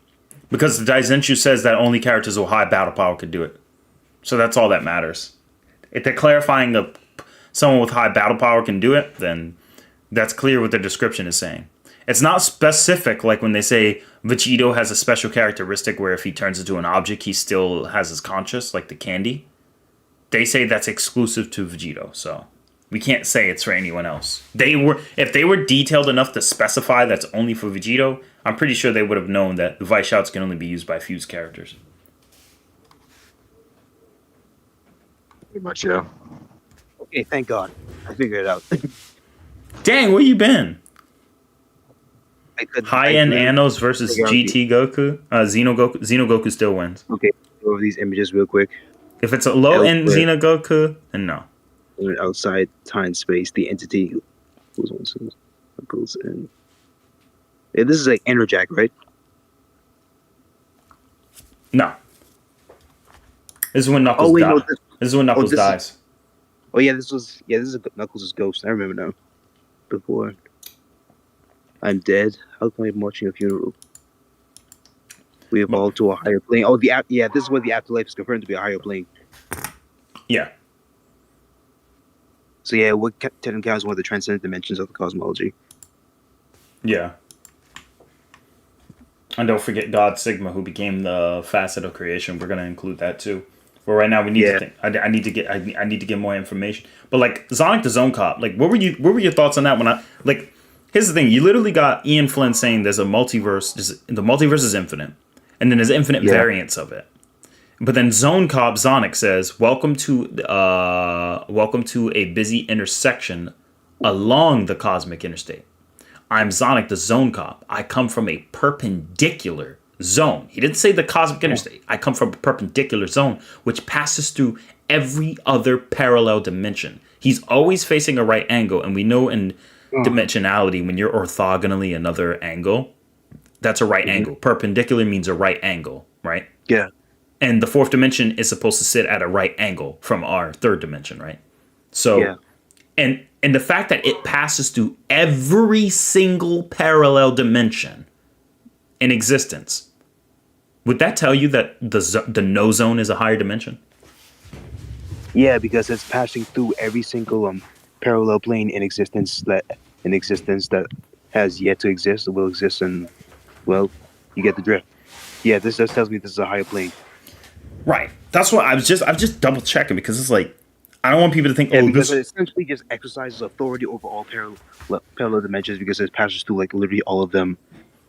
Because the Daizenshu says that only characters with high battle power could do it. So that's all that matters. If they're clarifying that someone with high battle power can do it, then that's clear what their description is saying. It's not specific like when they say Vegito has a special characteristic where if he turns into an object, he still has his conscious, like the candy. They say that's exclusive to Vegito, so we can't say it's for anyone else. If they were detailed enough to specify that's only for Vegito, I'm pretty sure they would have known that Vice Shouts can only be used by fused characters. Pretty much, yeah. Okay, thank God. I figured it out. Dang, where you been? I High-end couldn't Anos versus figure out GT Goku? Xeno Goku. Xeno Goku still wins. Okay, go over these images real quick. If it's a low-end Xeno Goku, then no. Outside time space, the entity goes in. Yeah, this is like Enerjack, right? No. This is when Knuckles dies. No, this is when Knuckles dies. This is Knuckles' ghost. I remember now. Before I'm dead, how come I'm watching a funeral? We evolved to a higher plane. Oh, this is where the afterlife is confirmed to be a higher plane. Yeah. So yeah, what technically counts as one of the transcendent dimensions of the cosmology. Yeah. And don't forget God Sigma, who became the facet of creation. We're gonna include that too. But right now we need to think. I need to get more information. But like Sonic the Zone Cop, like what were your thoughts on that? Here's the thing: you literally got Ian Flynn saying there's a multiverse. The multiverse is infinite, and then there's infinite variants of it. But then Zone Cop Sonic says, "Welcome to a busy intersection along the cosmic interstate. I'm Sonic the Zone Cop. I come from a perpendicular zone." He didn't say the cosmic interstate. I come from a perpendicular zone, which passes through every other parallel dimension. He's always facing a right angle, and we know in dimensionality, when you're orthogonally another angle, That's a right angle. Perpendicular means a right angle, right? Yeah. And the fourth dimension is supposed to sit at a right angle from our third dimension, right? So, Yeah. and the fact that it passes through every single parallel dimension in existence, would that tell you that the no zone is a higher dimension? Yeah, because it's passing through every single parallel plane in existence that has yet to exist or will exist, and well, you get the drift. Yeah, this just tells me this is a higher plane. Right. That's what I'm just double checking, because it's like, I don't want people to think, Yeah, oh, because it this. essentially just exercises authority over all parallel dimensions because it passes through like literally all of them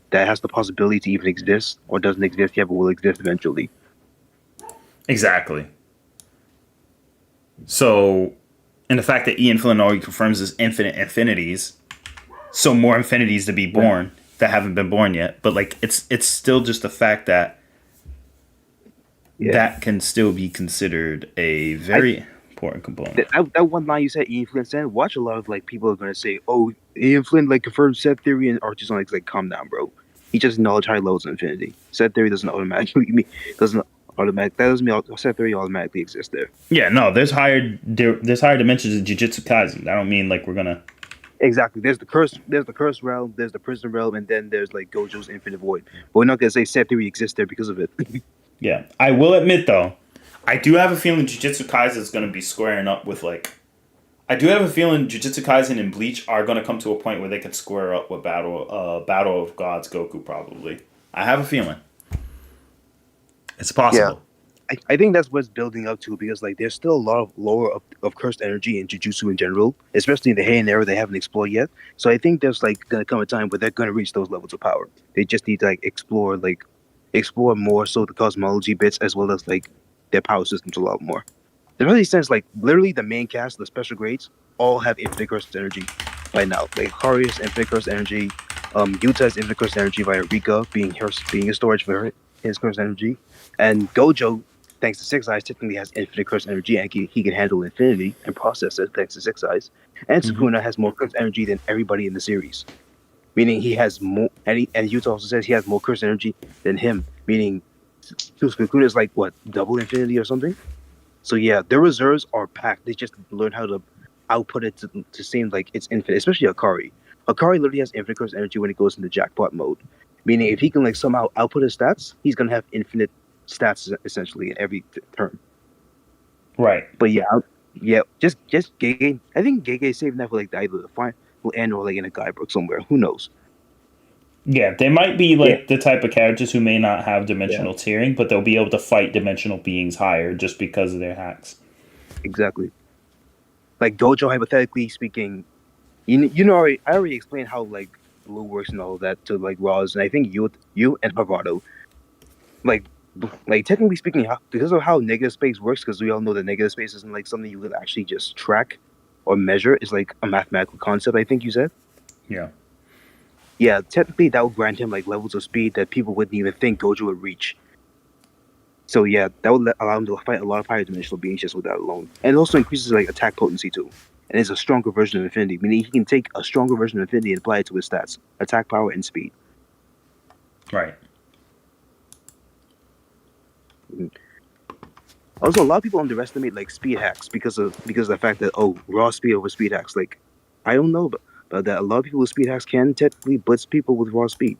that has the possibility to even exist or doesn't exist yet but will exist eventually. Exactly. So, and the fact that Ian Flynn already confirms is infinite infinities, so more infinities to be born that haven't been born yet. But like, it's still just the fact that that can still be considered a very important component. That one line you said, Ian Flynn said, watch a lot of like people are gonna say, "Oh, Ian Flynn like confirmed set theory," and Archie Sonic's like, "Calm down, bro. He just acknowledged high levels of infinity. Set theory doesn't that doesn't mean set theory automatically exists there." Yeah, no, there's higher dimensions in Jujutsu Kaisen. I don't mean like we're gonna. Exactly. There's the curse realm, there's the prison realm, and then there's like Gojo's infinite void. But we're not gonna say set theory exists there because of it. Yeah, I will admit though, I do have a feeling Jujutsu Kaisen is gonna be squaring up with like. I do have a feeling Jujutsu Kaisen and Bleach are gonna come to a point where they can square up with Battle of Gods Goku probably. I have a feeling. It's possible. I think that's what's building up to because like there's still a lot of lower of cursed energy in Jujutsu in general, especially in the Heian era they haven't explored yet. So I think there's like gonna come a time where they're gonna reach those levels of power. They just need to like explore more so the cosmology bits as well as like their power systems a lot more. It really sense like literally the main cast, the special grades, all have infinite cursed energy by now. Like Hari's infinite cursed energy, Yuta's infinite cursed energy via Rika being a storage for his cursed energy, and Gojo, thanks to Six Eyes, technically has infinite cursed energy and he can handle infinity and process it thanks to Six Eyes. And Sukuna has more cursed energy than everybody in the series, meaning he has more. And Yuta also says he has more cursed energy than him, meaning Sukuna is like what, double infinity or something. So yeah, their reserves are packed. They just learn how to output it to seem like it's infinite, especially Akari. Akari literally has infinite cursed energy when he goes into jackpot mode, meaning if he can like somehow output his stats, he's gonna have infinite stats essentially in every turn. Right. But just Gege. I think Gege saving that for like either the final end or like in a guidebook somewhere. Who knows? Yeah, they might be like the type of characters who may not have dimensional tiering, but they'll be able to fight dimensional beings higher just because of their hacks. Exactly. Like Gojo, hypothetically speaking, I already explained how like blue works and all of that to like Roz, and I think you and Harvado, like technically speaking, because of how negative space works, because we all know that negative space isn't like something you could actually just track or measure. It's like a mathematical concept. I think you said. Yeah. Yeah, technically that would grant him like levels of speed that people wouldn't even think Gojo would reach. So yeah, that would allow him to fight a lot of higher dimensional beings just with that alone. And it also increases like attack potency too. And it's a stronger version of Infinity, meaning he can take a stronger version of Infinity and apply it to his stats, attack power and speed. Right. Also, a lot of people underestimate like speed hacks because of the fact that raw speed over speed hacks. Like, I don't know but that a lot of people with speed hacks can technically blitz people with raw speed,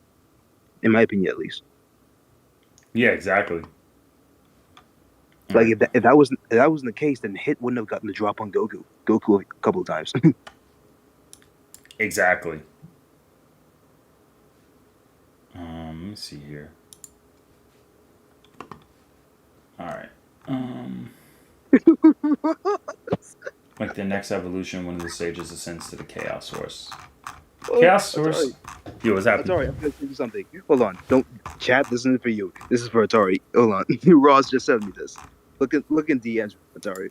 in my opinion at least. Yeah, exactly. Like if that wasn't the case, then Hit wouldn't have gotten the drop on Goku a couple of times. Exactly. Let me see here. All right. Like the next evolution, one of the sages ascends to the chaos source. Chaos source. Yo, what's happening? Atari, I'm gonna tell you something. Hold on, don't chat. This isn't for you. This is for Atari. Hold on, Ross just sent me this. Look in DMs, Atari.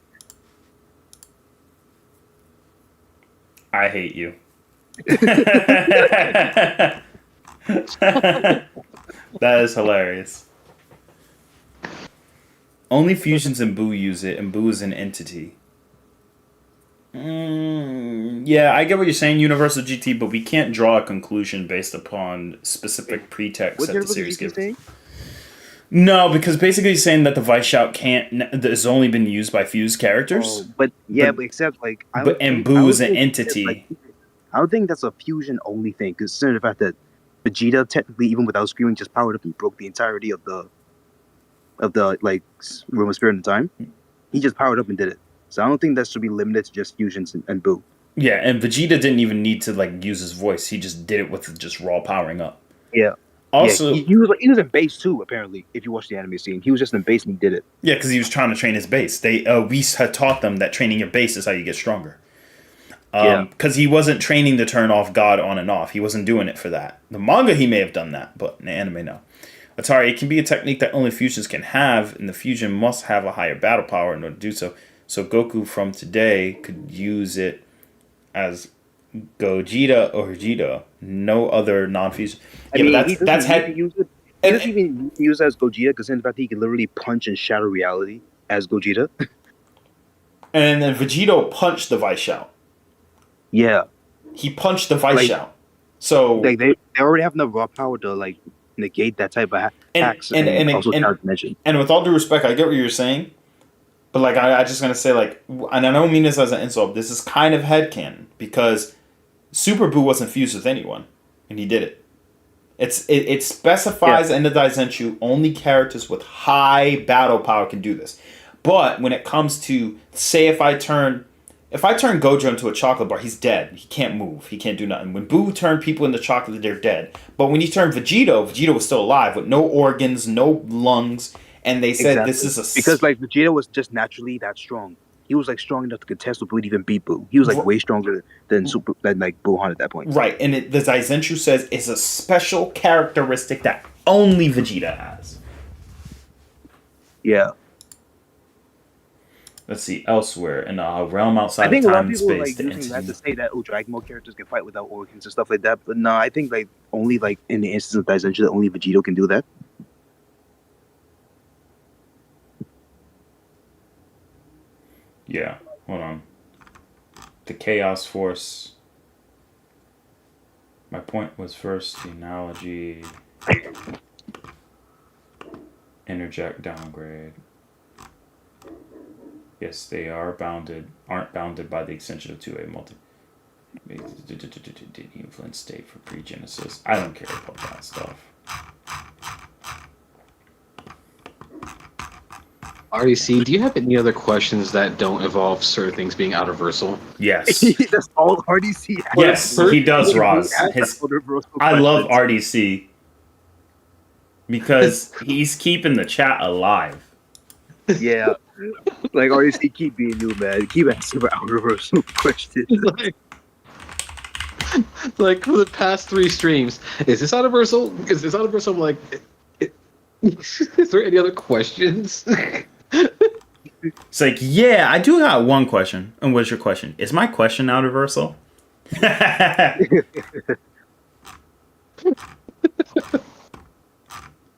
I hate you. That is hilarious. Only fusions and Boo use it, and Boo is an entity. Yeah, I get what you're saying, Universal GT, but we can't draw a conclusion based upon specific pretext What's that the Universal series GT gives. saying? No, because basically he's saying that the Vice Shout has only been used by fused characters. Oh, but yeah, But- but except like and Boo is an entity. I don't think that's a fusion only thing, considering the fact that Vegeta technically, even without screaming, just powered up and broke the entirety of the like Room of Spirit and Time. He just powered up and did it. So I don't think that should be limited to just fusions and Boo. Yeah, and Vegeta didn't even need to like use his voice. He just did it with just raw powering up. Yeah. Also, he was in base too. Apparently, if you watch the anime scene, he was just in base and he did it. yeah, because he was trying to train his base. We had taught them that training your base is how you get stronger. Because he wasn't training to turn off God on and off. He wasn't doing it for that. The manga, he may have done that, but in the anime, no. Atari, it can be a technique that only fusions can have, and the fusion must have a higher battle power in order to do so. So Goku from today could use it as Gogeta or Vegeta. No other non-fusion. I mean, he doesn't use it. He doesn't even use it as Gogeta, because in fact he can literally punch and shatter reality as Gogeta. And then Vegito punched the Vice Shout. Yeah. He punched the Vice Shout. So like they already have enough raw power to like negate that type of hacks and also dimension. And with all due respect, I get what you're saying, but like I just gonna say like, and I don't mean this as an insult. This is kind of headcanon because Super Buu wasn't fused with anyone, and he did it. It specifies in the Daizenshu only characters with high battle power can do this. But when it comes to, say, if I turn Gojo into a chocolate bar, he's dead. He can't move. He can't do nothing. When Boo turned people into chocolate, they're dead. But when he turned Vegito was still alive with no organs, no lungs, and they said this is because like Vegeta was just naturally that strong. He was like strong enough to contest with Boo to even beat Boo. He was like way stronger than like Buhan at that point. Right, and the Daizenshu says it's a special characteristic that only Vegeta has. Yeah. Let's see, elsewhere in a realm outside I think of a lot time of and people space. like using that to say that Dragon Ball characters can fight without organs and stuff like that. But no, I think like only like in the instance of Daizenshu that only Vegito can do that. Yeah, hold on. The Chaos Force. My point was first the analogy. Interject downgrade. Yes, they aren't bounded by the extension of 2A multi. Influence state for pre-Genesis. I don't care about that stuff. RDC, do you have any other questions that don't involve certain things being out of Versal? Yes. That's all RDC has. Yes, he does, Roz. I love RDC because he's keeping the chat alive. Yeah. Like RDC, keep being new, man. Keep asking about out of Versal questions. Like for the past 3 streams, is this out of Versal? Is this out of Versal? I'm like, is there any other questions? It's like, yeah, I do got one question. And what's your question? Is my question out of Versal? It's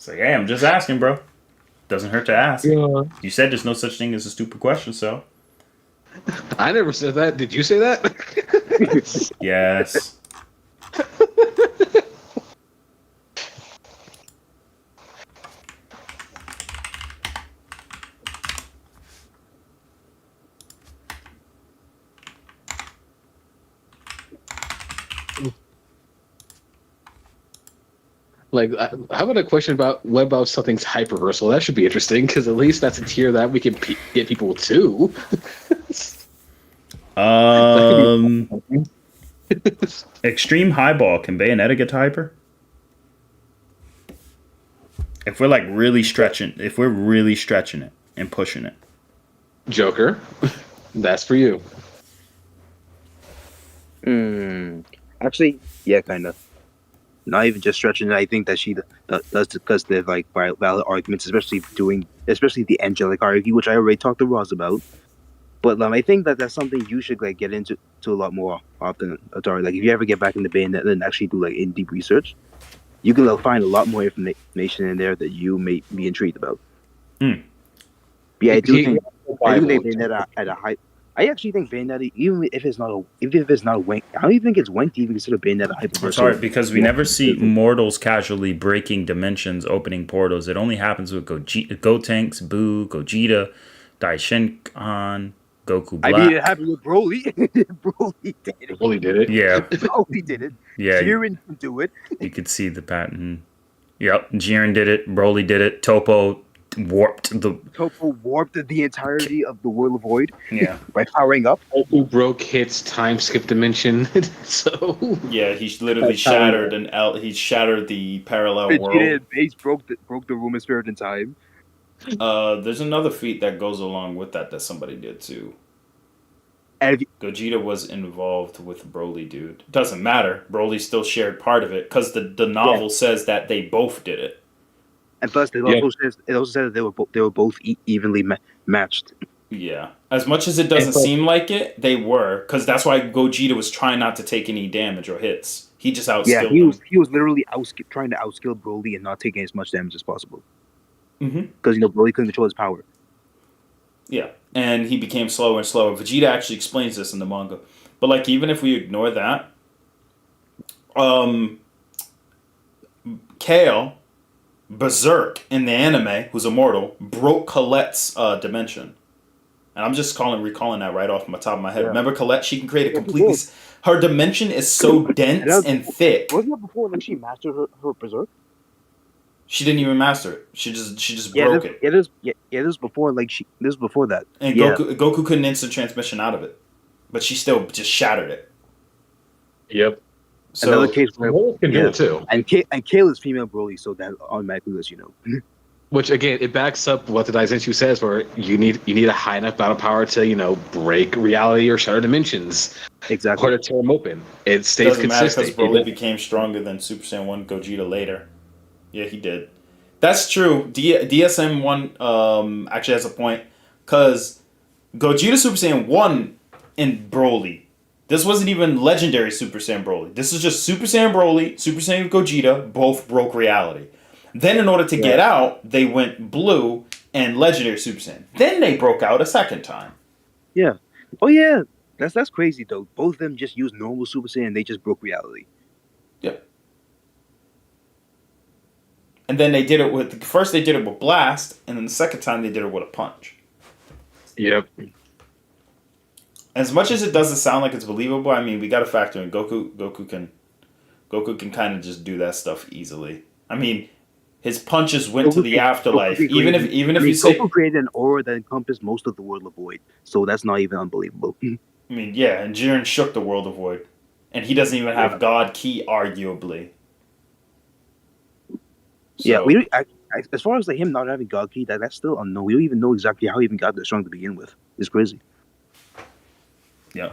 like, hey, I'm just asking, bro. Doesn't hurt to ask. Yeah. You said there's no such thing as a stupid question, so. I never said that. Did you say that? Yes. Like, how about a question about what about something's hyperversal? That should be interesting because at least that's a tier that we can get people to. Extreme highball. Can Bayonetta get to hyper? If we're like really stretching, it and pushing it. Joker, that's for you. Actually, yeah, kind of. Not even just stretching it. I think that she does because they're like valid arguments, especially the angelic hierarchy, which I already talked to Roz about. But I think that that's something you should like get into a lot more often, Atari. Like if you ever get back in the Bayonetta and actually do like in deep research, you can find a lot more information in there that you may be intrigued about. Yeah, I do think Bayonetta at a high. I actually think Bayonetta, even if it's not a wink, I don't even think it's wink to even consider Bayonetta hyperversal. It's hard because we never see mortals casually breaking dimensions, opening portals. It only happens with Gotenks, Boo, Gogeta, Daishinkan, Goku Black. I mean, it happened with Broly. Broly did it. Broly did it. Yeah. Broly did it. Yeah. Jiren can do it. You could see the pattern. Yep. Jiren did it. Broly did it. Topo warped the entirety of the World of Void. Yeah. By powering up. Goku broke Hit's time skip dimension. So yeah, he literally shattered he shattered the parallel world. Base broke the room of spirit in time. There's another feat that goes along with that somebody did too. Gogeta was involved with Broly, dude. Doesn't matter. Broly still shared part of it because the novel says that they both did it. And plus, it also said that they were both evenly matched. Yeah, as much as it doesn't seem like it, they were, because that's why Gogeta was trying not to take any damage or hits. He just outskilled them. He was literally trying to outskill Broly and not taking as much damage as possible. Mm-hmm. Because Broly couldn't control his power. Yeah, and he became slower and slower. Vegeta actually explains this in the manga, but like even if we ignore that, Kale, Berserk in the anime, who's immortal, broke Colette's dimension. And I'm just recalling that right off my top of my head. Yeah. Remember Colette? She can create a completely... Her dimension is so dense and thick. Wasn't that before she mastered her Berserk? She didn't even master it. She just broke it. It is before this was before that. And Goku couldn't instant transmission out of it. But she still just shattered it. Yep. So, another case where can do it too. And Kale is female Broly, so that automatically lets you know. Which again, it backs up what the Daisenshu says, where you need a high enough battle power to break reality or shatter dimensions, exactly, or to tear them open. It stays consistent. Because Broly became stronger than Super Saiyan 1 Gogeta later. Yeah, he did. That's true. DSM 1 actually has a point, because Gogeta Super Saiyan 1 in Broly. This wasn't even legendary Super Saiyan Broly. This is just Super Saiyan Broly, Super Saiyan Gogeta, both broke reality. Then in order to get out, they went blue and legendary Super Saiyan. Then they broke out a second time. Yeah. Oh yeah. That's crazy though. Both of them just used normal Super Saiyan and they just broke reality. Yep. And then they did it with... First they did it with Blast, and then the second time they did it with a punch. Yep. As much as it doesn't sound like it's believable, I mean, we got to factor in Goku can kind of just do that stuff easily. I mean, his punches went to the afterlife. Even if you say Goku created an aura that encompassed most of the World of Void, so that's not even unbelievable. I mean, yeah, and Jiren shook the World of Void, and he doesn't even have God Ki, arguably. So, yeah, as far as him not having God Ki, that's still unknown. We don't even know exactly how he even got that strong to begin with. It's crazy. Yeah.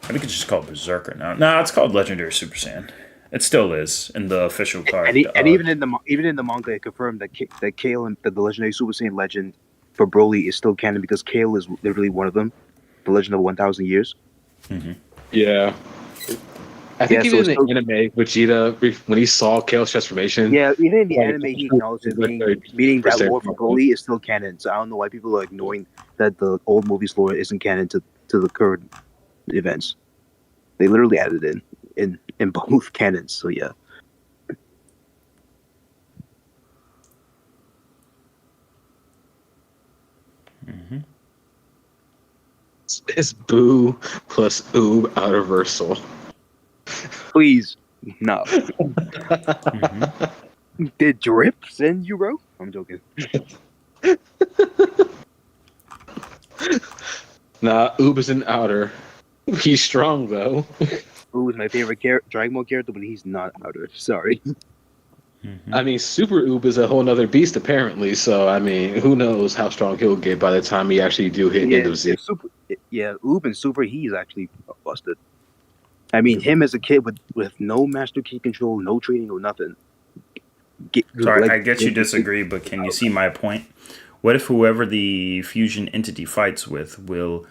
I think it's just called Berserker now. No, it's called Legendary Super Saiyan. It still is in the official card. And even in the manga, it confirmed that Kale and the Legendary Super Saiyan legend for Broly is still canon because Kale is literally one of them. The Legend of 1,000 Years. Mm-hmm. Yeah. I think even in the anime, Vegeta, when he saw Kale's transformation... Yeah, even in the anime, he acknowledged it, meaning that lore for Broly is still canon. So I don't know why people are ignoring that the old movie's lore isn't canon to the current events. They literally added it in both canons, so yeah. Mm-hmm. It's Boo plus Oob outerversal. Please, no. Mm-hmm. Did Drip send you, bro? I'm joking. Nah, Oob is an outer. He's strong though. Oob is my favorite Dragon Ball character, but he's not outer. Sorry. Mm-hmm. I mean, Super Oob is a whole nother beast apparently. So I mean, who knows how strong he'll get by the time he actually do hit end of Z. Oob and Super, he's actually busted. I mean, him as a kid with no master key control, no training, or nothing. Sorry, I guess you disagree, but can you see my point? What if whoever the fusion entity fights with will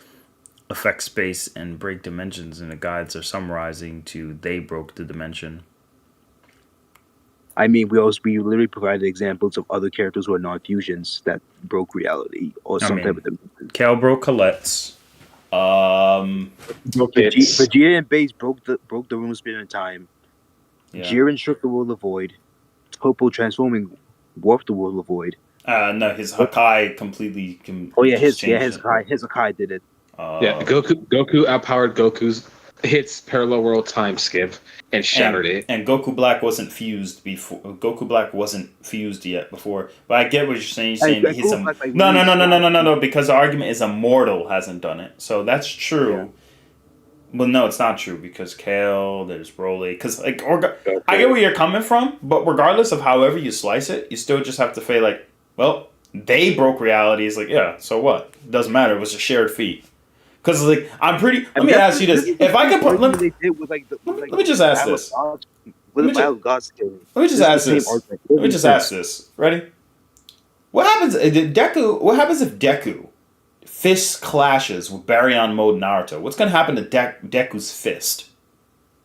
affect space and break dimensions, and the guides are summarizing to they broke the dimension? I mean, we literally provided examples of other characters who are non-fusions that broke reality or I some type mean, of dimension. Kel broke Colette's. Broke hits. Vegeta and Base broke the room of spirit and time. Yeah. Jiren shook the world of void. Topo transforming warped the world of void. No, his Hakai completely. Oh yeah, just his changed it. Hakai did it. Yeah, Goku outpowered Goku's hits parallel world time skip and shattered it. And Goku Black wasn't fused before. Goku Black wasn't fused yet before. But I get what you're saying. You're saying he's a no. Because the argument is Immortal hasn't done it, so that's true. Yeah. Well, no, it's not true because Kale, there's Broly. Because I get where you're coming from, but regardless of however you slice it, you still just have to say like, well, they broke reality. It's like, yeah, so what? It doesn't matter. It was a shared feat. Because like I'm pretty. Let me ask you this: if I could put, let me just ask this. Let me just ask this. Let me just ask this. Ready? What happens? Deku. What happens if Deku fist clashes with Baryon mode Naruto? What's gonna happen to Deku's fist?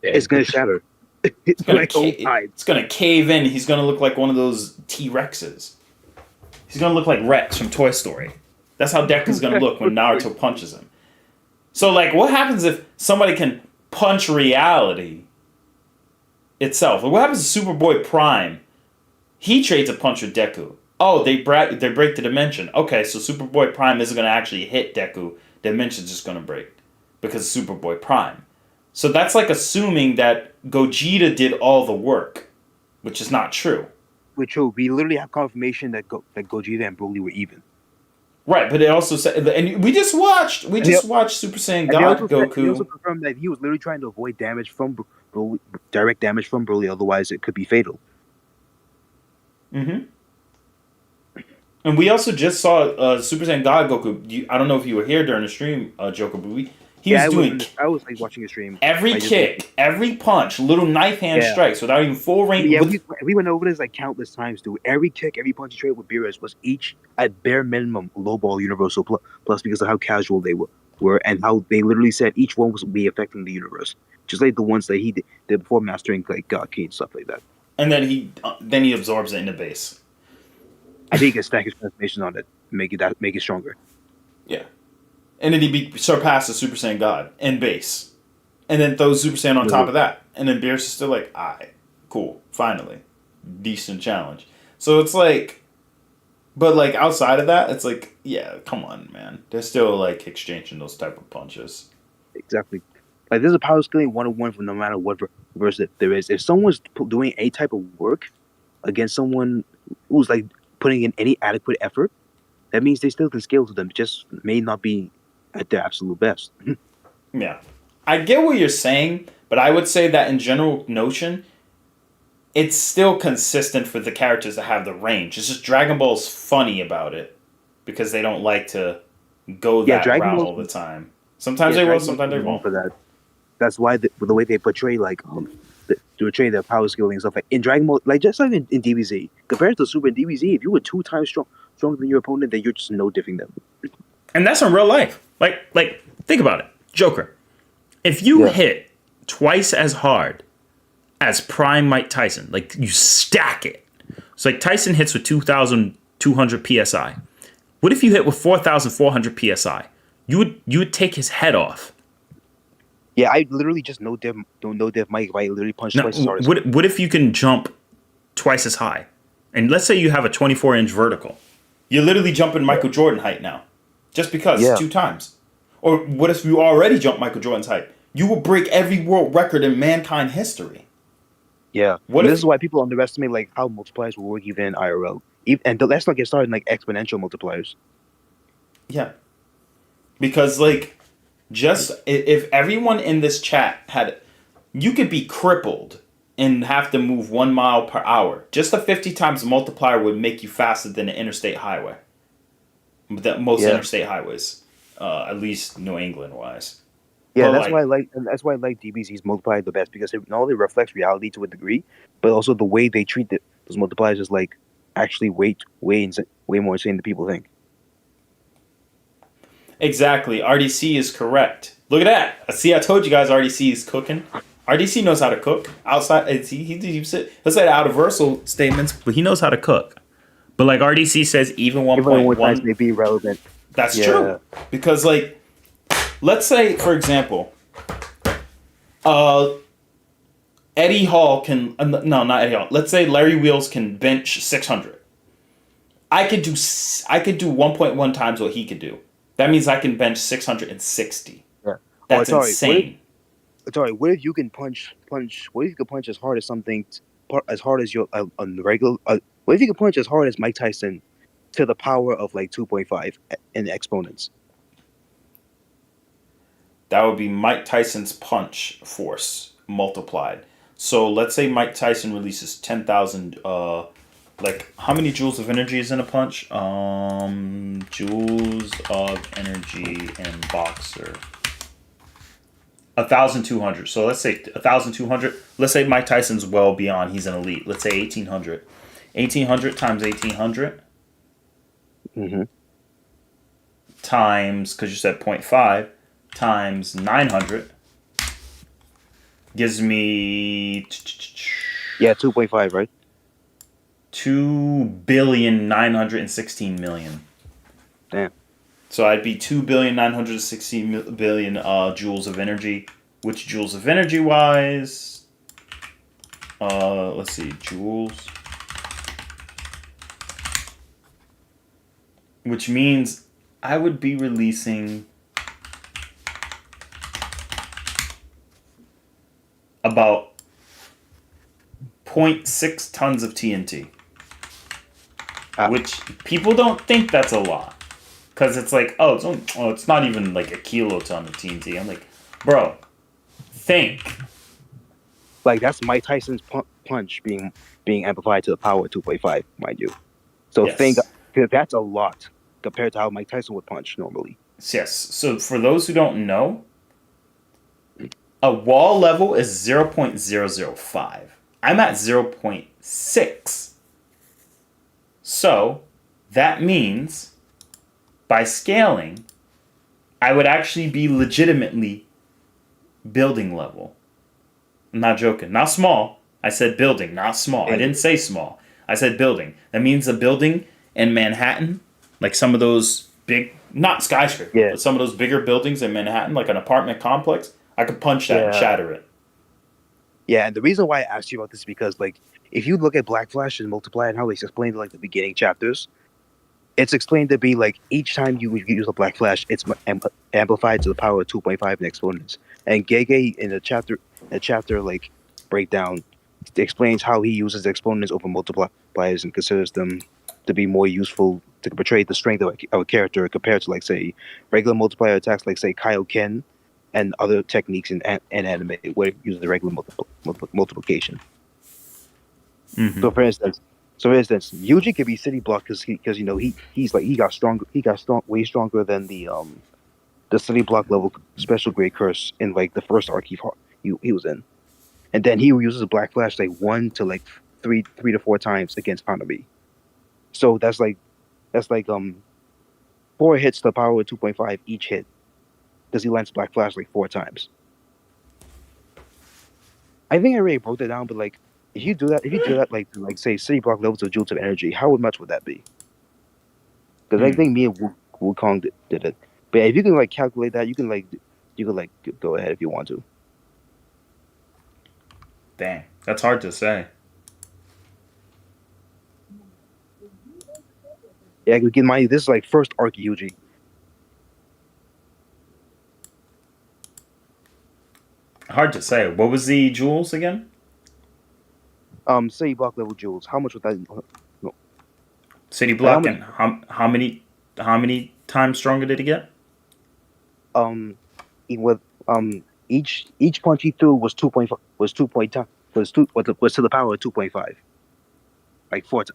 It's gonna shatter. It's gonna cave in. He's gonna look like one of those T-Rexes. He's gonna look like Rex from Toy Story. That's how Deku's gonna look when Naruto punches him. So, like, what happens if somebody can punch reality itself? What happens to Superboy Prime? He trades a punch with Deku. Oh, they break the dimension. Okay, so Superboy Prime isn't going to actually hit Deku. The dimension's just going to break because of Superboy Prime. So that's like assuming that Gogeta did all the work, which is not true. Which we literally have confirmation that Gogeta and Broly were even. Right, but it also said, and we just watched Super Saiyan God Goku. He also confirmed that he was literally trying to avoid damage from Broly, direct damage from Broly, otherwise it could be fatal. Mm-hmm. And we also just saw Super Saiyan God Goku. I don't know if you were here during the stream, Joker, but I was like watching a stream. Every kick, every punch, little knife hand strikes without even full range. Yeah, we went over this like countless times, dude. Every kick, every punch he traded with Beerus was each at bare minimum lowball universal plus because of how casual they were and how they literally said each one was be affecting the universe, just like the ones that he did before mastering like God Key and stuff like that. And then he absorbs it in the base. I think he can stack his transformation on it, make it stronger. Yeah. And then he surpasses Super Saiyan God in base. And then throws Super Saiyan on top of that. And then Beerus is still like, alright, cool, finally. Decent challenge. So it's like, but like outside of that, it's like, yeah, come on, man. They're still like exchanging those type of punches. Exactly. Like there's a power scaling 101 for no matter what verse that there is. If someone's doing any type of work against someone who's like putting in any adequate effort, that means they still can scale to them. Just may not be at their absolute best. Yeah. I get what you're saying, but I would say that in general notion, it's still consistent for the characters that have the range. It's just Dragon Ball's funny about it because they don't like to go that route all the time. Sometimes they will, sometimes they won't. For that. That's why the way they portray to portray their power scaling and stuff like in Dragon Ball, like just like in DBZ, compared to Super and DBZ, if you were 2 times stronger than your opponent, then you're just no different than them. And that's in real life. Like think about it. Joker. If you hit twice as hard as Prime Mike Tyson, like you stack it. So like Tyson hits with 2,200 PSI. What if you hit with 4,400 PSI? You would take his head off. Yeah, I literally just no div Mike if I literally punch twice as hard. What if you can jump twice as high? And let's say you have a 24-inch vertical. You're literally jumping Michael Jordan height now. Just because 2 times. Or what if you already jumped Michael Jordan's height? You will break every world record in mankind history. Yeah. This is why people underestimate like how multipliers will work even in IRL. And let's not get started in like exponential multipliers. Yeah. Because like just if everyone in this chat had, you could be crippled and have to move 1 mile per hour. Just a 50 times multiplier would make you faster than an interstate highway. Most interstate highways, at least New England wise. Yeah, that's why I like DBZ's multiplier the best because it not only reflects reality to a degree, but also the way they treat those multipliers is like actually way more insane than people think. Exactly. RDC is correct. Look at that. See, I told you guys RDC is cooking. RDC knows how to cook. Outside, he'll say out of versal statements, but he knows how to cook. But like RDC says, even Even when times 1.1, may be relevant. that's Yeah. true. Because like, let's say for example, Eddie Hall can no, not Eddie Hall. Let's say Larry Wheels can bench 600. I could do 1.1 times what he could do. That means I can bench 660. Yeah. That's it's all right. insane. It's alright. What if you can punch? What if you can punch as hard as something, as hard as your regular? What if you can punch as hard as Mike Tyson, to the power of like 2.5 in exponents? That would be Mike Tyson's punch force multiplied. So let's say Mike Tyson releases 10,000. Like how many joules of energy is in a punch? Joules of energy in boxer. 1,200. So let's say 1,200. Let's say Mike Tyson's well beyond. He's an elite. Let's say 1,800. 1,800 times 1,800 Mm-hmm. times, because you said 0.5, times 900 gives me Yeah, 2.5, right? 2,916,000,000. Damn. So I'd be 2,916,000,000 joules of energy. Which joules of energy wise? Let's see, joules. Which means I would be releasing about 0.6 tons of TNT. Which people don't think that's a lot. Because it's like, it's not even like a kiloton of TNT. I'm like, bro, think. Like that's Mike Tyson's punch being amplified to the power of 2.5, mind you. So Yes. think that's a lot compared to how Mike Tyson would punch normally. Yes. So for those who don't know, a wall level is 0.005. I'm at 0.6. So that means by scaling, I would actually be legitimately building level. I'm not joking. Not small. I said building, not small. I didn't say small. I said building. That means a building in Manhattan, like some of those big, not skyscraper, but some of those bigger buildings in Manhattan, like an apartment complex, I could punch that and shatter it. Yeah, and the reason why I asked you about this is because, like, if you look at Black Flash and Multiply and how it's explained in, like, the beginning chapters, it's explained to be, like, each time you use a Black Flash, it's amplified to the power of 2.5 in exponents. And Gege, in a chapter, like, breakdown, explains how he uses exponents over multipliers and considers them to be more useful to portray the strength of a character compared to, like, say, regular multiplier attacks, like, say, Kaioken, and other techniques in anime where using the regular multiplication. Mm-hmm. So for instance, Yuji could be city block because he got way stronger than the city block level special grade curse in like the first arc he was in, and then he uses a Black Flash like 1 to like 3 to 4 times against Hanami. So that's like 4 hits to the power of 2.5 each hit. Because he lands Black Flash like 4 times. I think I already broke that down, but like, if you do that, like say city block levels of joules of energy, how much would that be? Because I think me and Wukong did it. But if you can like calculate that, you can go ahead if you want to. Dang, that's hard to say. Yeah, keep in mind this is like first arc Yuji. Hard to say. What was the joules again? City block level joules. How much would that? No. City block and how many times stronger did he get? Each punch he threw was 2.5 was to the power of 2.5. Like 40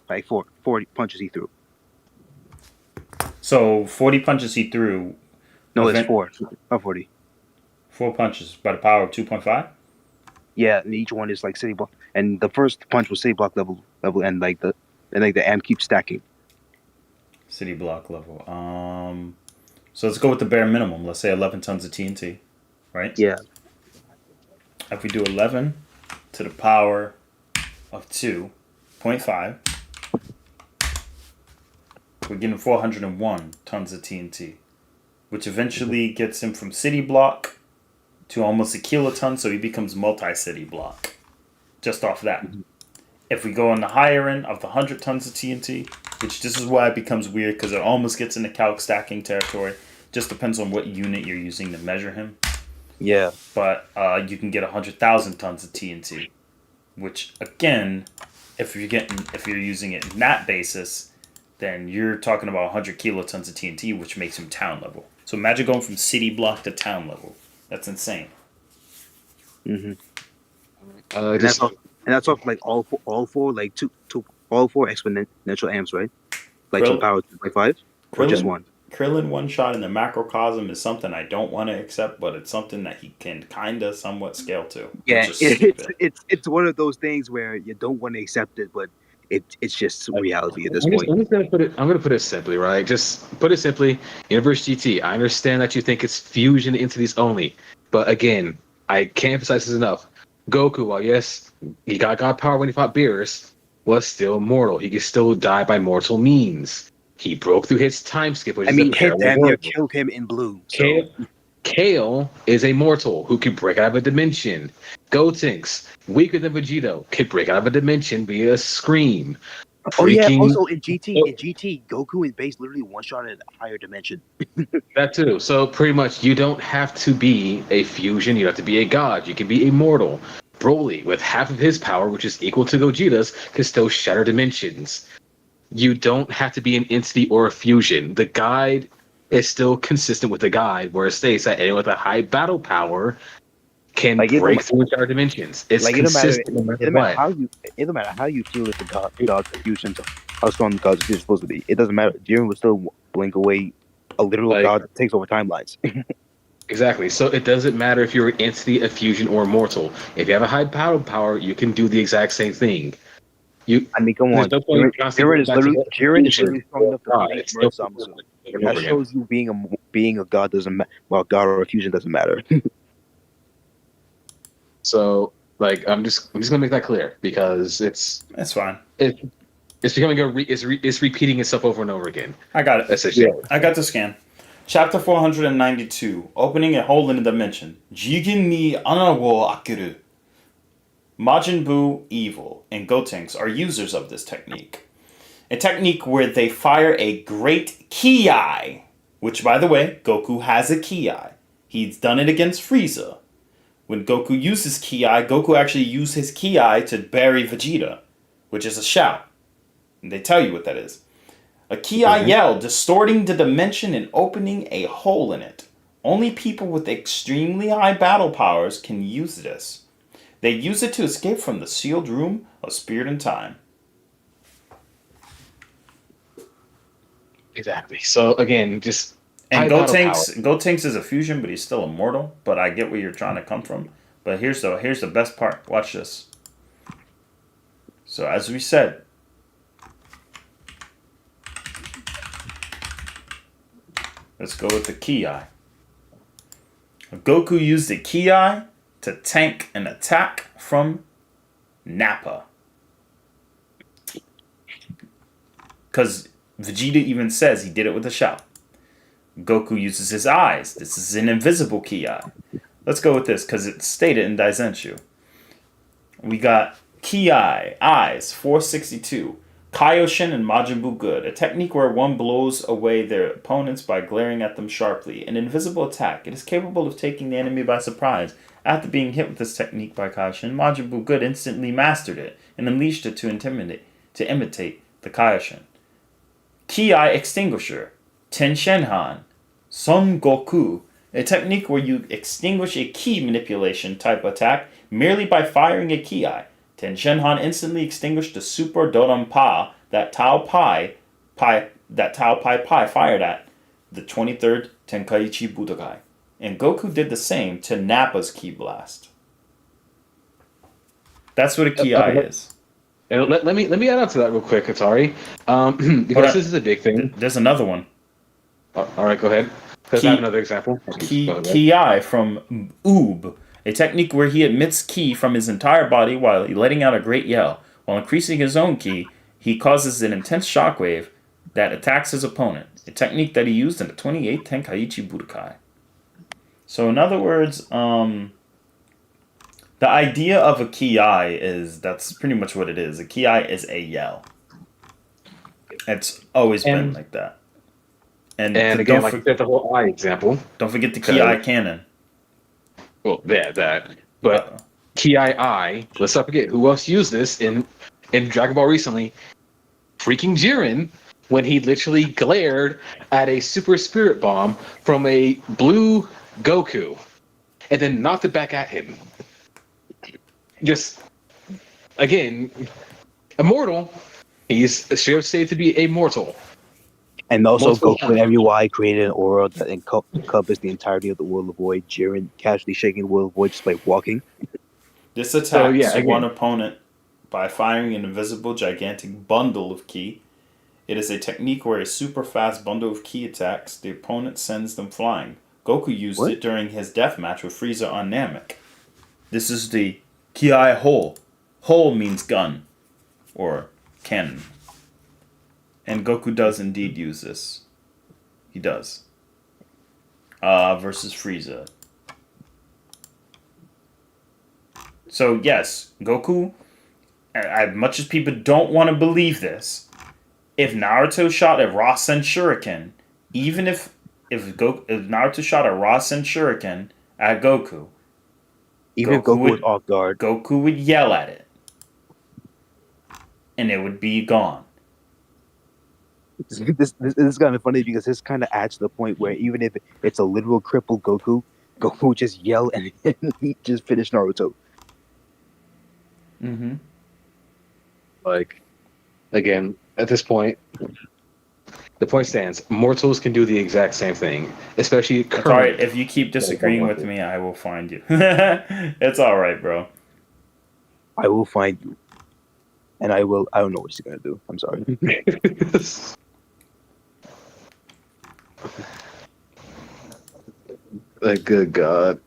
punches he threw. So 40 punches he threw. No, it's 4, not 40. 4 punches by the power of 2.5? Yeah, and each one is like city block. And the first punch was city block level and like the amp keeps stacking. City block level. So let's go with the bare minimum. Let's say 11 tons of TNT, right? Yeah. if we do 11 to the power of 2.5, we're getting 401 tons of TNT, which eventually gets him from city block to almost a kiloton, so he becomes multi-city block just off that. If we go on the higher end of the 100 tons of TNT, which this is why it becomes weird because it almost gets into calc stacking territory. Just depends on what unit you're using to measure him. Yeah. But you can get 100,000 tons of TNT, which again, if you're using it in that basis, then you're talking about 100 kilotons of TNT, which makes him town level. So imagine going from city block to town level. That's insane. Mm-hmm. And that's off like all four like all four exponential amps, right? Like to the power 2.5 or just one. Krillin one shot in the macrocosm is something I don't want to accept, but it's something that he can kind of somewhat scale to. Yeah, it's one of those things where you don't want to accept it, but it's just reality at this point. I'm gonna put it simply, right? Just put it simply, Universe GT. I understand that you think it's fusion entities only, but again, I can't emphasize this enough. Goku, while yes, he got God power when he fought Beerus, was still mortal. He could still die by mortal means. He broke through his time skip, which killed him in blue. So. Kale is a mortal who can break out of a dimension. Gotenks, weaker than Vegito, could break out of a dimension via a scream. Also in GT, Goku and Base literally one-shot in a higher dimension. That too. So pretty much, you don't have to be a fusion. You don't have to be a god. You can be a mortal. Broly, with half of his power, which is equal to Gogeta's, can still shatter dimensions. You don't have to be an entity or a fusion. The guide is still consistent with the guide, where it states that anyone with a high battle power can break through and shatter dimensions. It's consistent no matter what. It doesn't matter how you feel that the god's fusions, how strong the god's fusion is supposed to be. It doesn't matter. Jiren would still blink away a literal god that takes over timelines. Exactly. So it doesn't matter if you're an entity, a fusion, or a mortal. If you have a high battle power, you can do the exact same thing. Come on. Jiren is literally strong enough to beat Zamasu. That shows you being a god doesn't matter. Well, god or a fusion doesn't matter. So, I'm just gonna make that clear because that's fine. It's becoming it's repeating itself over and over again. I got it. I got the scan. Chapter 492, opening a hole in the dimension. Jigin ni ana wo akuru. Majin Buu, Evil, and Gotenks are users of this technique. A technique where they fire a great ki, which, by the way, Goku has a ki. He's done it against Frieza. When Goku uses ki, Goku actually used his ki to bury Vegeta, which is a shout. And they tell you what that is. A ki yell, distorting the dimension and opening a hole in it. Only people with extremely high battle powers can use this. They use it to escape from the sealed room of spirit and time. Exactly. So again, and Gotenks is a fusion, but he's still immortal. But I get where you're trying to come from. But here's the best part. Watch this. So as we said, let's go with the ki. Goku used the ki to tank an attack from Nappa. Because Vegeta even says he did it with a shout. Goku uses his eyes. This is an invisible ki. Let's go with this because it's stated in Daisenshu. We got ki, eyes, 462. Kaioshin and Majin Buu Good, a technique where one blows away their opponents by glaring at them sharply. An invisible attack. It is capable of taking the enemy by surprise. After being hit with this technique by Kaioshin, Majin Buu Good instantly mastered it and unleashed it to imitate the Kaioshin. Ki Extinguisher, Ten Shenhan, Son Goku, a technique where you extinguish a ki manipulation type attack merely by firing a ki. Ten Shenhan instantly extinguished the Super Dodon Pa that Tao Pai fired at the 23rd Tenkaichi Budokai. And Goku did the same to Nappa's Ki Blast. That's what a Ki is. And let me add on to that real quick, Atari. Because this is a big thing. There's another one. All right, go ahead. Because I have another example. Ki from Oob, A technique where he emits ki from his entire body while letting out a great yell. While increasing his own ki, he causes an intense shockwave that attacks his opponent. A technique that he used in the 28th Tenkaichi Budokai. So in other words, the idea of a ki-ai is, that's pretty much what it is. A ki-ai is a yell. It's always been like that. And again, like the whole eye example. Don't forget the ki-ai cannon. Well, that. But ki-ai, let's not forget, who else used this in Dragon Ball recently? Freaking Jiren, when he literally glared at a super spirit bomb from a blue Goku and then knocked it back at him. Just, again, immortal. He's straight up stated to be a mortal. And also, Goku and MUI created an aura that encompassed the entirety of the World of Void. Jiren casually shaking the World of Void just by walking. This attacks one opponent by firing an invisible gigantic bundle of ki. It is a technique where a super fast bundle of ki attacks, the opponent sends them flying. Goku used it during his death match with Frieza on Namek. This is the ki-ai hole. Hole means gun or cannon. And Goku does indeed use this. He does. Versus Frieza. So yes, Goku, as much as people don't want to believe this, if Naruto shot a Rasen Shuriken, even if Naruto shot a Rasen Shuriken at Goku, even if Goku was off guard, Goku would yell at it. And it would be gone. This is kind of funny because this kind of adds to the point where even if it's a literal crippled Goku would just yell and he just finish Naruto. Mm-hmm. Like, again, at this point, the point stands. Mortals can do the exact same thing, especially current. Alright, if you keep disagreeing with me, I will find you. It's alright, bro. I will find you. And I don't know what she's gonna do. I'm sorry. Like, good God.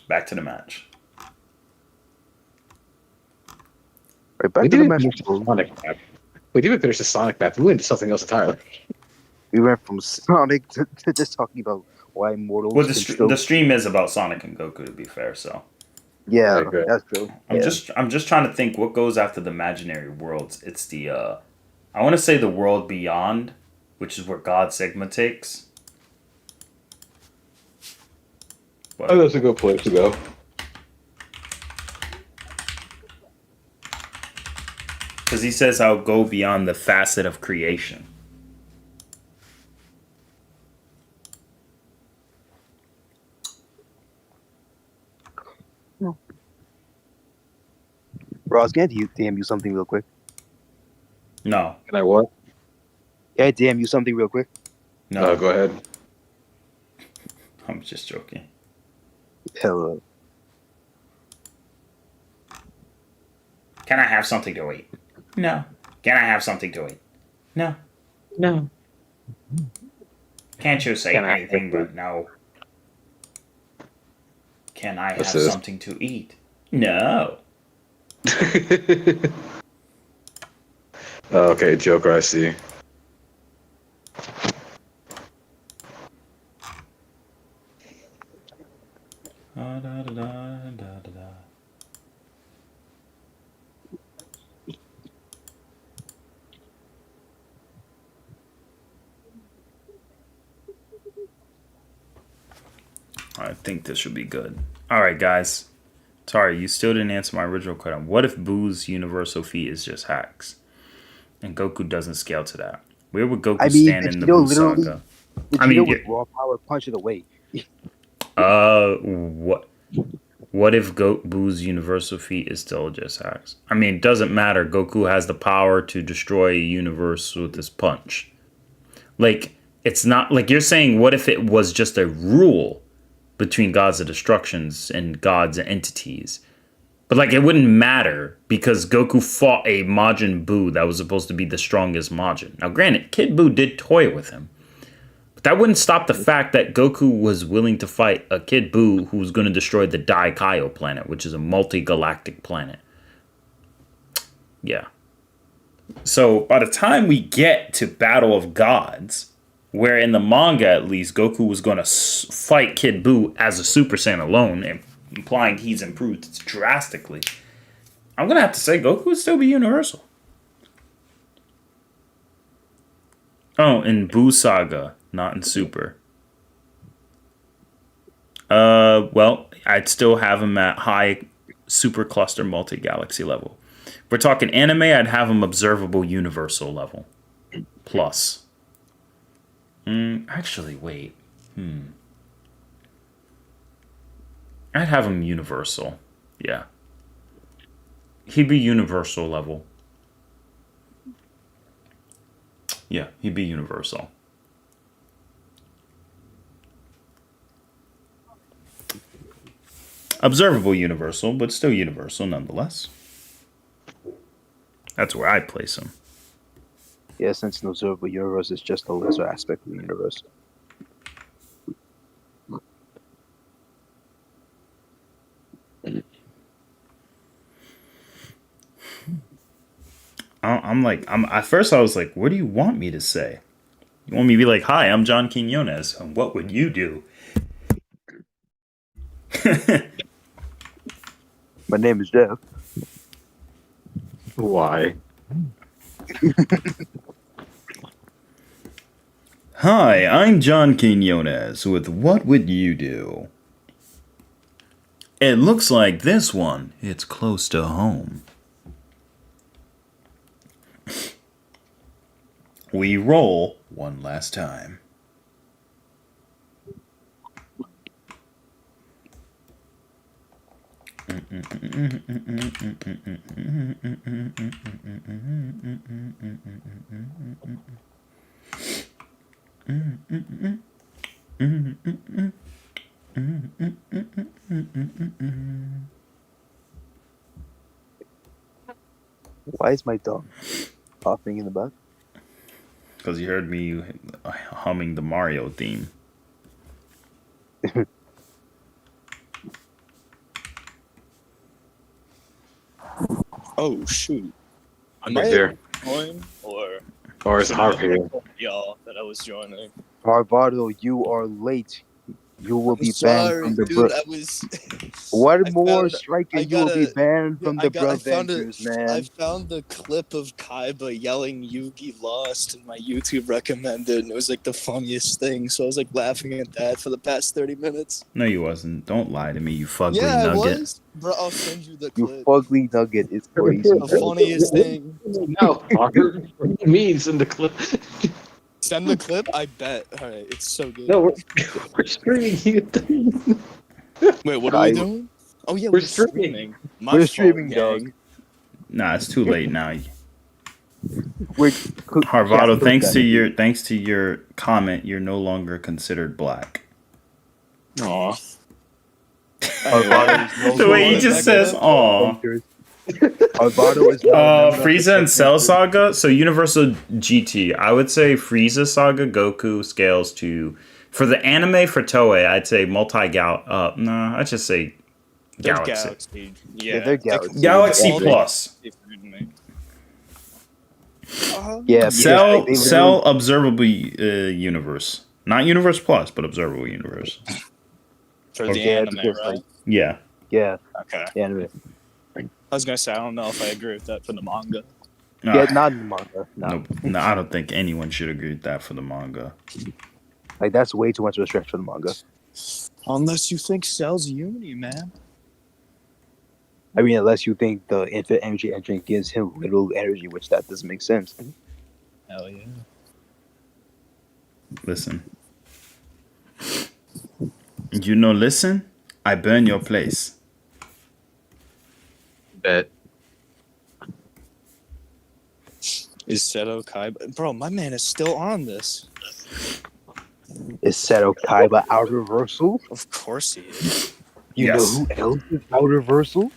Back to the match. Right, back to the match. Sonic map. We didn't even finish the Sonic map. We went into something else entirely. We went from Sonic to just talking about why mortals. Well, the stream is about Sonic and Goku, to be fair. So yeah, that's true. I'm just trying to think what goes after the imaginary worlds. It's the I want to say the world beyond, which is where God Sigma takes. But, Oh, that's a good place to go. because he says I'll go beyond the facet of creation. Ross, can I DM you something real quick? No. Can I what? Can I DM you something real quick? No. Go ahead. I'm just joking. Hello. Can I have something to eat? No. Can I have something to eat? No. No. Can't you say Can I anything have but no? Can I have What's this? something to eat? No. Okay, Joker, I see. Da, da, da, da, da, da. I think this should be good. Alright, guys. Sorry, you still didn't answer my original question. What if Boo's universal feat is just hacks? And Goku doesn't scale to that. Where would Goku stand in the Boo saga? With raw power punch it away. What if Boo's universal feat is still just hacks? I mean, it doesn't matter. Goku has the power to destroy a universe with his punch. Like, it's not like you're saying, what if it was just a rule between gods of destructions and gods and entities? But like, it wouldn't matter because Goku fought a Majin Buu that was supposed to be the strongest Majin. Now, granted, Kid Buu did toy with him. That wouldn't stop the fact that Goku was willing to fight a Kid Buu who was going to destroy the Daikaio planet, which is a multi-galactic planet. Yeah. So by the time we get to Battle of Gods, where in the manga at least Goku was going to fight Kid Buu as a Super Saiyan alone, implying he's improved drastically, I'm going to have to say Goku would still be universal. Oh, in Buu Saga, not in Super. Well, I'd still have him at high super cluster multi-galaxy level. If we're talking anime, I'd have him observable universal level. Plus. Actually, wait. I'd have him universal. Yeah. He'd be universal level. Yeah, he'd be universal. Observable universal, but still universal nonetheless. That's where I'd place him. Yeah, since an observable universe is just a lesser aspect of the universe. At first I was like, what do you want me to say? You want me to be like, hi, I'm John Quinones. What would you do? My name is Jeff. Why? Hi, I'm John Quinones with What Would You Do? It looks like this one, it's close to home. We roll one last time. Why is my dog coughing in the back? Because you heard me humming the Mario theme. Oh shoot! I'm not here. Join Or is Harv here? y'all that I was joining. Harvado, you are late. You will be banned Sorry, from the dude. I was. One I more found- strike I and you will be gotta- banned from the I found Avengers, I man. found the clip of Kaiba yelling "Yugi lost" in my YouTube recommended, and it was like the funniest thing. So I was like laughing at that for the past 30 minutes. No, you wasn't. Don't lie to me, you fugly Yeah, I nugget. was. Bro, I'll send you the You clip. fugly nugget is crazy. The funniest thing. No, Harv. What do you mean in the clip? Send the clip. I bet. All right, it's so good. No, we're streaming you. Wait, what are we doing? Oh yeah, We're we're streaming. streaming. My We're fault, streaming, gang. dog. Nah, it's too late now. Harvado, Harvado, thanks to your comment, you're no longer considered black. Aw. The way he just says, "Aw." Harvado is Frieza and Cell Saga. So Universal GT. I would say Frieza Saga Goku scales to, for the anime for Toei, I'd say multi-gal. No, I'd just say They're Galaxy. Yeah, they're Galaxy. Galaxy Yeah. Plus. Yeah, Cell Observable Universe. Not Universe Plus, but Observable Universe. For the Okay, anime, because, right? like, Yeah. yeah, Okay. anime. I was gonna say I don't know if I agree with that for the manga. Yeah, not in the manga. No. Nope. No, I don't think anyone should agree with that for the manga. Like, that's way too much of a stretch for the manga. Unless you think Cell's Unity, man. I mean, unless you think the infinite energy engine gives him literal energy, which that doesn't make sense. Hell yeah. Listen. You know, listen, I burn your place. Bet. Is Seto Kaiba? Bro, my man is still on this. Is Seto Kaiba out reversal? Of course he is. You Yes. know who else is out reversal?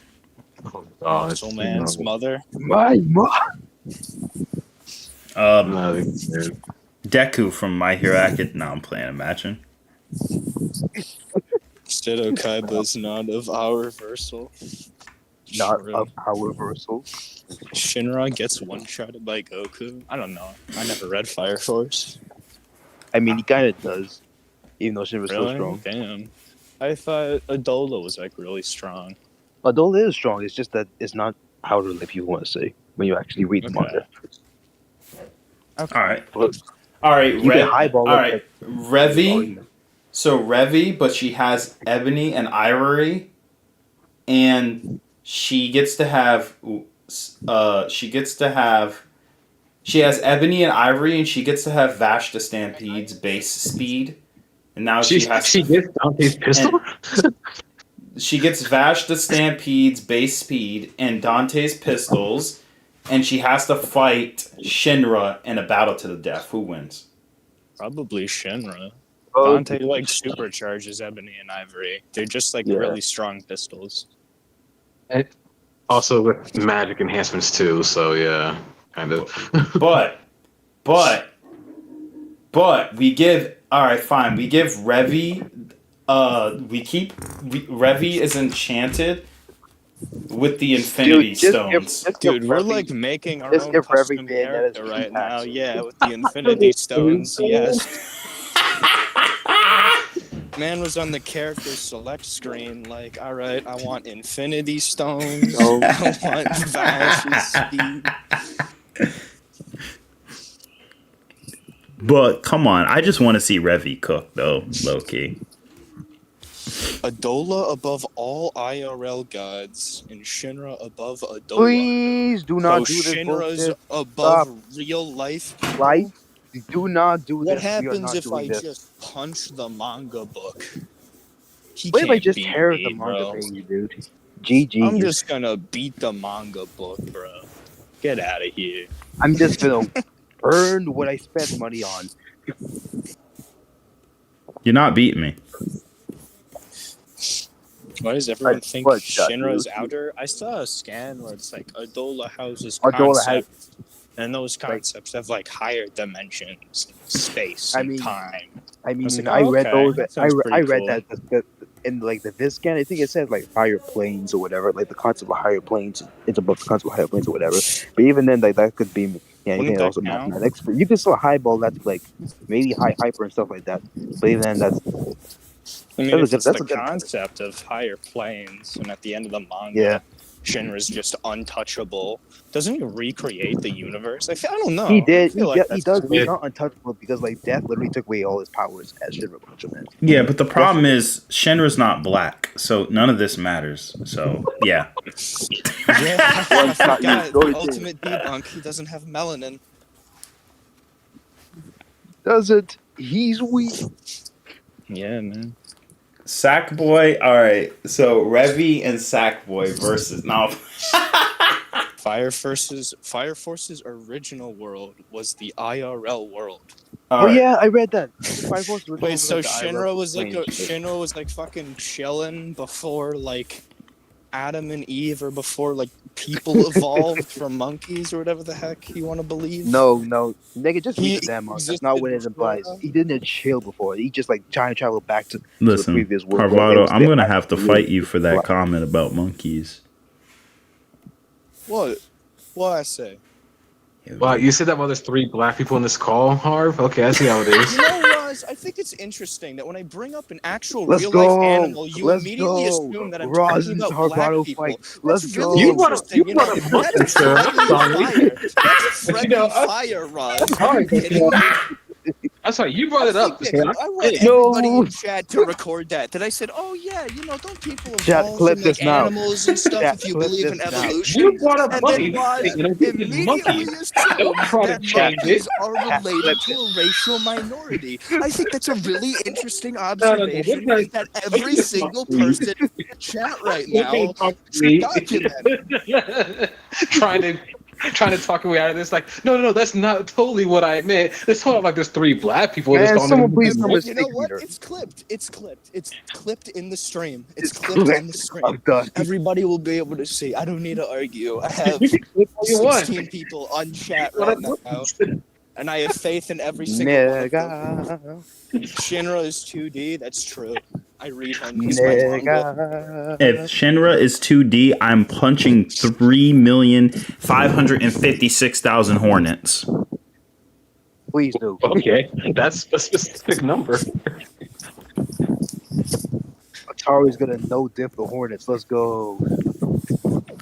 Oh gosh. Muscle Man's mother. My mom. No, dude. Deku from My Hero Academia. No, I'm playing. Imagine. Ditto Kaiba's not of our reversal. Not True. of our reversal. Shinra gets one-shotted by Goku. I don't know. I never read Fire Force. I mean, he kind of does, even though Shinra's so Really? strong. Damn. I thought Adola was like really strong. Adol is strong. It's just that it's not powder lip you want to say when you actually read the manga. All right. All right. You can highball all it, right. Revi. So Revi, but she has ebony and ivory, and she gets to have. She has ebony and ivory, and she gets to have Vashta Stampede's base speed, and now she gets Dante's pistol. She gets Vashta Stampede's base speed and Dante's pistols, and she has to fight Shinra in a battle to the death. Who wins? Probably Shinra. Oh, Dante like supercharges Ebony and Ivory. They're just like really strong pistols. And also with magic enhancements too, so yeah, kind of. but we give we give Revi Revi is enchanted with the Infinity Stones. Dude, we're like making our own custom character right now. Yeah, with the Infinity Stones. Yes. Man was on the character select screen, like, all right, I want Infinity Stones. I want Vash's speed. But come on, I just want to see Revi cook though, low key. Adola above all IRL gods, and Shinra above Adola. Please do not so do this Shinra's bullshit. above Stop. real life. Life? Do not do What this. We are happens not if doing I this. just punch the manga book? He What if I can't just beat tear me, the manga bro. page, dude? GG. I'm just gonna beat the manga book, bro. Get out of here. I'm just gonna earn what I spent money on. You're not beating me. Why does everyone think what, Shinra's dude? outer? I saw a scan where it's like Adola houses Adola concepts, and those concepts have like higher dimensions, space, I and mean, time. I mean, was like, I oh, read okay, those. that sounds I pretty read cool. that in like the Viz scan. I think it says like higher planes or whatever. Like the concept of higher planes. It's above the concept of higher planes or whatever. But even then, like that could be anything Wouldn't that else. count? Mathematics. You can still highball that to like maybe high hyper and stuff like that. But even then, that's I mean, That's if a it's good- that's the a good- concept of higher planes, and at the end of the manga, yeah. Shinra's just untouchable. Doesn't he recreate the universe? I don't know. He did. I feel He, like he that's does. He's weird. not untouchable because like death literally took away all his powers as Shinra Ultraman. Yeah, but the problem is Shinra's not black, so none of this matters. So yeah. Yeah, I Well, it's not forgot. you. Go The to ultimate debunk. He doesn't have melanin. Does it? He's weak. Yeah, man. Sackboy, alright. So Revi and Sackboy versus now Fire Force's original world was the IRL world. Oh yeah, I read that. Five Force was Wait, also so like the Shinra was like plane. Shinra was like fucking chilling before like Adam and Eve, or before like people evolved from monkeys, or whatever the heck you want to believe. No, nigga, just He read the damn manga. That's existed not what it before implies. that? He didn't chill before. He just like time travel back to Listen, the previous world. Parvado, I'm gonna have to fight you for that What? comment about monkeys. What? What I say? Wow, you said that while there's 3 black people in this call, Harv? Okay, I see how it is. You know, Roz, I think it's interesting that when I bring up an actual Let's real go. life animal, you Let's immediately go. assume that I'm Roz talking and about black Harvado people. fight. That's Let's really go. You brought up- interesting. you brought up That's monkeys, sir. friendly Sorry. fire. That's friendly know, fire, Roz. All Are you right, kidding me? I'm sorry, you brought it up. I want No. everybody in chat to record that. That I said, oh yeah, don't people Chat, evolve clip from this like now. animals and stuff Chat, if you clip believe this in now. evolution? You brought up And monkeys. then Roz You know, you did immediately monkeys. assumed Don't try to that change monkeys it. are related to a racial minority. I think that's a really interesting no, observation we're that every single person in the chat right We're now gonna talk to should me. document. trying to talk me out of this. Like, no, that's not totally what I meant. Let's talk like there's 3 black people. Man, that's someone on please the- come You with know stick what? meter. It's clipped. It's clipped in the stream. It's clipped on the stream. I'm done. Everybody will be able to see. I don't need to argue. I have You can click all you want. 16 people on chat right now. And I have faith in every single one of them. Nigga. Shinra is 2D, that's true. I read him. He's my manga. Nigga. If Shinra is 2D, I'm punching 3,556,000 hornets. Please do. Okay, that's a specific number. Atari's gonna no diff the Hornets. Let's go.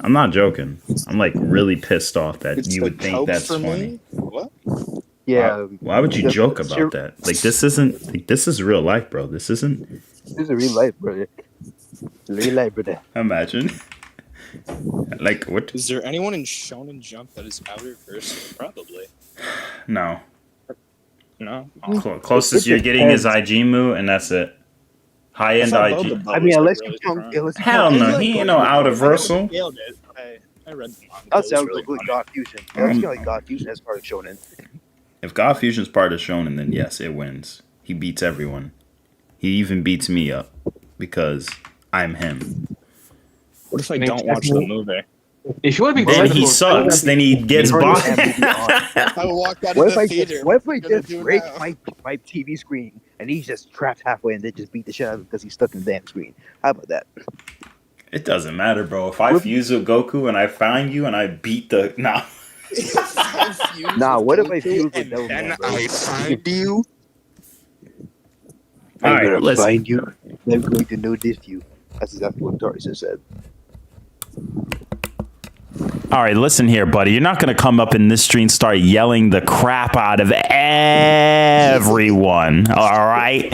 I'm not joking. I'm like really pissed off that It's you the would think cope that's for funny. me? What? Yeah. Why would you Just- joke about that? Like this isn't. Like, this is real life, bro. This isn't. This is a real life, brother. Real life, brother. Imagine. Like what? Is there anyone in Shonen Jump that is outer verse? Probably. No. No. Closest you're getting is Ijimu, and that's it. High end IG. I mean, unless you count. Hell no, he ain't no outer versal. I read the manga. That It sounds was really good. funny. God Fusion. Yeah, let's get like God Fusion as part of Shonen. If God Fusion's part of Shonen, then yes, it wins. He beats everyone. He even beats me up because I'm him. What if I don't watch the movie? If you want to be Then he technical, sucks. Then he gets bought. I walked out What of if I the theater. what if I Gonna just do break now. my TV screen and he's just trapped halfway and they just beat the shit out of him because he's stuck in the damn screen? How about that? It doesn't matter, bro. If I fuse with Goku and I find you and I beat the nah. Nah, what if I fuse with and Devilman, then bro? I find you? All I'm right, gonna listen. find you. I'm going to know this you. That's exactly what Doris just said. All right, listen here, buddy. You're not gonna come up in this stream and start yelling the crap out of everyone. All right.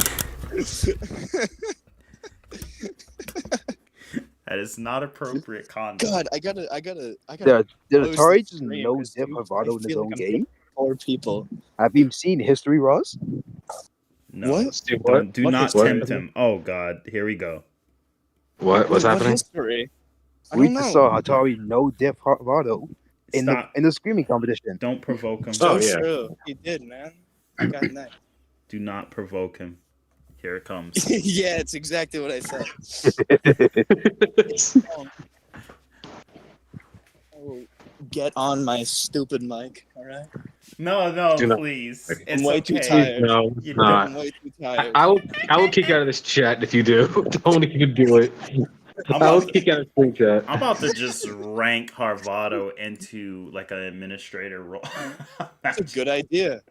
That is not appropriate conduct. God, I gotta. Did close Atari the just stream know 'cause, Dip dude, Bravado I in his feel own like I'm game? Four people. Have you seen History, Ross? No. What? Do What not is- what? tempt him. Oh God, here we go. What's What happening? history? I We don't just know. saw Atari no Dip Bravado in Stop. the screaming competition. Don't provoke him. Oh, So yeah. true. He did, man. I got that. Do not provoke him. Here it comes. Yeah, it's exactly what I said. Oh, get on my stupid mic, all right? No, Do not- please. Okay. It's I'm way too okay. tired. No, You not. I'm way too tired. I will kick you out of this chat if you do. Don't even do it. I'm I will about, kick you out of the screen chat. I'm about to just rank Harvado into like an administrator role. That's a good idea.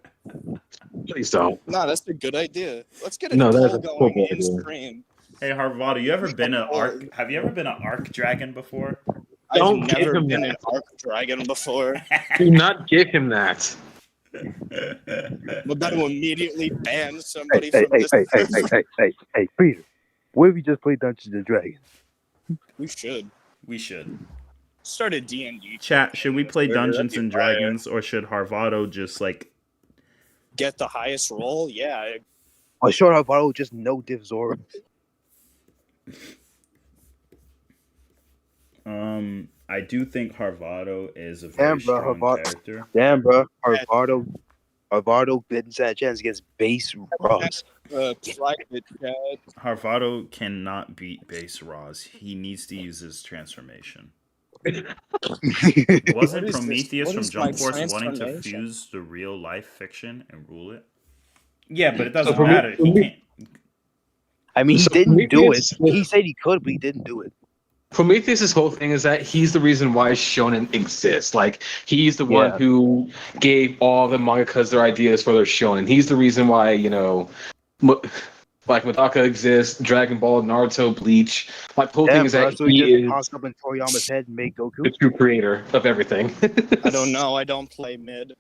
Please don't. No, that's a good idea. Let's get a No, poll that's a going horrible in idea. stream. Hey Harvado, you ever Make been a an poll. arc? Have you ever been an arc dragon before? Don't I've give never him been that. an Arc Dragon before. Do not give him that. I'm about to immediately ban Hey, somebody hey, from hey, this. hey, hey, hey, hey, hey, Peter. What if we just play Dungeons and Dragons? We should We should. start a D&D. Chat, should we play That'd Dungeons be and fire. Dragons or should Harvado just like Get the highest roll? Yeah. Or short Alvaro just no div Zora. I do think Harvado is a very Damn, bro, strong Harvado. character. Damn, bro. Harvado didn't stand a chance against base Ross. Private chat. Harvado cannot beat base Roz. He needs to use his transformation. Wasn't What is this? Prometheus What from is my Jump Force wanting to transformation? fuse the real life fiction and rule it? Yeah, but it doesn't So matter. He can't. I mean, he So didn't do it. Prometheus- He said he could, but he didn't do it. Prometheus' whole thing is that he's the reason why shonen exists. Like, he's the one Yeah. who gave all the mangakas their ideas for their shonen. He's the reason why, like Madaka exists, Dragon Ball, Naruto, Bleach. Like, the whole thing Damn, is bro. that So he he is just popped up in Toriyama's head and made the Goku. true creator of everything. I don't know. I don't play mid.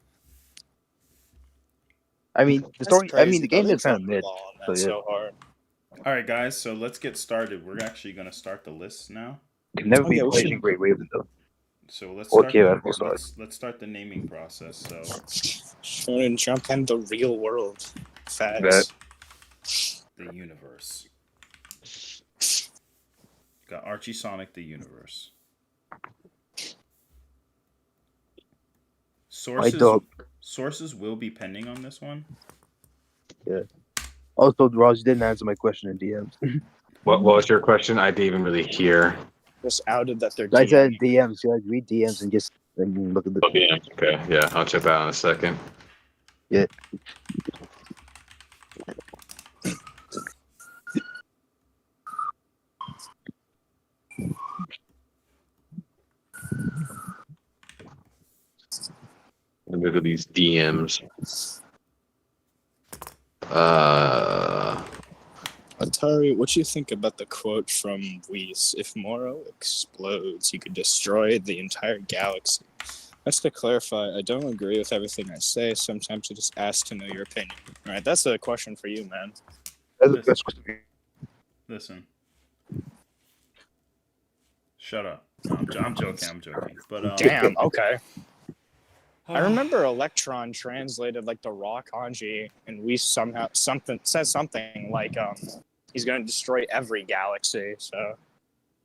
I mean, the That's story. I crazy, mean, the game though. is kind of They mid. fucked the ball on so that yeah. so hard. All right, guys. So let's get started. We're actually going to start the list now. Can never Oh, be yeah, we replacing should- Great Raven though. So let's Okay, start. that's fine. Let's start the naming process. So Shonen Jump and the real world. Facts. the universe. Got Archie Sonic, the universe. dog. Sources will be pending on this one. Also, Ross, you didn't answer my question in DMs. What was your question? I didn't even really hear. Just outed that they're I said D&D. DMs. You guys read DMs and just and look at the. Oh, yeah. Okay, yeah, I'll check that out in a second. Yeah. Look at these DMs. Atari, what do you think about the quote from Whis? If Moro explodes, he could destroy the entire galaxy. Just to clarify, I don't agree with everything I say. Sometimes I just ask to know your opinion. All right, that's a question for you, man. That's Listen. Shut up. No, I'm joking. I'm joking. But Damn. Okay. I remember Electron translated like the raw kanji, and we somehow says something like he's going to destroy every galaxy. So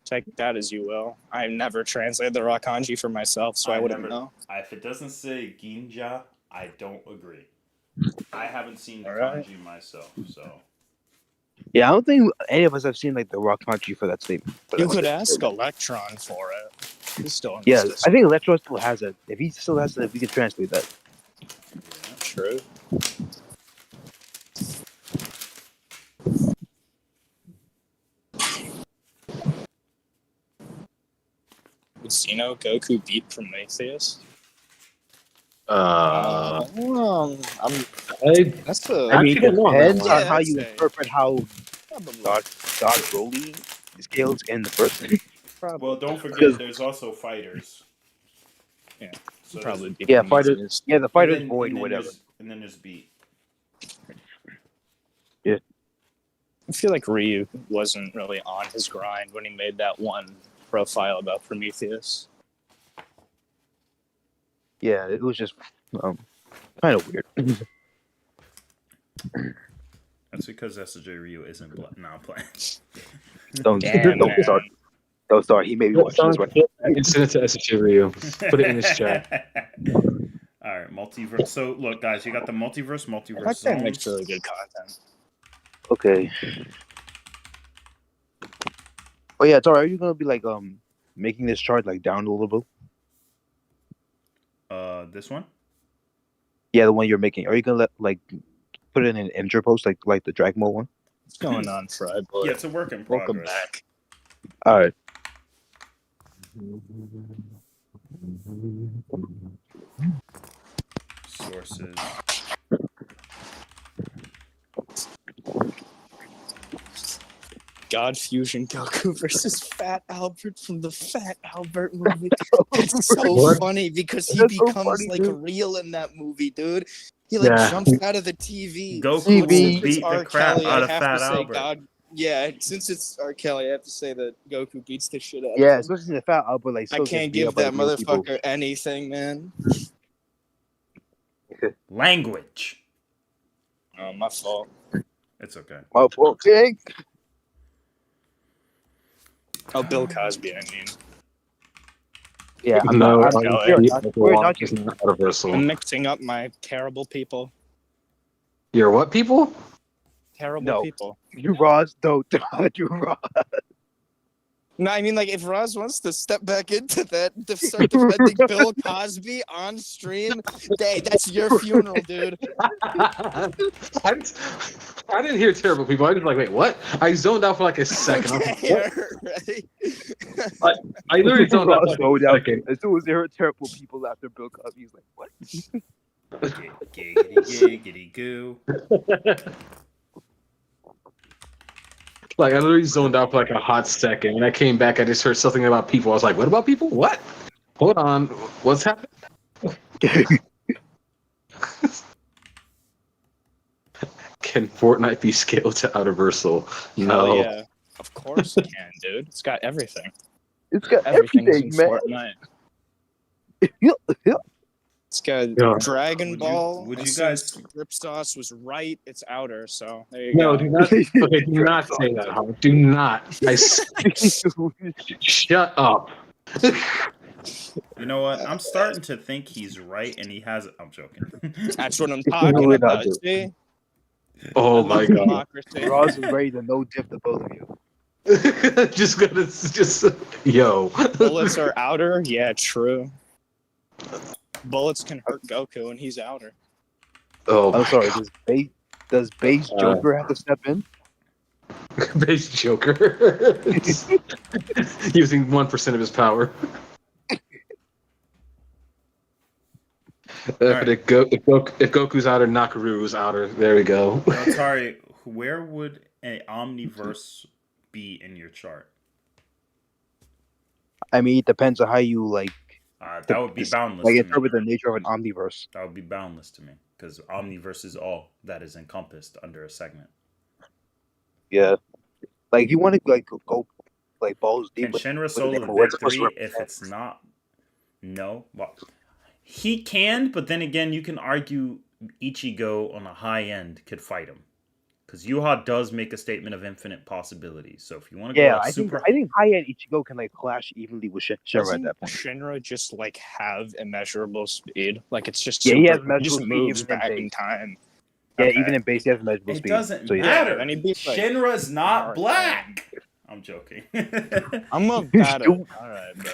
take that as you will. I never translated the raw kanji for myself, so I wouldn't know. If it doesn't say Ginja, I don't agree. I haven't seen the Alright. kanji myself, so. Yeah, I don't think any of us have seen like the raw country for that statement. You could ask Electron for it. He's still in Yeah, this I think Electro still has it. If he still has it, we can translate that. True. Would Xeno Goku beat Prometheus? I That's a. I mean, it don't know on that depends one. on Yeah, how I'd you say. interpret how Probably. God Broly scales in the first. Well, don't forget, there's also fighters. Yeah, So probably there's- beat Yeah, Prometheus. Yeah, the fighter's and then- void and or then whatever. And then there's beat. I feel like Ryu wasn't really on his grind when he made that one profile about Prometheus. Yeah, it was just kind of weird. That's because SJ Ryu isn't not playing. Don't Damn, don't man. start. Don't start. He may be watching this right. Send it to SH Ryu. Put it in his chat. All right, multiverse. So look, guys, you got the multiverse That guy makes zones. really good content. Okay. Oh yeah, it's alright. Are you gonna be like making this chart like down a little bit? This one. Yeah, the one you're making. Are you gonna put it in an enter post like the Dragon Ball one? What's going on, Fry Boy? Yeah, it's a work in Welcome progress. back. All right. Sources. God Fusion Goku versus Fat Albert from the Fat Albert movie. It's so What? funny because he That's so becomes funny, like dude. real in that movie, dude. He like Yeah. jumps out of the TV. Goku TV. will Since it's beat the R. crap Kelly, out I of have Fat to say Albert. God. Yeah, since it's R. Kelly, I have to say that Goku beats the shit out of Yeah, him. especially the Fat Albert like. I still can't gets beat give up by that real people. motherfucker anything, man. Language. Oh, my fault. It's okay. My fault, King. Oh, Bill Cosby, I mean. Yeah, I'm No, not. We're not is just. not universal. I'm mixing up my terrible people. Your what people? Terrible No. people. You Ross, don't you Ross. No, I mean, like, if Roz wants to step back into that, to start defending Bill Cosby on stream, that's your funeral, dude. I didn't hear terrible people. I was like, wait, what? I zoned out for like a second. I was like, Okay, what? alright. I literally zoned out Ross for like slowed a down. second. As soon as they heard terrible people after Bill Cosby, he's like, what? Giggity goo. Like I literally zoned out for like a hot second. When I came back, I just heard something about people. I was like, what about people? What? Hold on. What's happening? Can Fortnite be scaled to Universal? No. Hell yeah. Of course it can, dude. It's got everything. It's got Everything's everything, in man. Fortnite. It's got Yeah. Dragon Would you- Ball. would and you since guys- Grip Sauce was right, it's outer, so there you No, go. do not. Okay, do not say that, Howard. Do not. Shut up. You know what? I'm starting to think he's right, and he has. I'm joking. That's what I'm No, talking we're not about. doing See? Oh I my love god. democracy. Ross is ready to no dip the both of you. just yo. Bullets are outer? Yeah, true. Bullets can hurt Goku, and he's outer. Oh I'm my sorry. god. Does base Joker have to step in? Base Joker. Using 1% of his power. Alright. If Goku's outer, Nakaru's outer. There we go. Now, Tari, where would an omniverse be in your chart? I mean, it depends on how you like That would be boundless like to me. interpret the nature of an omniverse. That would be boundless to me because omniverse is all that is encompassed under a segment. Yeah, like if you want to like go like balls deep. Can Shinra the solo name of what's victory supposed to if it's not? No. Well, he can, but then again, you can argue Ichigo on a high end could fight him. Because Yuha does make a statement of infinite possibilities. So if you want to go Yeah, like I super... think high end Ichigo can like clash evenly with Shinra at Doesn't that point. Shinra just like have immeasurable speed? Like it's just Yeah, he has super, measurable just speed moves even in back in base. time. Yeah, Okay. even in base, he has measurable It speed. doesn't So, yeah. matter. then he'd be like Shinra's not Naruto. black. I'm joking. I'm a bad. All right, bro.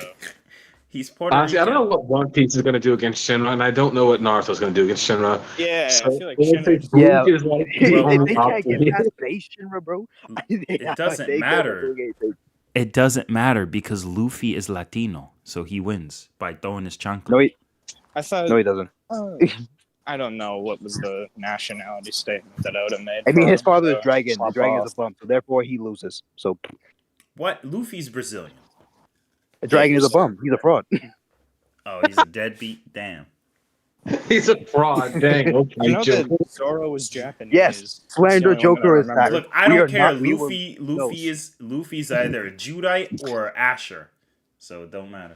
He's Puerto Honestly, I Rican. don't know what One Piece is going to do against Shinra, and I don't know what Naruto's going to do against Shinra. Yeah, So, I feel like when I say Shinra. Yeah. Brook is like the Well, if only they can't option. get past base Shinra, bro, It doesn't they matter. Doing anything. It doesn't matter because Luffy is Latino, so he wins by throwing his chancla. I thought. No, he doesn't. I don't know what was the nationality statement that Oda made. I mean, for his him, father is so Dragon. The swap Dragon is a off. bum, so therefore he loses. So What? Luffy's Brazilian. the Dragon is a bum. He's a fraud. Oh, he's a deadbeat. Damn. He's a fraud. Dang. Okay, I know Joker. that Zoro was Japanese. Yes, That's the slander only one that I Joker is remember. fact. Look, I We don't are care. not- we were- Luffy's either a Judite or Asher, so it don't matter.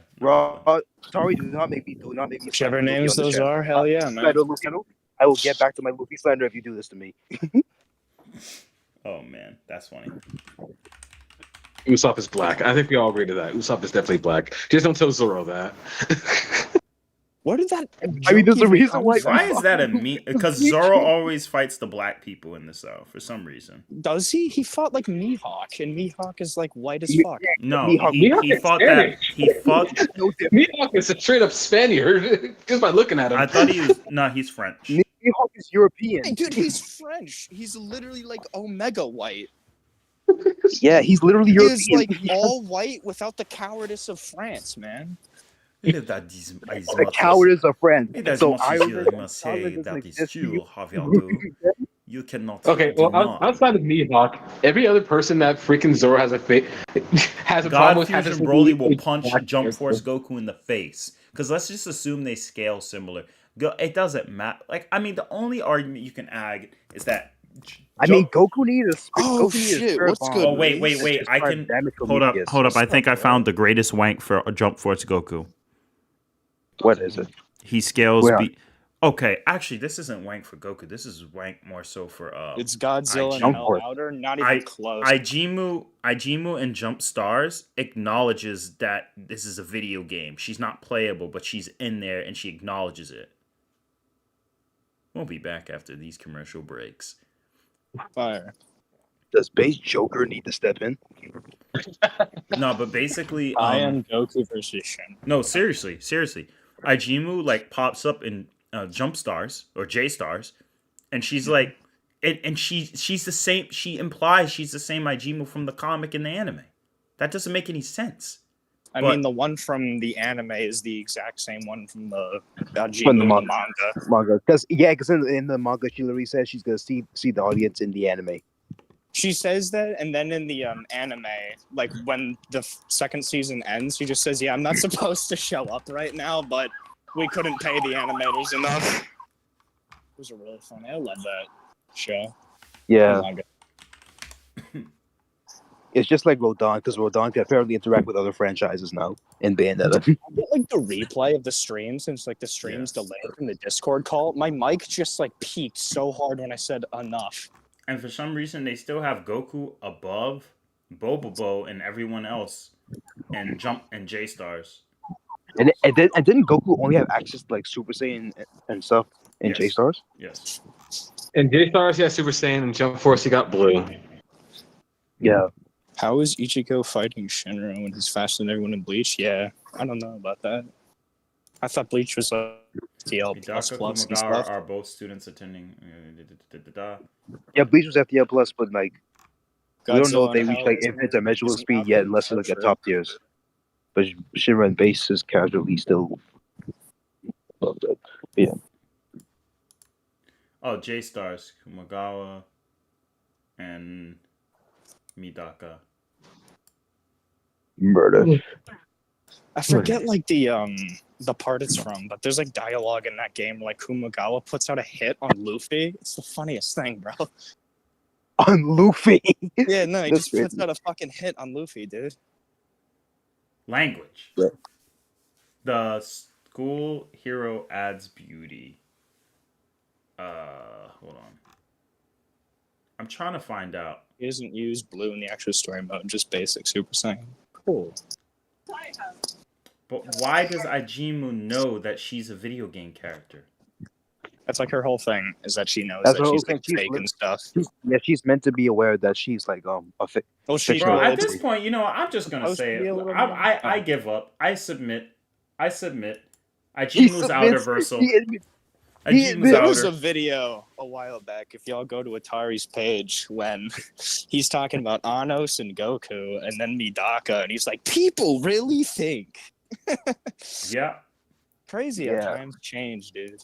Sorry, do not make me Whichever slander Luffy names on this those channel. are, hell yeah, man. Slander Luffy. I will get back to my Luffy slander if you do this to me. Oh man, that's funny. Usopp is black. I think we all agree to that. Usopp is definitely black. Just don't tell Zoro that. Where did that? I mean, there's a joke even reason come why- from? Why is that a me? Because Zoro always fights the black people in the South for some reason. Does he? He fought like Mihawk, and Mihawk is like white as Yeah. fuck. No, Mihawk- he Mihawk is fought that. Spanish. He fought. No different. Mihawk is a straight up Spaniard just by looking at him. I thought he was. No, he's French. Mihawk is European. Hey, dude, he's French. He's literally like Omega white. Yeah, he's literally He European. is like all white without the cowardice of France, man. The cowardice of friends. So Ireland Ireland that doesn't is exist to you. true, You cannot. Okay, well, outside of Mihawk, every other person that freaking Zoro has a has a problem God with has Fusion a Broly will punch black Jump character. Force Goku in the face. Because let's just assume they scale similar. It doesn't matter. Like, I mean, the only argument you can add is that. I mean, Goku needed a Oh, Goku needed a shit, spirit what's bomb. good, Oh wait! I can hold up. I think I found the greatest wank for Jump Force Goku. What is it? He scales. Where? Okay, actually, this isn't wank for Goku. This is wank more so for It's Godzilla IG. and Hell Outer, not even close. Ijimu in Jump Stars acknowledges that this is a video game. She's not playable, but she's in there and she acknowledges it. We'll be back after these commercial breaks. Fire. Does base Joker need to step in? No, but basically, I am Goku versus Shin. No, seriously. Ijimu like pops up in Jump Stars or J Stars, and she's like, and she's the same. She implies she's the same Ijimu from the comic and the anime. That doesn't make any sense. I mean, the one from the anime is the exact same one from the From the manga. Because in the manga, she literally says she's gonna see the audience in the anime. She says that, and then in the anime, like when the second season ends, she just says, "Yeah, I'm not supposed to show up right now, but we couldn't pay the animators enough." It was a really funny. I love that show. Yeah. Manga. It's just like Rodon, because Rodon can apparently interact with other franchises now in Bayonetta. I get like the replay of the stream since like the stream's delayed from the Discord call. My mic just like peaked so hard when I said enough. And for some reason, they still have Goku above Bobobo and everyone else, and Jump and J Stars. And didn't Goku only have access to like Super Saiyan and stuff in Yes. J Stars? Yes. In J Stars, he has Super Saiyan, and Jump Force, he got Blue. Yeah. How is Ichigo fighting Shinra when he's faster than everyone in Bleach? Yeah, I don't know about that. I thought Bleach was FTL plus Hidaka plus and Kumagawa stuff. are both students attending. Yeah, Bleach was FTL plus, but like we don't know Godzilla if they and reach Hell like is infinite dimensional an speed yet, up unless it's like for at sure. top tiers. But Shinra and Base is casually still. Above that. Yeah. Oh, J Stars, Kumagawa, and Midaka. Murder. I forget like the part it's from, but there's like dialogue in that game like Kumagawa puts out a hit on Luffy. It's the funniest thing, bro. On Luffy. Yeah, no, he That's just puts crazy. out a fucking hit on Luffy, dude. Language. Yeah. The school hero adds beauty. Hold on. I'm trying to find out. He doesn't use blue in the actual story mode, just basic Super Saiyan. Cool. But why does Ijimu know that she's a video game character? That's like her whole thing, is that she knows That's that her whole she's like thing. fake and stuff. She's meant to be aware that she's like a Well, she Bro, at would. this point, you know, I'm just gonna Supposed say to be it. a little I more- give up. I submit. He Ijimu's outer submits. versal. He admits. Ijimu's There was a outer. video a while back, if y'all go to Atari's page, when he's talking about Anos and Goku, and then Midaka, and he's like, people really think. Yeah. Crazy Yeah. how times change, dude.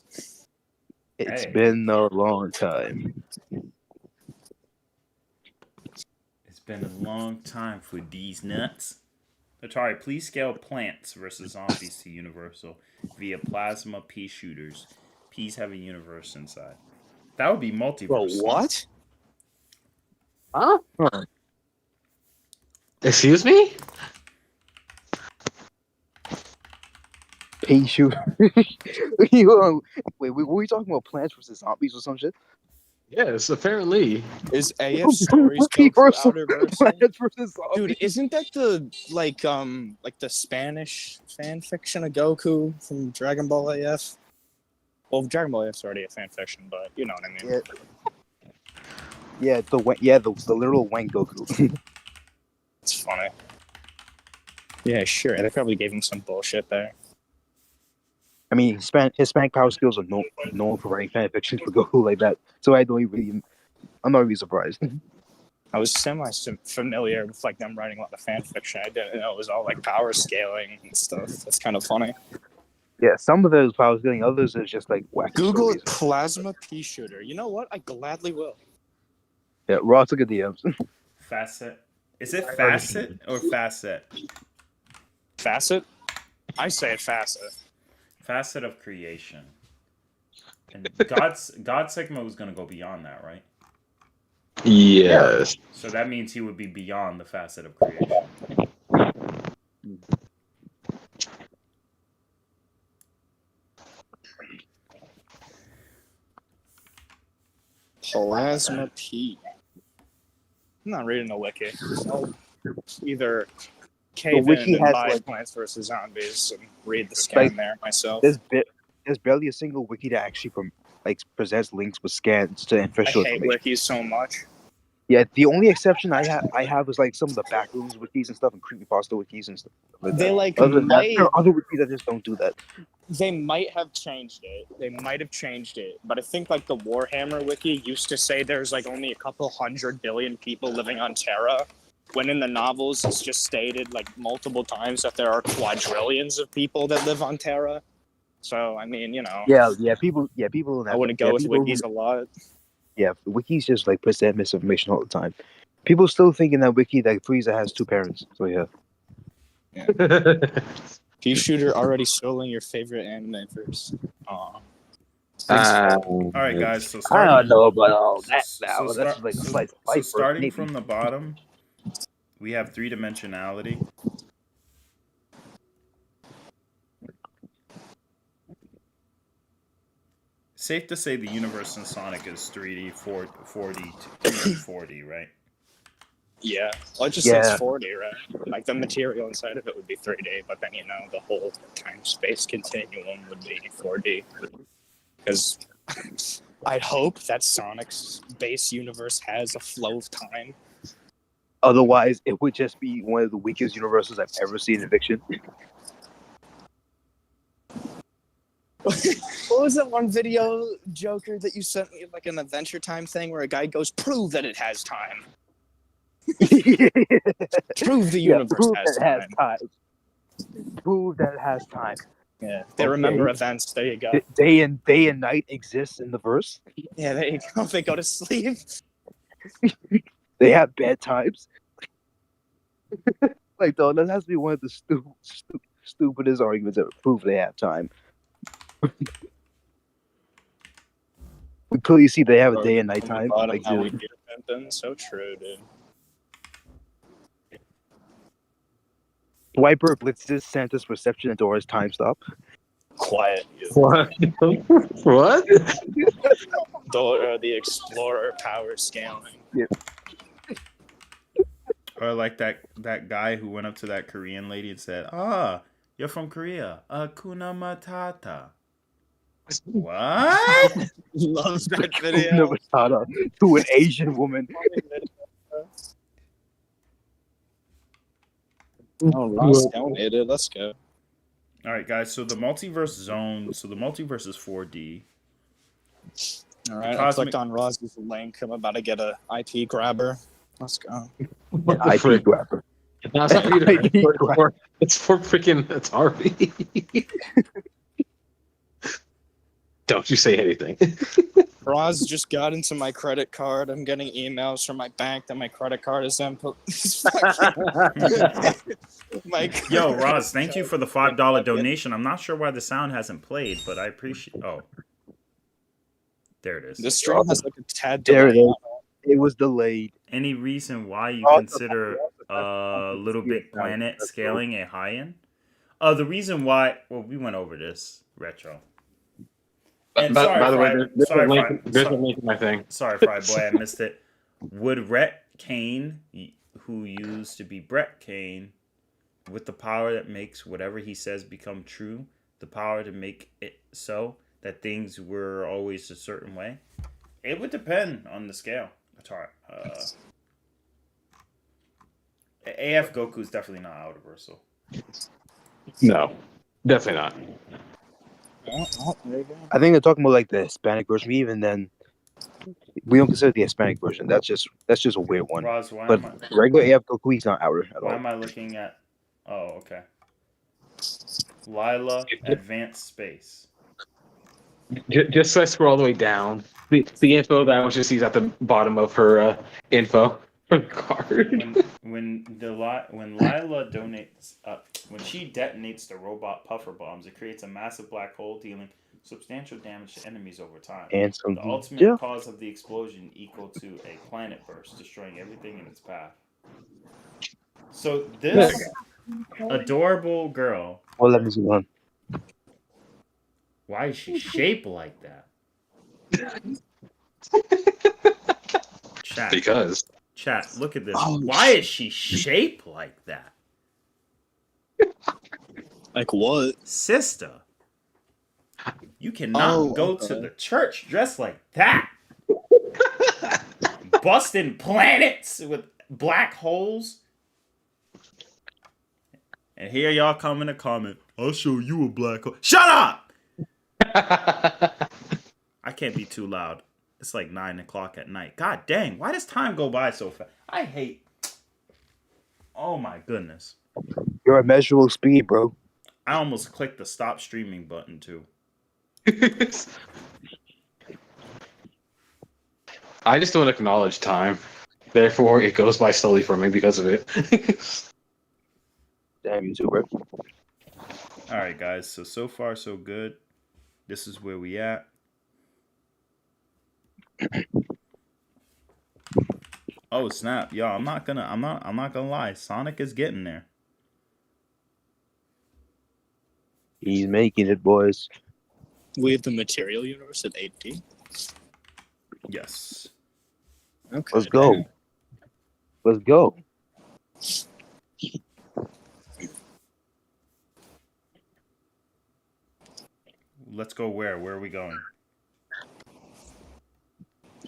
It's Hey. been a long time. It's been a long time for these nuts. Atari, please scale plants versus zombies to universal via plasma pea shooters. Peas have a universe inside. That would be multiverse. Bro, what? Huh? Huh. Excuse me? Pea shoot. Wait, were we talking about plants versus zombies or some shit? Yes, apparently. Is AF Stories Pea Goku versus outer versal? plants versus zombies. Dude, isn't that the like the Spanish fan fiction of Goku from Dragon Ball AF? Well, Dragon Ball AF's already a fan fiction, but you know what I mean. Yeah, the literal wank Goku. It's funny. Yeah, sure. They probably gave him some bullshit there. I mean, Hispanic power skills are known for writing fan fictions for Goku like that. So I'm not really surprised. I was semi-familiar with like them writing a lot of fan fiction. I didn't know it was all like power scaling and stuff. That's kind of funny. Yeah, some of those power scaling, others is just like wacky Google stories. plasma pea shooter. You know what? I gladly will. Yeah, Raw took a DMs. Facet. Is it facet or facet? Facet? I say it facet. Facet of creation. And God Sigma was gonna go beyond that, right? Yes. So that means he would be beyond the facet of creation. Plasma pea. I'm not reading the wiki. I'll either cave wiki in and has, buy like- Plants vs. Zombies and read the scan Like, there myself. There's barely a single wiki that actually presents links with scans to I official hate information. wikis so much. Yeah, the only exception I have is like some of the backrooms wikis and stuff and creepypasta wikis and stuff like They that. like Other than that, might there are other wikis that just don't do that. they might have changed it. But I think like the Warhammer wiki used to say there's like only a couple 100 billion people living on Terra, when in the novels it's just stated like multiple times that there are quadrillions of people that live on Terra. So I mean, you know, Yeah, people. I wouldn't go with wikis a lot. Yeah, wikis just like present misinformation all the time. People still think in that wiki that Frieza has two parents. So yeah. Pea shooter already stolen your favorite anime verse. Aw. All right, guys. So I starting, don't know about all that now. so That's start- like a so- slice of so life. starting from the bottom, we have three-dimensionality. Safe to say the universe in Sonic is 3D, 4D, 2D, right? Yeah. Well, it just Yeah. says 4D, right? Like the material inside of it would be 3D, but then you know the whole time-space continuum would be 4D. Because I hope that Sonic's base universe has a flow of time. Otherwise, it would just be one of the weakest universes I've ever seen in fiction. What was that one video, Joker, that you sent me, like an Adventure Time thing where a guy goes, "Prove that it has time. Prove the universe prove has that it time." has time. Prove that it has time. Yeah, they Okay. remember events. There you go. Day and night exists in the verse. Yeah, there you go. They go to sleep. They have bedtimes. Like, though, that has to be one of the stupidest arguments ever. Prove they have time. We clearly see they have a day and night time. Like, How we dude, get been so true, dude. Swiper blitzes Santa's perception into his time stop. Quiet. What? What? The Explorer power scaling. Or like that guy who went up to that Korean lady and said, "Ah, you're from Korea. Akuna Matata." What? Love that video. Never thought of to an Asian woman. Oh, Ross donated. Let's go. All right, guys. So the multiverse zone. So the multiverse is 4D. All right, I Cosmic- clicked on Ross's link. I'm about to get a IP grabber. Let's go. What the IP frick? grabber. No, it's not for you to- it's for freaking. It's Harvey. Don't you say anything. Roz just got into my credit card. I'm getting emails from my bank that my credit card is input. Yo, Roz, thank you for the $5 donation. I'm not sure why the sound hasn't played, but I appreciate. Oh, there it is. This stream has like a tad There it delay. is. It was delayed. Any reason why you Also, consider Little Big Planet scaling a high-end? The reason why, well, we went over this, Retro. And By the way, there's a Fry, link in my thing. sorry, Fry Boy, I missed it. Would Rhett Kane, who used to be Brett Kane, with the power that makes whatever he says become true, the power to make it so that things were always a certain way? It would depend on the scale. AF Goku is definitely not Outerversal. No, definitely not. There you go. I think they're talking about like the Hispanic version. Even then, we don't consider the Hispanic version. That's just a weird one. Roz, why But am I? regular AF Goku, he's not outer at Why all. am I looking at? Oh, okay. Lila, Advanced Space. Just so I scroll all the way down. The info that I just sees at the bottom of her info card. When Lila donates, when she detonates the robot puffer bombs, it creates a massive black hole, dealing substantial damage to enemies over time. And some The ultimate yeah. cause of the explosion equal to a planet burst, destroying everything in its path. So this adorable girl, Well, let me see one. why is she shaped like that? Chat, look at this. Why is she shaped like that? Like what? Sister, you cannot go to the church dressed like that. Busting planets with black holes. And here y'all come in a comment. I'll show you a black hole. Shut up! I can't be too loud. It's like 9 o'clock at night. God dang, why does time go by so fast? I hate. Oh my goodness. You're a measurable speed, bro. I almost clicked the stop streaming button too. I just don't acknowledge time. Therefore, it goes by slowly for me because of it. Damn YouTuber. Alright guys, so far so good. This is where we at. Oh snap, yo! I'm not gonna lie. Sonic is getting there. He's making it, boys. We have the material universe at 8D. Yes. Okay. Let's go. Let's go. Let's go where? Where are we going?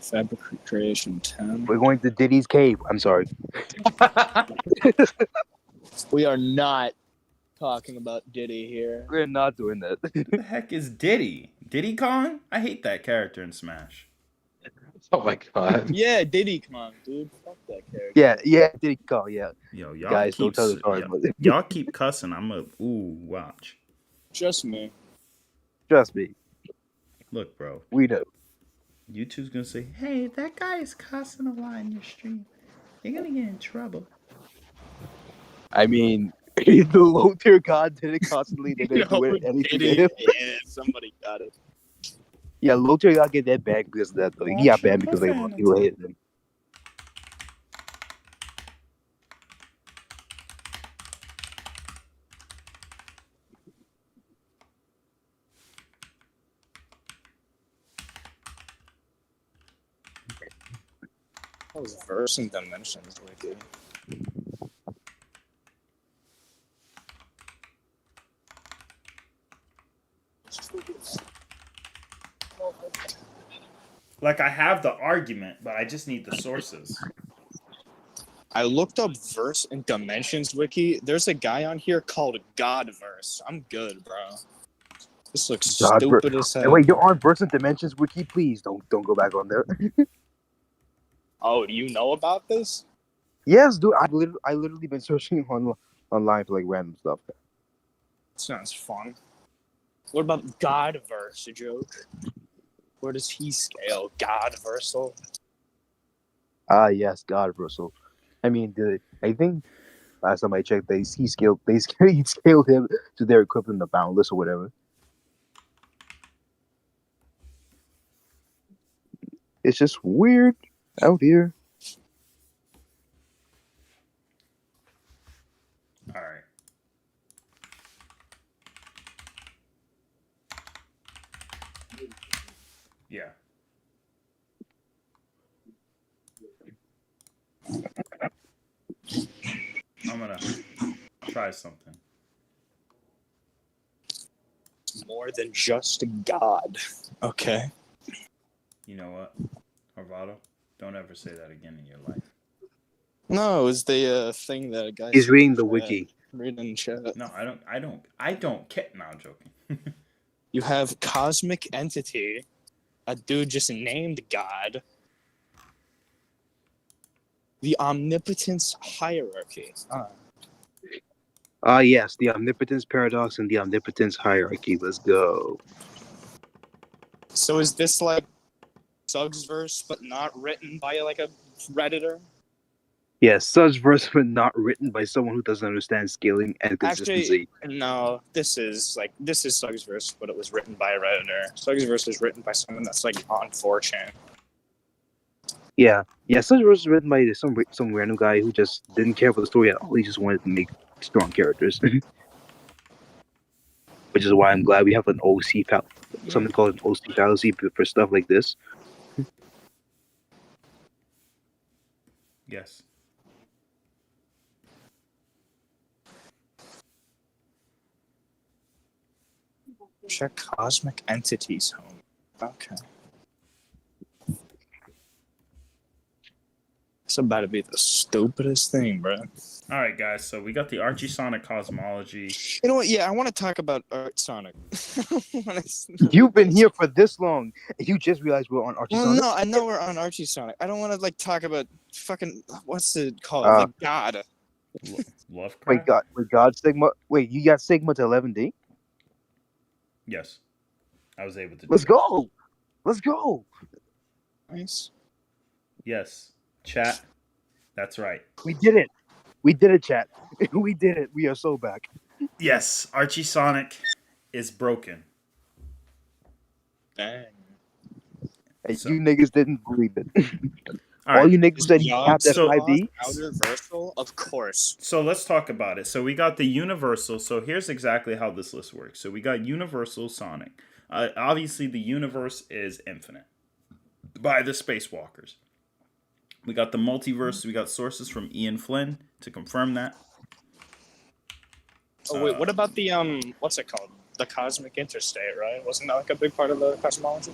Fabric creation 10. We're going to Diddy's cave. I'm sorry. We are not talking about Diddy here. We're not doing that. Who the heck is Diddy? Diddy Kong? I hate that character in Smash. Oh my god. Yeah, Diddy Kong, dude. Fuck that character. yeah, did he call? Yeah. Yo, y'all Guys, keep don't tell the story. y'all keep cussing. I'm a watch. Just me. Trust me, Look, bro. we know. YouTube's gonna say, "Hey, that guy is cussing a lot in your stream. You're gonna get in trouble." I mean, the low tier god did it constantly. They didn't do it. Anything to him. Yeah, somebody got it. Yeah, low tier god get that banned because of that. Though. He got banned because they hated him. That was verse and dimensions, wicked. Like, I have the argument, but I just need the sources. I looked up verse and dimensions wiki. There's a guy on here called Godverse. I'm good, bro. This looks stupid as hell. Hey, wait, you're on Verse and Dimensions wiki. Please don't go back on there. Oh, do you know about this? Yes, dude. I literally been searching online for like random stuff. Sounds fun. What about Godverse, a joke? Where does he scale? Godversal? Ah, yes, God, Russell. I mean, I think last time I checked, he scaled him to their equivalent of Boundless or whatever. It's just weird out here. All right. Yeah. I'm gonna try something. More than just a god. Okay. You know what, Arvado? Don't ever say that again in your life. No, it was the thing that a guy. He's reading the wiki. Reading in chat. No, I don't care. No, I'm joking. You have cosmic entity, a dude just named God. The omnipotence hierarchy. Ah, yes, the omnipotence paradox and the omnipotence hierarchy. Let's go. So is this like Suggs verse, but not written by like a redditor? Yes, such verse, but not written by someone who doesn't understand scaling and consistency. Actually, no. This is Suggs verse, but it was written by a redditor. Suggs verse is written by someone that's like on 4chan. Yeah, such verse was written by some random guy who just didn't care for the story at all. He just wanted to make strong characters. Which is why I'm glad we have an something called an OC fallacy for stuff like this. Yes. Check cosmic entities home. Okay. It's about to be the stupidest thing, bro. All right, guys. So we got the Archie Sonic Cosmology. You know what? Yeah, I want to talk about Sonic. You've been here for this long, and you just realized we're on Archie Sonic? No, I know we're on Archie Sonic. I don't want to like talk about fucking what's it called? Like God. Lovecraft. Wait, God Sigma. Wait, you got Sigma to 11D? Yes, I was able to. Let's go. Let's go. Nice. Yes, chat. That's right. We did it. We did it, chat. We did it. We are so back. Yes, Archie Sonic is broken. Dang. And So- you niggas didn't believe it. All All right. you niggas said you have that so- 5D. Universal, of course. So let's talk about it. So we got the Universal. So here's exactly how this list works. So we got Universal Sonic. Obviously, the universe is infinite by the Spacewalkers. We got the multiverse. We got sources from Ian Flynn to confirm that. Oh wait, what about the what's it called? The Cosmic Interstate, right? Wasn't that like a big part of the cosmology?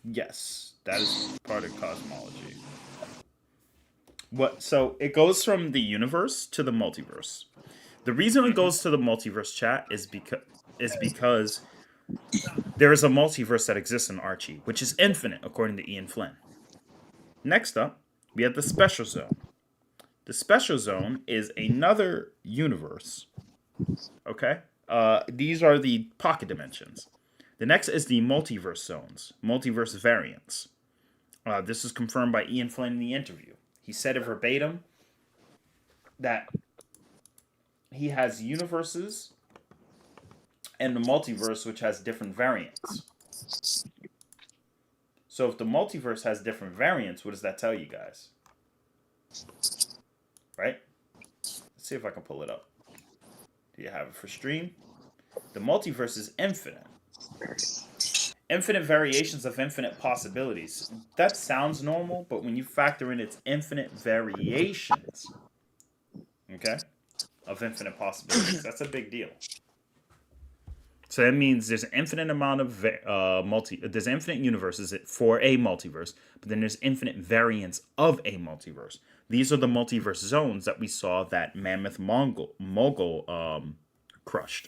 Yes, that is part of cosmology. So it goes from the universe to the multiverse. The reason it goes to the multiverse chat is because there is a multiverse that exists in Archie, which is infinite, according to Ian Flynn. Next up, we have the special zone. The special zone is another universe. Okay? These are the pocket dimensions. The next is the multiverse zones, multiverse variants. This is confirmed by Ian Flynn in the interview. He said it verbatim that he has universes and the multiverse which has different variants. So if the multiverse has different variants, what does that tell you guys? Right? Let's see if I can pull it up. Do you have it for stream? The multiverse is infinite. Infinite variations of infinite possibilities. That sounds normal, but when you factor in its infinite variations, okay, of infinite possibilities, that's a big deal. So that means there's an infinite amount of there's infinite universes for a multiverse, but then there's infinite variants of a multiverse. These are the multiverse zones that we saw that Mammoth Mogul crushed.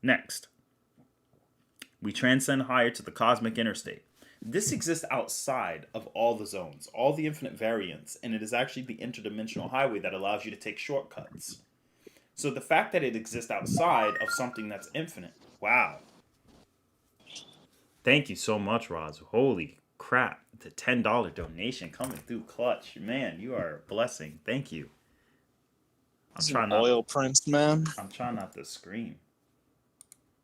Next, we transcend higher to the cosmic interstate. This exists outside of all the zones, all the infinite variants, and it is actually the interdimensional highway that allows you to take shortcuts. So the fact that it exists outside of something that's infinite, wow. Thank you so much, Roz. Holy crap. The $10 donation coming through clutch. Man, you are a blessing. Thank you. I'm trying not, oil prints, man. I'm trying not to scream.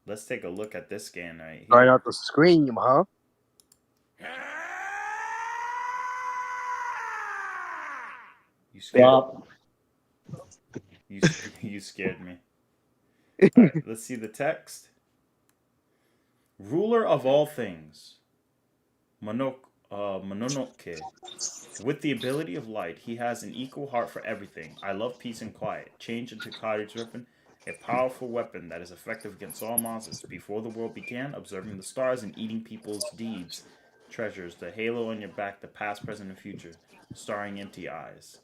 Let's take a look at this scan right here. Try not to scream, huh? You scared you scared me. All right, let's see the text. Ruler of all things, Mononoke. With the ability of light, he has an equal heart for everything. I love peace and quiet. Change into cottage weapon, a powerful weapon that is effective against all monsters. Before the world began, observing the stars and eating people's deeds. Treasures, the halo on your back, the past, present, and future. Starring empty eyes.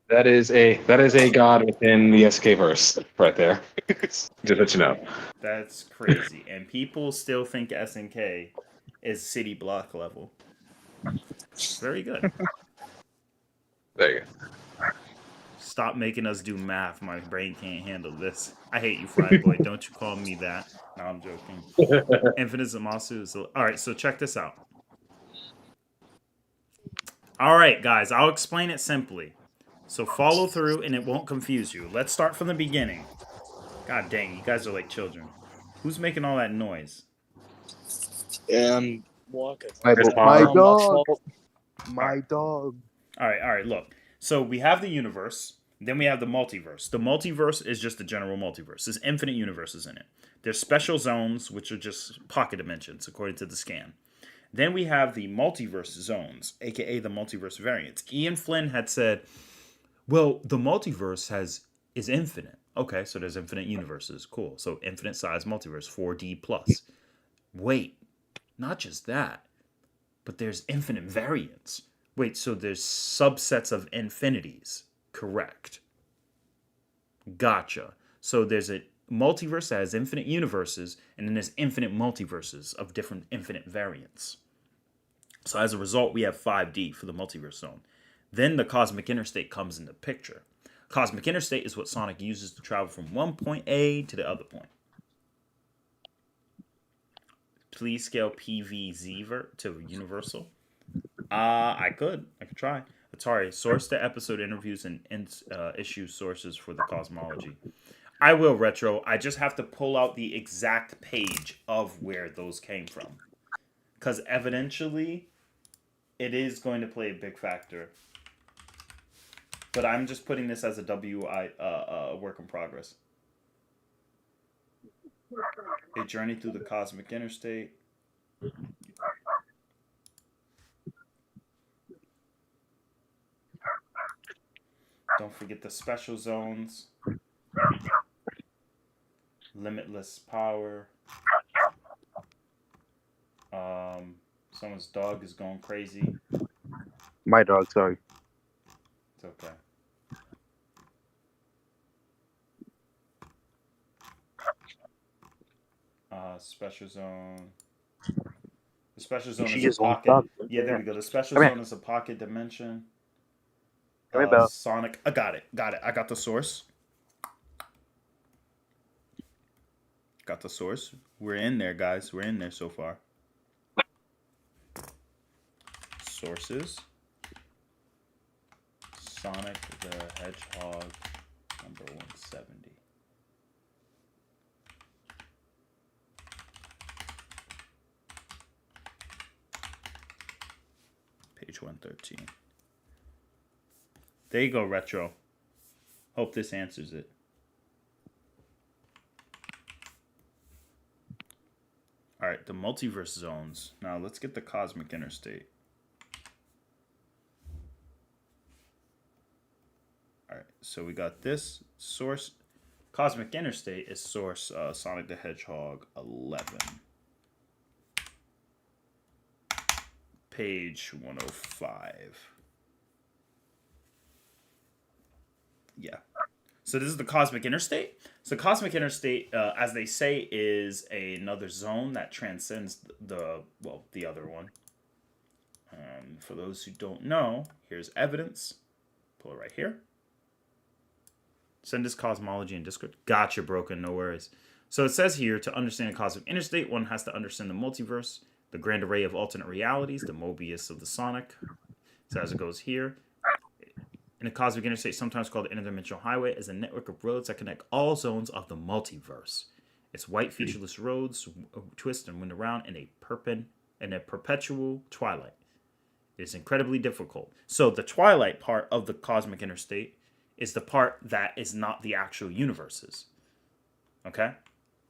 That is a god within the SK verse right there. Just let you know. That's crazy. And people still think SNK is city block level. Very good. There you go. Stop making us do math. My brain can't handle this. I hate you, Fry Boy. Don't you call me that. No, I'm joking. Infinite Zamasu is... Alright, so check this out. Alright, guys. I'll explain it simply. So follow through and it won't confuse you. Let's start from the beginning. God dang, you guys are like children. Who's making all that noise? Walking. My dog. fault. My dog. Alright, look. So we have the universe, then we have the multiverse. The multiverse is just the general multiverse. There's infinite universes in it. There's special zones, which are just pocket dimensions, according to the scan. Then we have the multiverse zones, aka the multiverse variants. Ian Flynn had said, well, the multiverse is infinite. Okay, so there's infinite universes. Cool. So infinite size multiverse, 4D plus. Wait, not just that, but there's infinite variants. Wait, so there's subsets of infinities. Correct. Gotcha. So there's a multiverse that has infinite universes, and then there's infinite multiverses of different infinite variants. So as a result, we have 5D for the multiverse zone. Then the cosmic interstate comes into picture. Cosmic interstate is what Sonic uses to travel from one point A to the other point. Please scale PVZ to universal. I could try. Atari, source the episode interviews and issue sources for the Cosmology. I will, Retro. I just have to pull out the exact page of where those came from. Because evidentially, it is going to play a big factor. But I'm just putting this as a work in progress. A journey through the cosmic interstate. Don't forget the special zones. Limitless power. Someone's dog is going crazy. My dog, sorry. It's okay. Special zone. The special zone She is a just won't pocket. stop. Yeah, there we go. The special Come here. zone is a pocket dimension. Come here, Belle. Sonic. I got it. Got it. I got the source. Got the source. We're in there, guys. We're in there so far. Sources. Sonic the Hedgehog, number 170. Page 113. There you go, Retro. Hope this answers it. All right, the multiverse zones. Now let's get the cosmic interstate. All right, so we got this source. Cosmic interstate is source Sonic the Hedgehog 11. Page 105. Yeah. So this is the cosmic interstate. So cosmic interstate, as they say, is another zone that transcends the other one. For those who don't know, here's evidence. Pull it right here. Send us Cosmology in Discord. Gotcha, Broken. No worries. So it says here, to understand the cosmic interstate, one has to understand the multiverse, the grand array of alternate realities, the Mobius of the Sonic. So as it goes here, in a cosmic interstate, sometimes called the interdimensional highway, is a network of roads that connect all zones of the multiverse. Its white, featureless roads twist and wind around in a perpetual twilight. It is incredibly difficult. So the twilight part of the cosmic interstate is the part that is not the actual universes. Okay?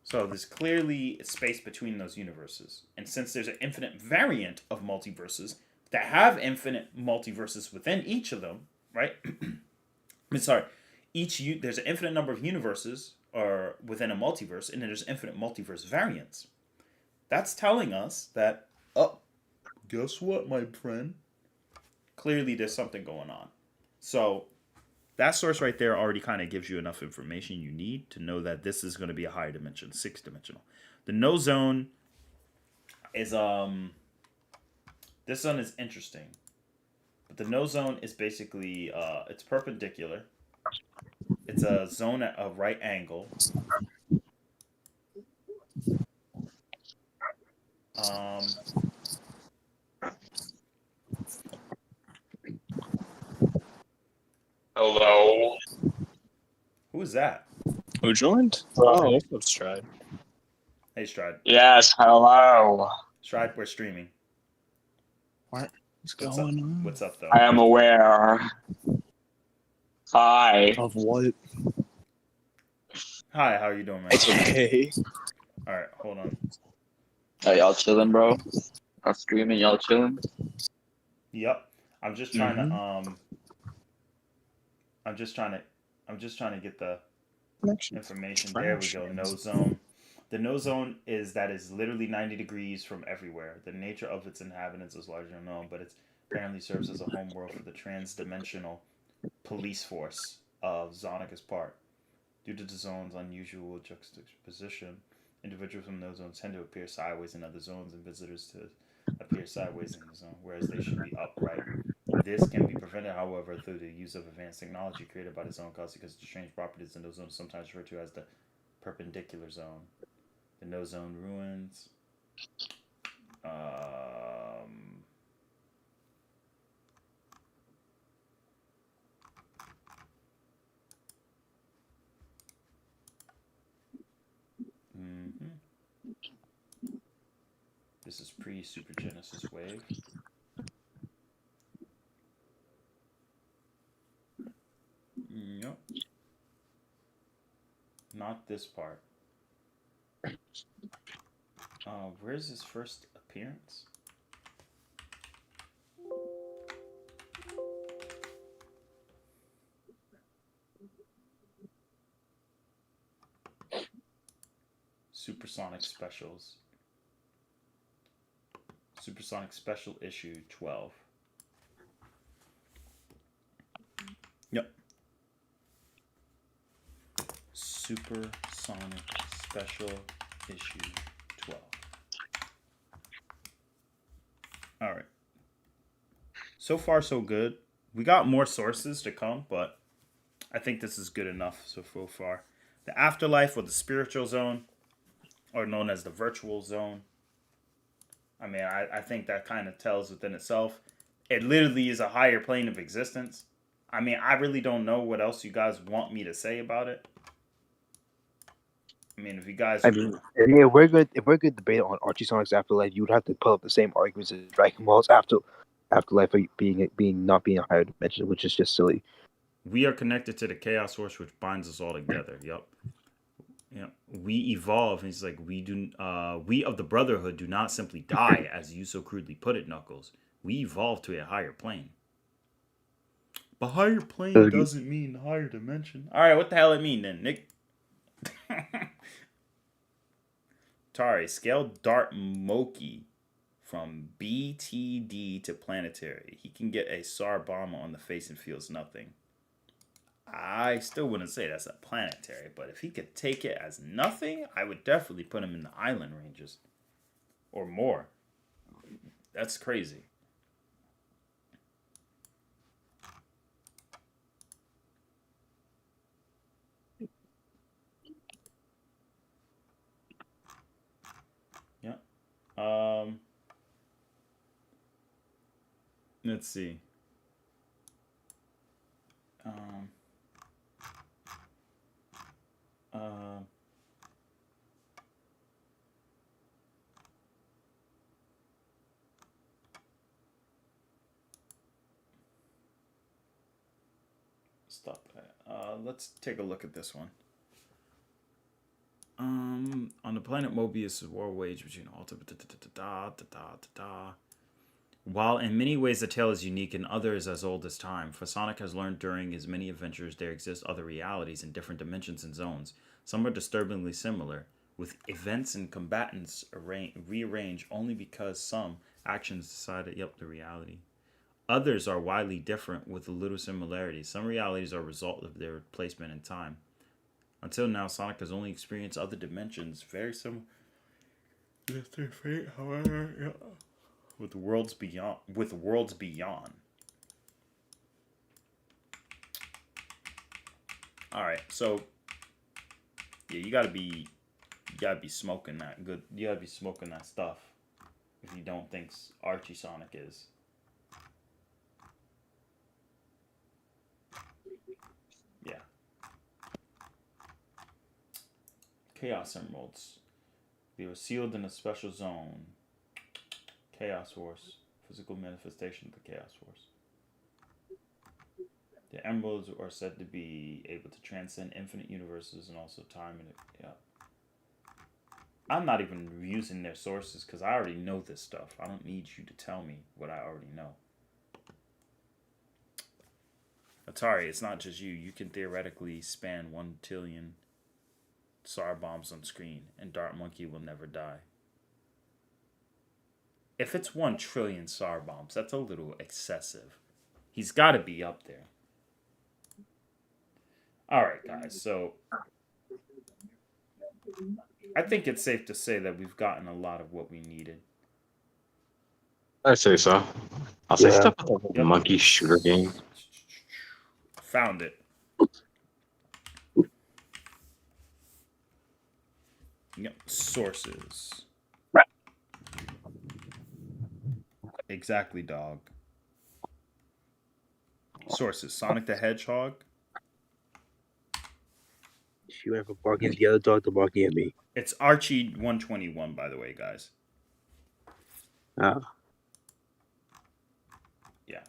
So there's clearly space between those universes. And since there's an infinite variant of multiverses that have infinite multiverses within each of them, right? There's an infinite number of universes or within a multiverse, and then there's infinite multiverse variants. That's telling us that, guess what, my friend? Clearly there's something going on. So that source right there already kind of gives you enough information you need to know that this is going to be a higher dimension, 6-dimensional. The no zone is this zone is interesting. But the no zone is basically it's perpendicular. It's a zone at a right angle. Hello. Who is that? Who joined? Oh, what's up, Stride? Hey, Stride. Yes, hello. Stride, we're streaming. What's going on? What's up, though? I am aware. Hi. Of what? Hi, how are you doing, man? It's okay. All right, hold on. Are y'all chilling, bro? I'm streaming, y'all chilling? Yep. I'm just trying to I'm just trying to get the information. There we go. No zone. The no zone is literally 90 degrees from everywhere. The nature of its inhabitants is largely unknown, but it apparently serves as a home world for the trans-dimensional police force of Sonic as part. Due to the zone's unusual juxtaposition, individuals from those zones tend to appear sideways in other zones, and visitors to appear sideways in the zone, whereas they should be upright. This can be prevented, however, through the use of advanced technology created by the zone cause because the strange properties in those zones sometimes referred to as the perpendicular zone. The no zone ruins. This is pre-Super Genesis Wave. Yep. Not this part. Where's his first appearance? Supersonic Specials. Supersonic Special Issue 12. Super Sonic Special Issue 12. All right. So far, so good. We got more sources to come, but I think this is good enough so far. The afterlife or the spiritual zone, or known as the virtual zone. I mean, I think that kind of tells within itself. It literally is a higher plane of existence. I mean, I really don't know what else you guys want me to say about it. I mean, if you guys... I mean, if we're good debate on Archie Sonic's afterlife, you would have to put up the same arguments as Dragon Ball's afterlife being not being a higher dimension, which is just silly. We are connected to the chaos source, which binds us all together. Yep. Yeah, we evolve. And it's like we of the Brotherhood do not simply die, as you so crudely put it, Knuckles. We evolve to a higher plane. But higher plane doesn't mean higher dimension. All right, what the hell it mean then, Nick? Tari, scale Dart Moki from BTD to planetary. He can get a SAR bomb on the face and feels nothing. I still wouldn't say that's a planetary, but if he could take it as nothing, I would definitely put him in the island ranges. Or more. That's crazy. Yeah. Let's see. Stop that. Let's take a look at this one. On the planet Mobius, war waged between While in many ways the tale is unique, in others as old as time, for Sonic has learned during his many adventures there exist other realities in different dimensions and zones. Some are disturbingly similar, with events and combatants rearranged only because some actions decided, the reality. Others are widely different with little similarities. Some realities are a result of their placement in time. Until now, Sonic has only experienced other dimensions very similar with their fate, however, with worlds beyond. All right, so yeah, you gotta be smoking that good. You gotta be smoking that stuff if you don't think Archie Sonic is. Yeah. Chaos Emeralds. They were sealed in a special zone. Chaos Force. Physical manifestation of the Chaos Force. The emeralds are said to be able to transcend infinite universes and also time. I'm not even using their sources because I already know this stuff. I don't need you to tell me what I already know. Atari, it's not just you. You can theoretically span 1 trillion SAR bombs on screen, and Dart Monkey will never die. If it's 1 trillion SAR bombs, that's a little excessive. He's got to be up there. Alright, guys, so I think it's safe to say that we've gotten a lot of what we needed. I say so. I'll say stuff about the monkey shooter game. Found it. Yep, sources. Exactly, dog. Sources: Sonic the Hedgehog. She went from barking at the other dog to barking at me. It's Archie 121, by the way, guys. Ah. Yeah.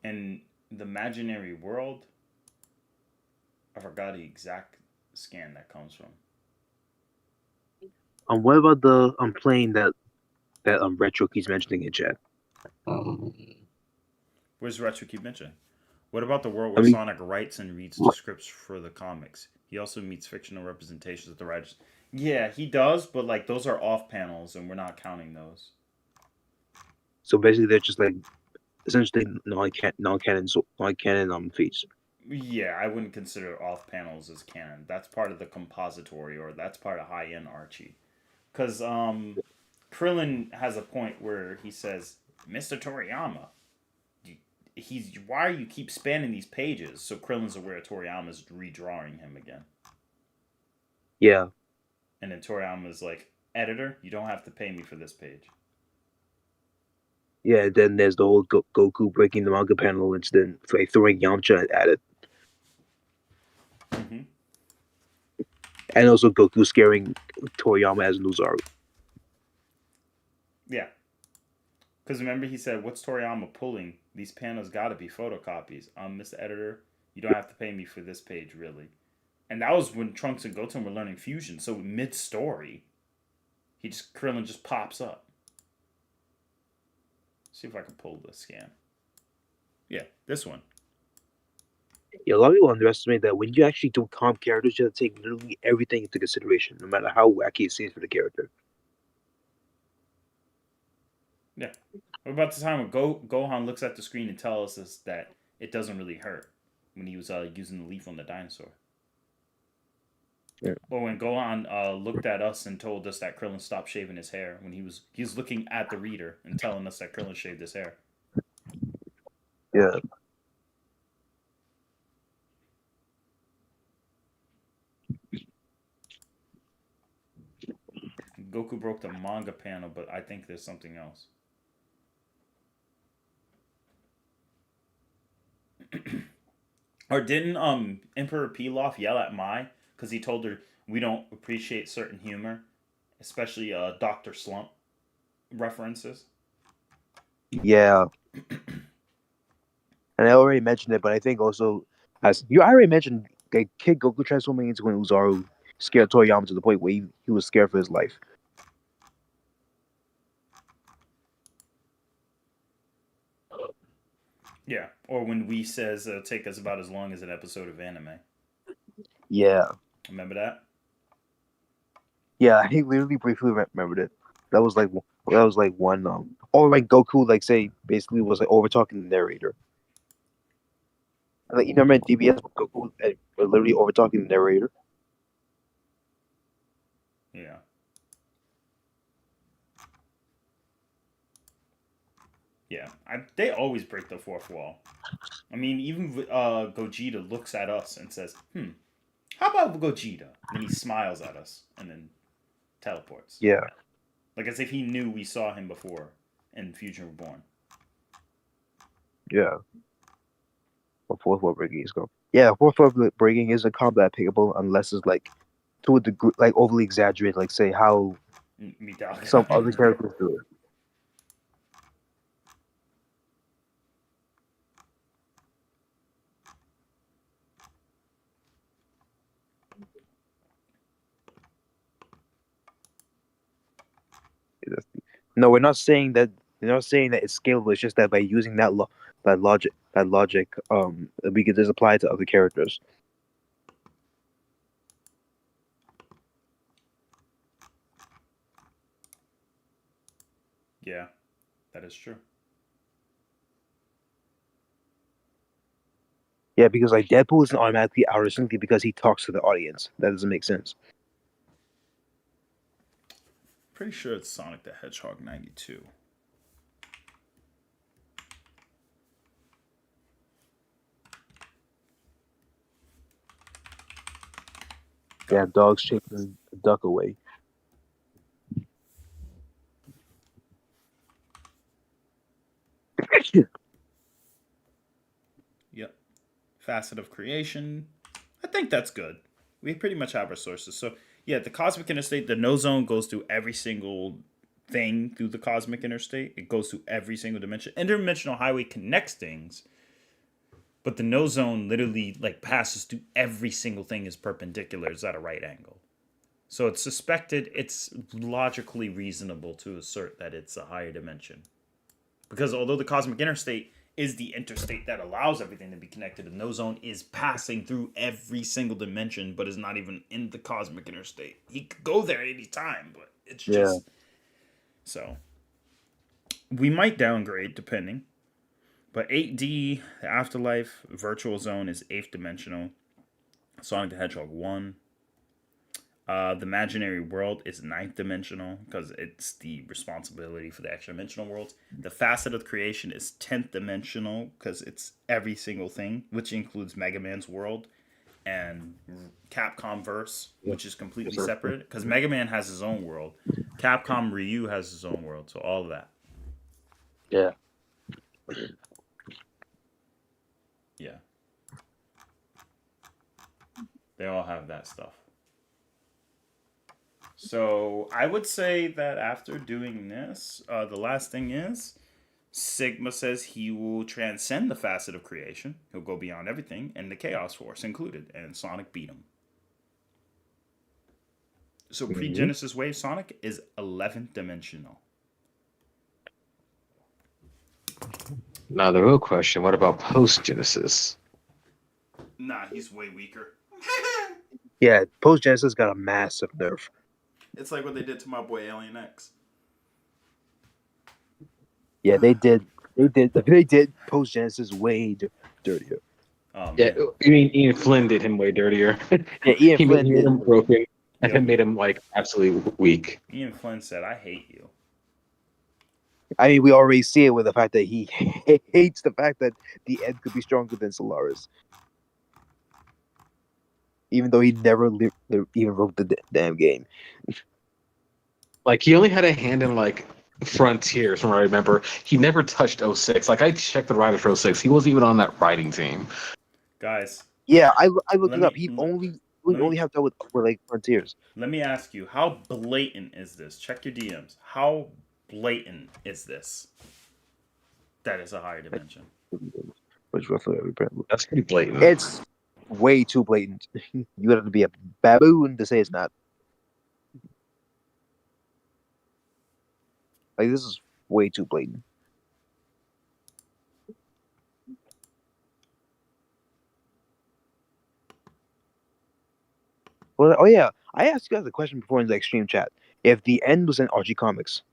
And the imaginary world, I forgot the exact scan that comes from. What about the plane that Retro keeps mentioning in chat? Where's Retro keep mentioning? What about the world where Sonic writes and reads the scripts for the comics? He also meets fictional representations of the writers. Yeah, he does, but like those are off panels, and we're not counting those. So basically, they're just like essentially non-canon feats. Yeah, I wouldn't consider off panels as canon. That's part of the compository, or that's part of high end Archie. Because Krillin has a point where he says, "Mr. Toriyama, he's why are you keep spanning these pages?" So Krillin's aware Toriyama's redrawing him again, Yeah, and then Toriyama's like, "Editor, you don't have to pay me for this page." yeah. Then there's the whole Goku breaking the manga panel incident, like throwing Yamcha at it, Mm-hmm. and also Goku scaring Toriyama as Luzaru. Yeah. Because remember, he said, "What's Toriyama pulling? These panels got to be photocopies." Mr. Editor, you don't have to pay me for this page, really. And that was when Trunks and Goten were learning fusion. So mid-story, Krillin just pops up. See if I can pull the scan. Yeah, this one. Yeah, a lot of people underestimate that when you actually do comp characters, you have to take literally everything into consideration, no matter how wacky it seems for the character. Yeah. What about the time when Gohan looks at the screen and tells us that it doesn't really hurt when he was using the leaf on the dinosaur? Yeah. Or when Gohan looked at us and told us that Krillin stopped shaving his hair when he was looking at the reader and telling us that Krillin shaved his hair. Yeah. Goku broke the manga panel, but I think there's something else. Or didn't Emperor Pilaf yell at Mai because he told her we don't appreciate certain humor, especially Dr. Slump references? Yeah. And I already mentioned it, but I think also, as you already mentioned, like Kid Goku transforming into an Uzaru scared Toriyama to the point where he was scared for his life. Yeah. Or when Whis says it'll take us about as long as an episode of anime. Yeah. Remember that? Yeah, he literally briefly remembered it. That was like one or like Goku like say basically was like over talking the narrator. Like you remember in DBS Goku literally over talking the narrator. Yeah. Yeah. They always break the fourth wall. I mean, even Gogeta looks at us and says, how about Gogeta? And he smiles at us and then teleports. Yeah. Like as if he knew we saw him before in Future Reborn. Yeah. What fourth wall breaking is going. Yeah, fourth wall breaking is a combat pickable unless it's like to a degree like overly exaggerated, like say how some other characters do it. No, we're not saying that. We're not saying that it's scalable. It's just that by using that logic, we could just apply it to other characters. Yeah, that is true. Yeah, because like Deadpool isn't automatically outer simply because he talks to the audience. That doesn't make sense. Pretty sure it's Sonic the Hedgehog 92. Yeah, dogs chasing a duck away. Yep. Facet of creation. I think that's good. We pretty much have our sources. So, yeah, the Cosmic Interstate, the No Zone goes through every single thing through the Cosmic Interstate. It goes through every single dimension. Interdimensional Highway connects things, but the No Zone literally like passes through every single thing is perpendicular. It's at a right angle. So it's suspected, it's logically reasonable to assert that it's a higher dimension. Because although the Cosmic Interstate is the interstate that allows everything to be connected, the No Zone is passing through every single dimension, but is not even in the Cosmic Interstate. He could go there any time, but it's just... So, we might downgrade, depending. But 8D, the Afterlife Virtual Zone is 8th dimensional. Sonic the Hedgehog 1. The Imaginary World is 9th dimensional because it's the responsibility for the extra dimensional worlds. The Facet of Creation is 10th dimensional because it's every single thing, which includes Mega Man's world and Capcom Verse, which is completely separate because Mega Man has his own world. Capcom Ryu has his own world, so all of that. Yeah. Yeah. They all have that stuff. So I would say that after doing this, the last thing is Sigma says he will transcend the facet of creation. He'll go beyond everything, and the Chaos Force included, and Sonic beat him. So pre-Genesis Wave Sonic is 11th dimensional. Now the real question: what about post-Genesis? Nah, he's way weaker. Yeah, post Genesis got a massive nerf. It's like what they did to my boy Alien X. Yeah, they did post Genesis way dirtier. Yeah, you mean Ian Flynn did him way dirtier. Yeah, Ian he Flynn made him did. broken and then made him like absolutely weak. Ian Flynn said, "I hate you." I mean, we already see it with the fact that he hates the fact that the end could be stronger than Solaris, even though he never even wrote the damn game. Like he only had a hand in like Frontiers, from what I remember. He never touched 06. Like I checked the writer for 06. He wasn't even on that writing team. Guys. Yeah, I looked it up. He only have done with like Frontiers. Let me ask you, how blatant is this? Check your DMs. How blatant is this? That is a higher dimension. Which roughly every brand. That's pretty blatant. It's way too blatant. You have to be a baboon to say it's not. Like this is way too blatant. Well, oh yeah, I asked you guys a question before in the extreme chat. If the end was in Archie comics,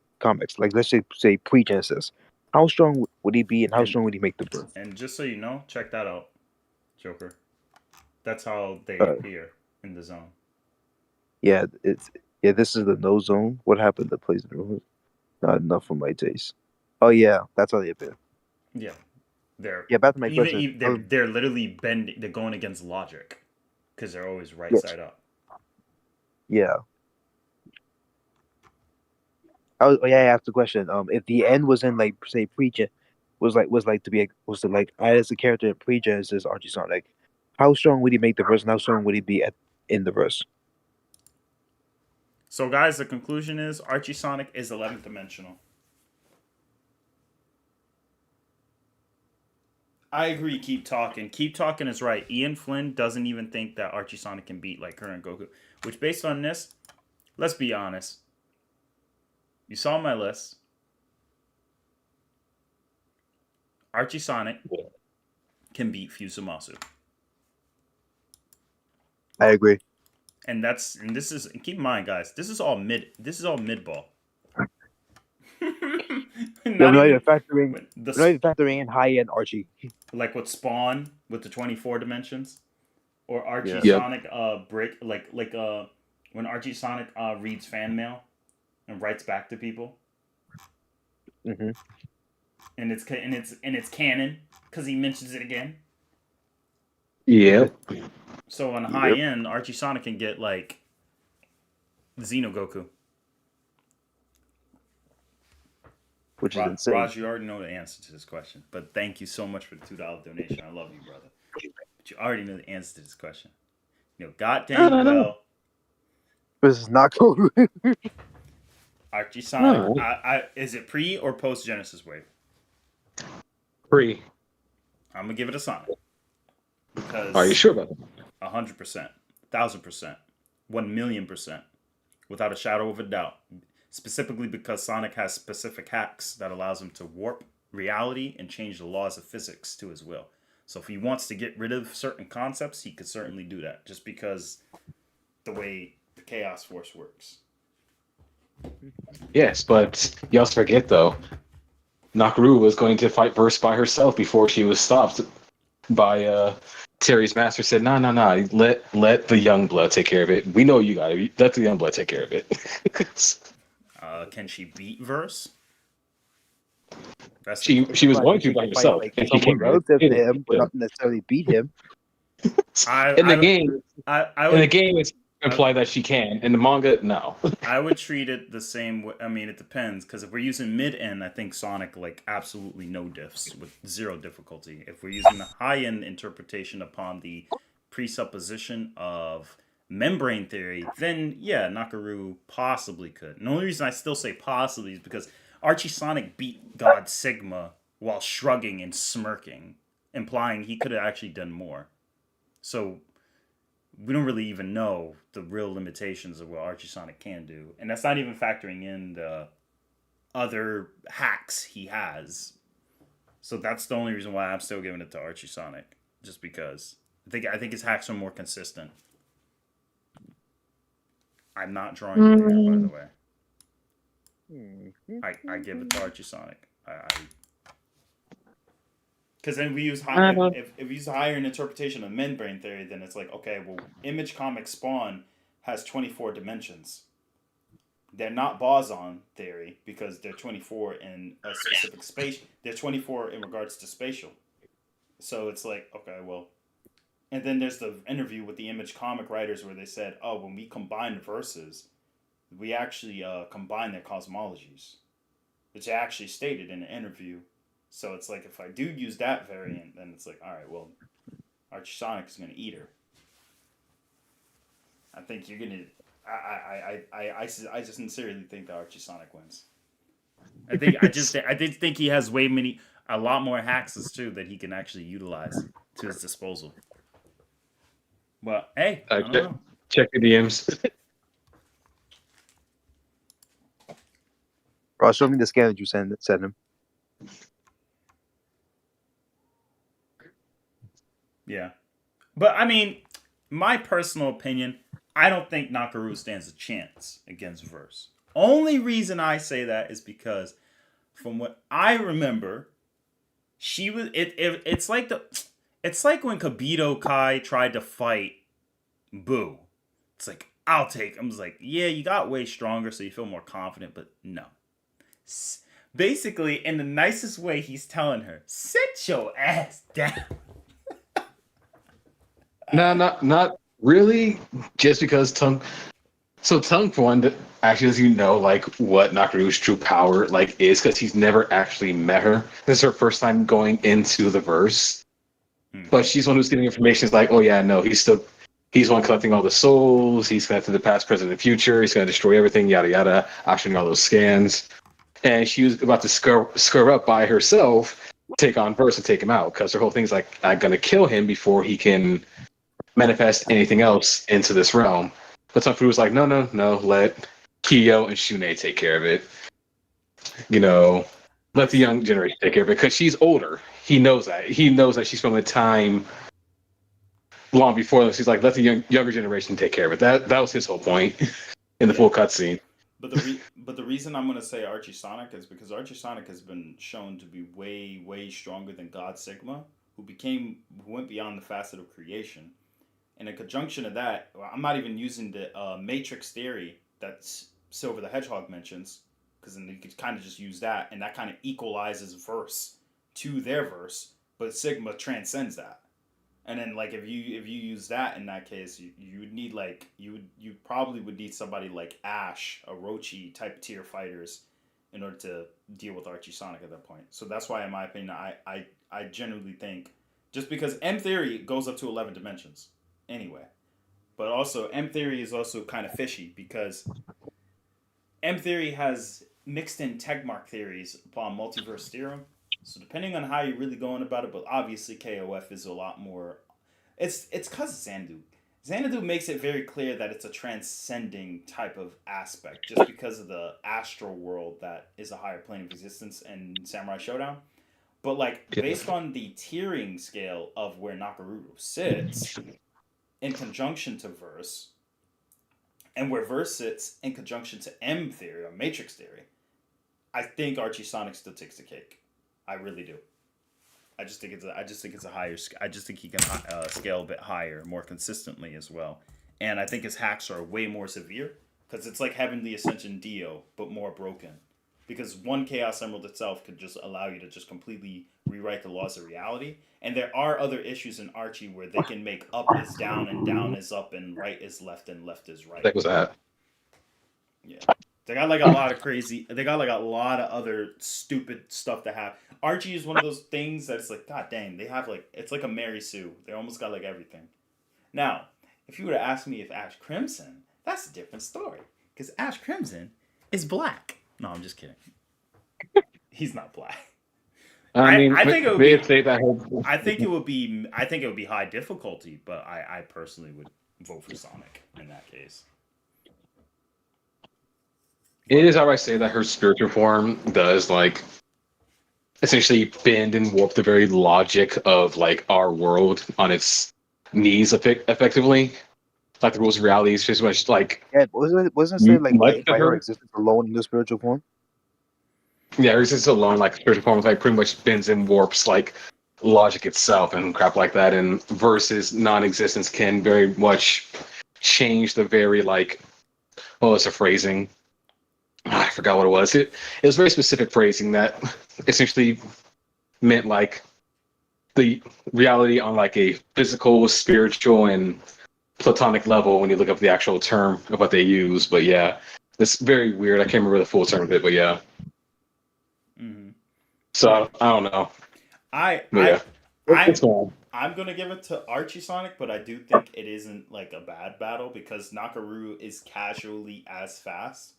like let's say pre-Genesis, how strong would he be, and how strong would he make the birth? And just so you know, check that out, Joker. That's how they appear in the zone. Yeah, this is the no zone. What happened to plays in the room? Not enough for my taste. Oh yeah, that's how they appear. Yeah, back to my question. They're literally bending. They're going against logic because they're always side up. Yeah. I asked the question. If the end was in like say pre-gen, was as a character in pre-Genesis Archie Sonic, how strong would he make the verse, and how strong would he be in the verse? So guys, the conclusion is Archie Sonic is 11th dimensional. I agree. Keep talking. Keep talking is right. Ian Flynn doesn't even think that Archie Sonic can beat like current Goku. Which, based on this, let's be honest. You saw my list. Archie Sonic can beat Zamasu. I agree. And this is keep in mind, guys. This is all mid ball. Not even factoring in high end Archie. Like with Spawn with the 24 dimensions, or Archie Sonic break like when Archie Sonic reads fan mail and writes back to people. Mm-hmm. And it's canon because he mentions it again. Yeah. So on high end, Archie Sonic can get like Xeno Goku. Which is insane. Raj, you already know the answer to this question, but thank you so much for the $2 donation. I love you, brother. But you already know the answer to this question. You know, goddamn well. This is not cool. Archie Sonic. Is it pre or post Genesis Wave? Pre. I'm gonna give it a Sonic. Because are you sure about that? 100%, 1,000%, 1,000,000%, without a shadow of a doubt. Specifically because Sonic has specific hacks that allows him to warp reality and change the laws of physics to his will. So if he wants to get rid of certain concepts, he could certainly do that. Just because the way the Chaos Force works. Yes, but you also forget though, Nakaru was going to fight Verse by herself before she was stopped by Terry's master. Said, "No, no, no. Let the young blood take care of it. We know you got it. Let the young blood take care of it." Can she beat Verse? That's she the was I going think to she by can fight herself, like and she someone came here. relative to him, but not necessarily beat him. In the game, I in the would game, it's implied that she can. In the manga, no. I would treat it the same way. I mean, it depends, because if we're using mid end, I think Sonic like absolutely no diffs with zero difficulty. If we're using the high end interpretation upon the presupposition of membrane theory, then yeah, Nakaru possibly could. And the only reason I still say possibly is because Archie Sonic beat God Sigma while shrugging and smirking, implying he could have actually done more. So we don't really even know the real limitations of what Archie Sonic can do. And that's not even factoring in the other hacks he has. So that's the only reason why I'm still giving it to Archie Sonic. Just because. I think his hacks are more consistent. I'm not drawing it here, by the way. I give it to Archie Sonic. Because then we use if we use higher interpretation of membrane theory, then it's like, okay, well, Image Comic Spawn has 24 dimensions. They're not boson theory because they're 24 in a specific space. They're 24 in regards to spatial. So it's like, okay, well, and then there's the interview with the Image Comic writers where they said, oh, when we combine verses, we actually combine their cosmologies, which they actually stated in an interview. So it's like, if I do use that variant, then it's like, all right, well, Archie Sonic is going to eat her. I think you're going to... I just sincerely think that Archie Sonic wins. I did think he has a lot more hacks too that he can actually utilize to his disposal. Well, hey, I don't know. Check the DMs. Bro, show me the scan that you sent him. Yeah. But, I mean, my personal opinion, I don't think Nakaru stands a chance against Verse. Only reason I say that is because, from what I remember, she was... It's like when Kibito Kai tried to fight Boo. It's like, I'll take him. I was like, yeah, you got way stronger, so you feel more confident, but no. Basically, in the nicest way, he's telling her, sit your ass down. No, not really. Just because Tung, for one, actually doesn't even know like what Nakaru's true power is, because he's never actually met her. This is her first time going into the verse, but she's one who's getting information. It's like, oh yeah, no, he's one collecting all the souls. He's connected to the past, present, and future. He's gonna destroy everything, yada yada. Optioning all those scans, and she was about to scur up by herself, take on Verse and take him out, because her whole thing's like, I'm gonna kill him before he can manifest anything else into this realm. But Sunfu was like, no, let Kiyo and Shune take care of it. Let the young generation take care of it, because she's older. He knows that. He knows that she's from a time long before them. She's like, let the younger generation take care of it. That was his whole point in the full cutscene. But the reason I'm going to say Archie Sonic is because Archie Sonic has been shown to be way, way stronger than God Sigma, who went beyond the facet of creation. And in conjunction of that, I'm not even using the matrix theory that Silver the Hedgehog mentions, because then you could kind of just use that, and that kind of equalizes Verse to their verse, but Sigma transcends that. And then like if you use that in that case, you would need you probably would need somebody like Ash, Orochi type tier fighters in order to deal with Archie Sonic at that point. So that's why, in my opinion, I generally think, just because M theory goes up to 11 dimensions anyway, but also M theory is also kind of fishy because M theory has mixed in Tegmark theories upon multiverse theorem. So depending on how you're really going about it, but obviously KOF is a lot more. It's because Xanadu. Xanadu makes it very clear that it's a transcending type of aspect, just because of the astral world that is a higher plane of existence in Samurai Showdown. But based on the tiering scale of where Nakaru sits, in conjunction to Verse, and where Verse sits in conjunction to M theory or Matrix theory, I think Archie Sonic still takes the cake. I really do. I just think it's a higher. I just think he can scale a bit higher, more consistently as well. And I think his hacks are way more severe because it's like Heavenly Ascension Dio, but more broken. Because one Chaos Emerald itself could just allow you to just completely rewrite the laws of reality. And there are other issues in Archie where they can make up is down and down is up and right is left and left is right. That was that. Yeah. They got like a lot of crazy. They got like a lot of other stupid stuff to have. Archie is one of those things that's like, god dang, they have like, it's like a Mary Sue. They almost got like everything. Now, if you were to ask me if Ash Crimson, that's a different story. Because Ash Crimson is black. No, I'm just kidding. He's not black. I mean, I think it would be. say that. I think it would be. I think it would be high difficulty, but I personally would vote for Sonic in that case. It is how I say that her spiritual form does like essentially bend and warp the very logic of like our world on its knees effectively. Like the rules of reality is just much like Yeah, wasn't it said like much by of her her? existence alone in the spiritual form? Yeah, her existence alone, like spiritual form, like pretty much bends and warps like logic itself and crap like that. And versus non-existence can very much change the very like, what was the phrasing? I forgot what it was. It was very specific phrasing that essentially meant like the reality on like a physical, spiritual, and platonic level when you look up the actual term of what they use. But yeah, it's very weird. I can't remember the full term of it, but yeah. Mm-hmm. So I don't know. I'm gonna give it to Archie Sonic, but I do think it isn't like a bad battle because Nakaru is casually as fast.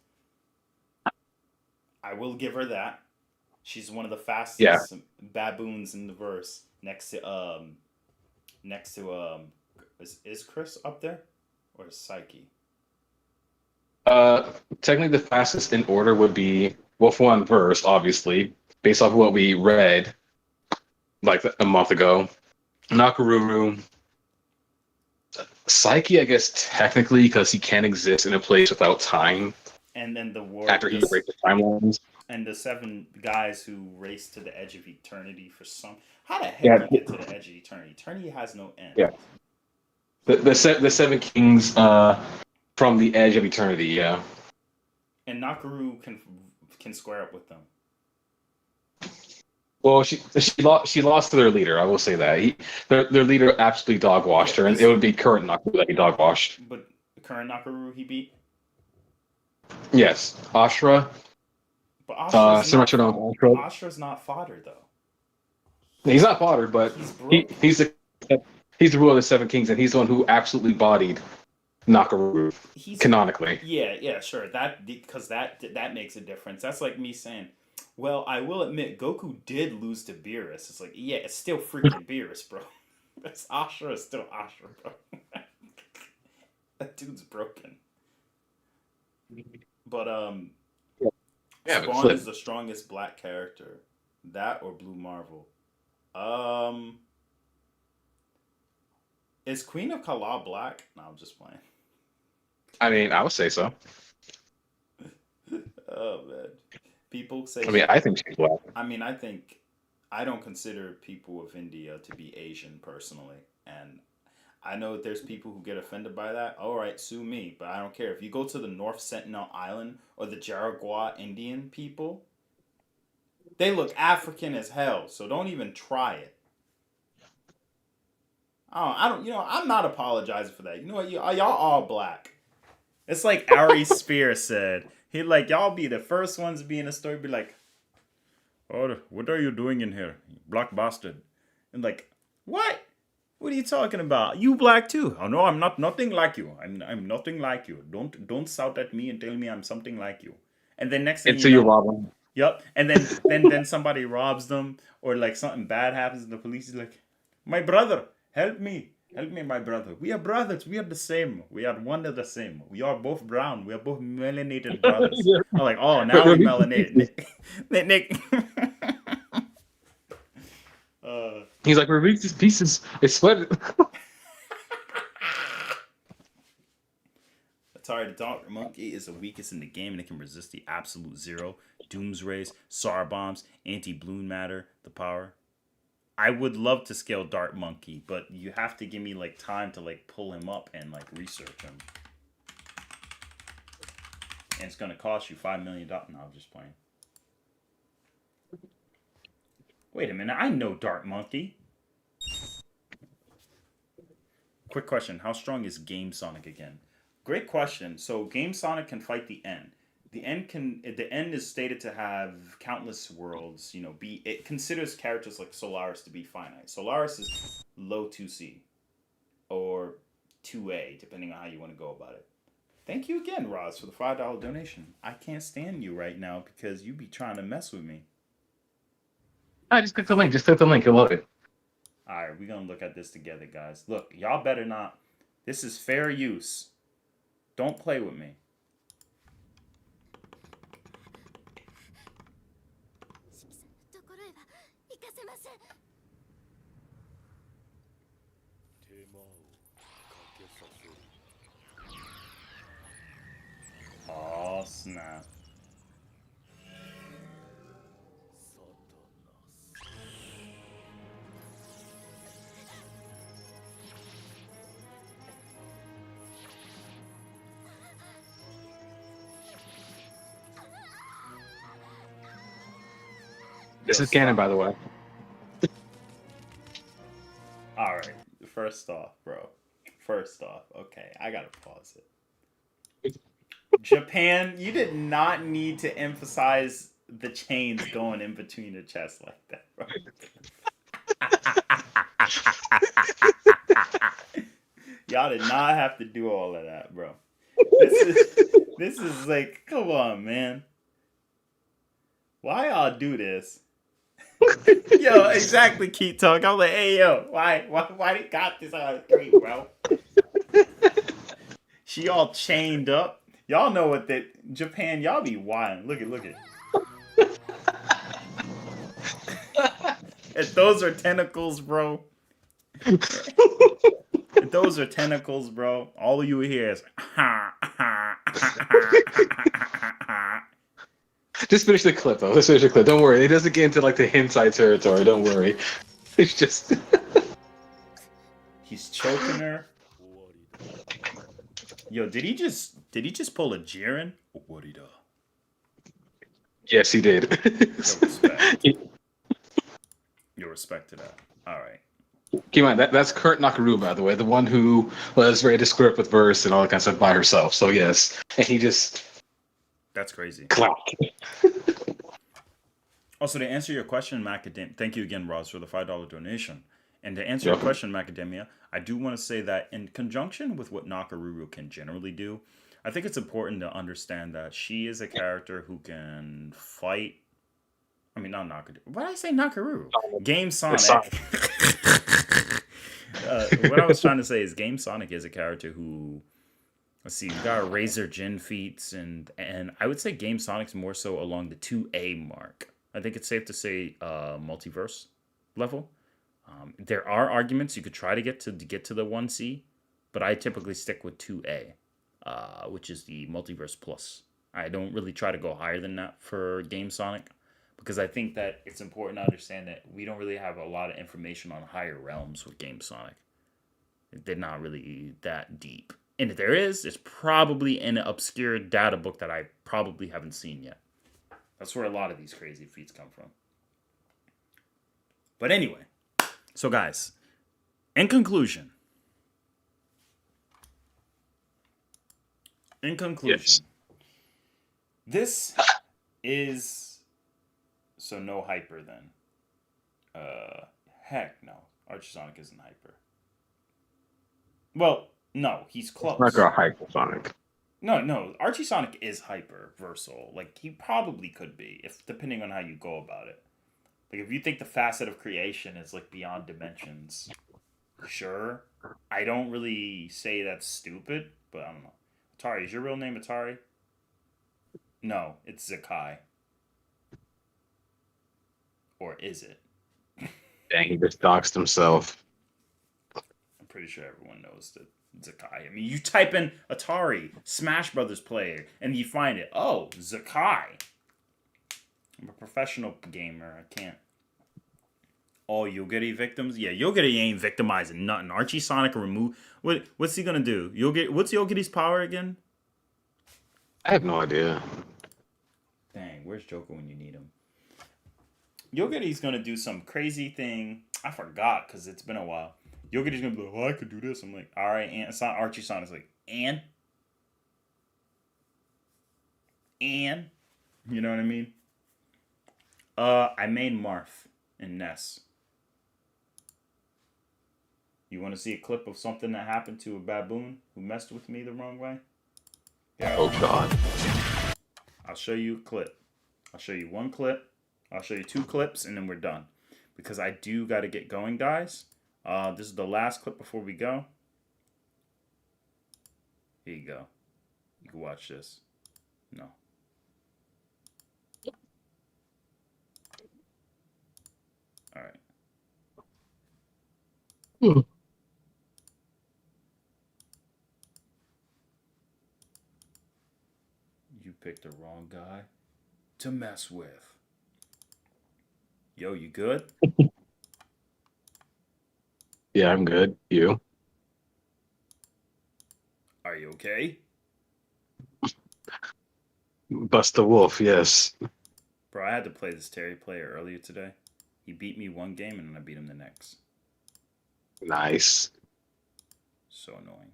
I will give her that. She's one of the fastest baboons in the verse. Next to is Chris up there or is Psyche? Technically, the fastest in order would be Wolf One verse, obviously, based off of what we read like a month ago. Nakaruru, Psyche, I guess technically, because he can't exist in a place without time. And then the war After he breaks the timelines. And the 7 guys who race to the edge of eternity for some. How the heck do you get to the edge of eternity? Eternity has no end. Yeah. The 7 kings from the edge of eternity. Yeah. And Nakaru can square up with them. Well, she lost to their leader. I will say that their leader absolutely dog washed her, and it would be current Nakaru that he dog washed. But current Nakaru he beat. Yes, Ashra. But Ashra's not fodder though. He's not fodder, but he's the ruler of the 7 kings, and he's the one who absolutely bodied Nakaru canonically. Yeah, sure. Because that makes a difference. That's like me saying, well, I will admit Goku did lose to Beerus. It's like, yeah, it's still freaking Beerus, bro. That's Ashra is still Ashra, bro. That dude's broken. But Spawn is the strongest black character. That or Blue Marvel. Is Queen of Kala black? No, I'm just playing. I mean, I would say so. Oh man, people say. I mean, I think she's black. I mean, I don't consider people of India to be Asian personally, and I know there's people who get offended by that. All right, sue me, but I don't care. If you go to the North Sentinel Island or the Jaraguá Indian people, they look African as hell. So don't even try it. I don't. I'm not apologizing for that. You know what? Y'all all black. It's like Ari Spear said. He like, y'all be the first ones to be in a story. Be like, oh, what are you doing in here, black bastard? And like, what? What are you talking about? You black too? Oh no, I'm not. Nothing like you. I'm nothing like you. Don't shout at me and tell me I'm something like you. And then next thing you rob them. Yep. And then somebody robs them or like something bad happens and the police is like, my brother, help me, my brother. We are brothers. We are the same. We are one and the same. We are both brown. We are both melanated brothers. I'm like, oh, now we melanated. Nick. He's like, we're Reese's Pieces. It's sweated. Atari, the Dark Monkey is the weakest in the game and it can resist the absolute zero, Doom's Rays, SAR bombs, anti-bloom matter, the power. I would love to scale Dark Monkey, but you have to give me like time to like pull him up and like research him. And it's gonna cost you $5 million. No, I'm just playing. Wait a minute, I know Dark Monkey. Quick question, how strong is Game Sonic again? Great question. So Game Sonic can fight the End. The End is stated to have countless worlds, you know, it considers characters like Solaris to be finite. Solaris is low 2C or 2A, depending on how you want to go about it. Thank you again, Roz, for the $5 donation. I can't stand you right now because you be trying to mess with me. I just click the link. Just click the link. You'll love it. All right, we're going to look at this together, guys. Look, y'all better not. This is fair use. Don't play with me. Oh, snap. This is canon, by the way. All right. First off, bro. Okay, I gotta pause it. Japan, you did not need to emphasize the chains going in between your chest like that, bro. Y'all did not have to do all of that, bro. This is like, come on, man. Why y'all do this? Yo, exactly, Keith Talk. I'm like, hey, yo, why they got this on the screen, bro? She all chained up. Y'all know what that Japan, y'all be wild. Look it. If those are tentacles, bro. If those are tentacles, bro, all you hear is Just finish the clip, though. Let's finish the clip. Don't worry. It doesn't get into like the hentai territory. Don't worry. It's just. He's choking her. Yo, did he just pull a Jiren? Yes, he did. Your respect to that. All right. Keep in mind, that's Kurt Nakaru, by the way, the one who was very descriptive with verse and all that kind of stuff by herself. So yes, and he just. That's crazy. Clap. Also, to answer your question, Macadamia, thank you again, Ross, for the $5 donation. And to answer your question, Macadamia, I do want to say that in conjunction with what Nakaruru can generally do, I think it's important to understand that she is a character who can fight. I mean, not Nakaruru. What did I say, Nakaruru? Game Sonic. What I was trying to say is Game Sonic is a character who. Let's see, we got Razor Jin feats, and I would say Game Sonic's more so along the 2A mark. I think it's safe to say multiverse level. There are arguments you could try to get to the 1C, but I typically stick with 2A, which is the multiverse plus. I don't really try to go higher than that for Game Sonic, because I think that it's important to understand that we don't really have a lot of information on higher realms with Game Sonic. They're not really that deep. And if there is, it's probably in an obscure data book that I probably haven't seen yet. That's where a lot of these crazy feats come from. But anyway, so guys, in conclusion, yes. This is so no hyper then. Heck no, Archie Sonic isn't hyper. Well. No, he's close. Like a hyper Sonic. No, Archie Sonic is hyper versatile. Like, he probably could be, if depending on how you go about it. Like, if you think the facet of creation is like beyond dimensions, sure. I don't really say that's stupid, but I don't know. Atari, is your real name Atari? No, it's Zakai. Or is it? Dang, he just doxed himself. I'm pretty sure everyone knows that Zakai. I mean, you type in Atari, Smash Brothers player, and you find it. Oh, Zakai. I'm a professional gamer. I can't. Oh, Yogiri victims? Yeah, Yogiri ain't victimizing nothing. Archie Sonic remove. What's he gonna do? What's Yogiri's power again? I have no idea. Dang, where's Joker when you need him? Yogiri's gonna do some crazy thing. I forgot because it's been a while. Yogiri's gonna be like, "Oh, I could do this." I'm like, "All right," and it's not Archie Sonic's like, and you know what I mean? I made Marth in Ness. You want to see a clip of something that happened to a baboon who messed with me the wrong way? Yeah. Oh God. I'll show you a clip. I'll show you one clip. I'll show you 2 clips, and then we're done. Because I do got to get going, guys. This is the last clip before we go. Here you go. You can watch this. No. All right. You picked the wrong guy to mess with. Yo, you good? Yeah, I'm good. You? Are you okay? Bust the Wolf, yes. Bro, I had to play this Terry player earlier today. He beat me one game and then I beat him the next. Nice. So annoying.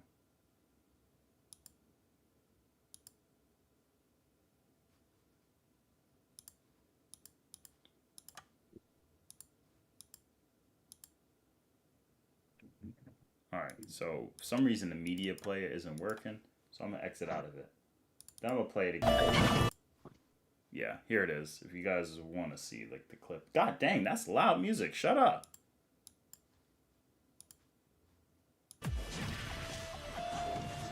Alright, so for some reason the media player isn't working, so I'm going to exit out of it. Then I'm going to play it again. Yeah, here it is. If you guys want to see like the clip. God dang, that's loud music. Shut up.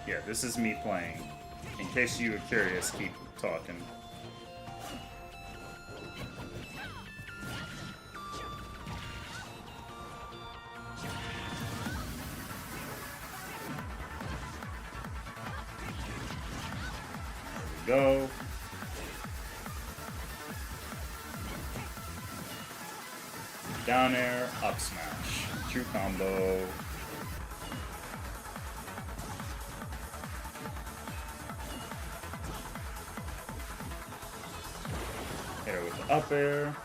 Yeah, this is me playing. In case you were curious, keep talking. Go. Down air, up smash. True combo. Hit her with the up air.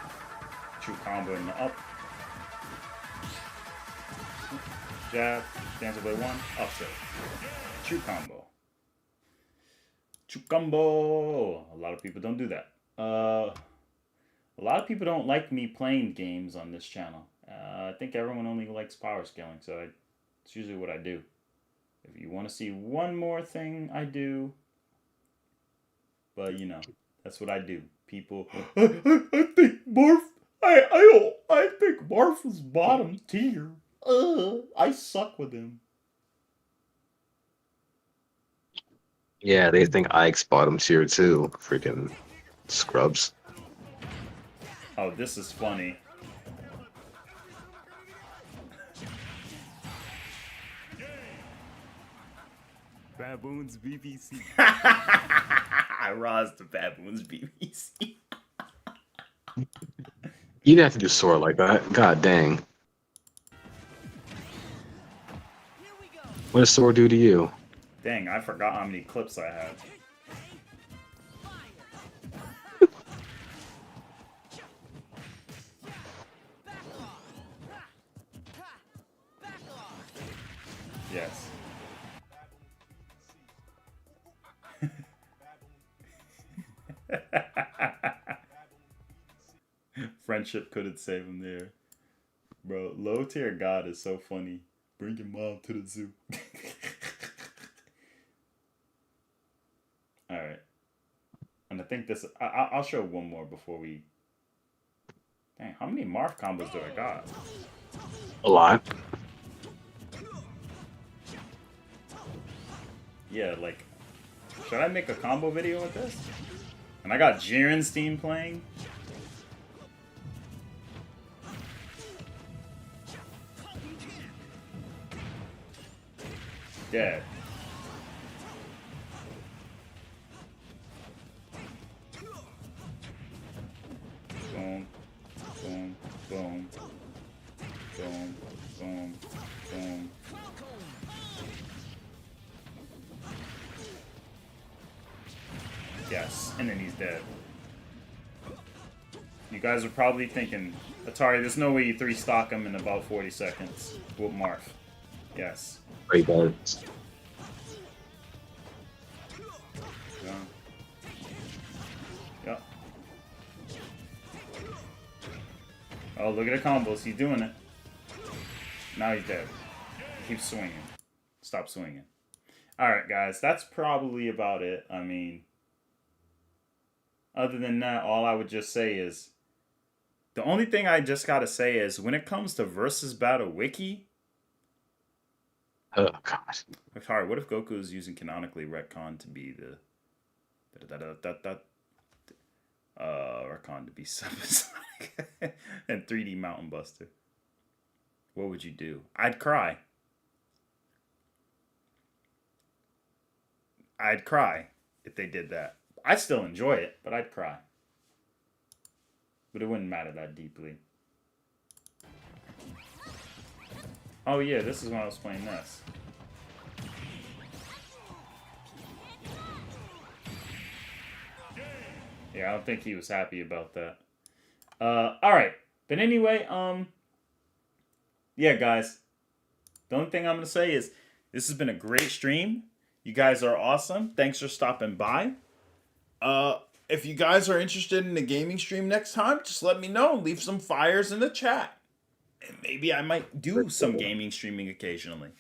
True combo in the up. Jab. Cancel by 1. Up tilt. True combo. True combo. A lot of people don't do that. A lot of people don't like me playing games on this channel. I think everyone only likes power scaling, so it's usually what I do. If you want to see one more thing, I do. But, you know, that's what I do. People, I think Marth, I think Marth was bottom tier. I suck with him. Yeah, they think Ike's bottom tier too. Freaking scrubs. Oh, this is funny. Baboons BBC. I Roz the Baboons BBC. You didn't have to do sword like that. God dang. What does sword do to you? Dang, I forgot how many clips I had. Yes. Friendship couldn't save him there. Bro, low tier god is so funny. Bring your mom to the zoo. Alright. And I think this... I'll show one more before we... Dang, how many Marth combos do I got? A lot. Yeah, like... Should I make a combo video with this? And I got Jiren's team playing? dead. Boom, boom, boom, boom, boom, boom. Yes, and then he's dead. You guys are probably thinking, Atari, there's no way you 3-stock him in about 40 seconds. Whoop Marth. Yes. Great bad. Yeah. Yep. Oh, look at the combos. He's doing it. Now he's dead. Keep swinging. Stop swinging. Alright, guys. That's probably about it. I mean, other than that, all I would just say is, the only thing I just gotta say is, when it comes to versus battle wiki, Oh God. sorry, what if Goku is using canonically retcon to be the retcon to be Sonic and 3D Mountain Buster? What would you do? I'd cry. I'd cry if they did that. I'd still enjoy it, but I'd cry. But it wouldn't matter that deeply. Oh yeah, this is when I was playing this. Yeah, I don't think he was happy about that. Alright. But anyway, yeah, guys. The only thing I'm going to say is, this has been a great stream. You guys are awesome. Thanks for stopping by. If you guys are interested in a gaming stream next time, just let me know. Leave some fires in the chat. And maybe I might do some gaming streaming occasionally.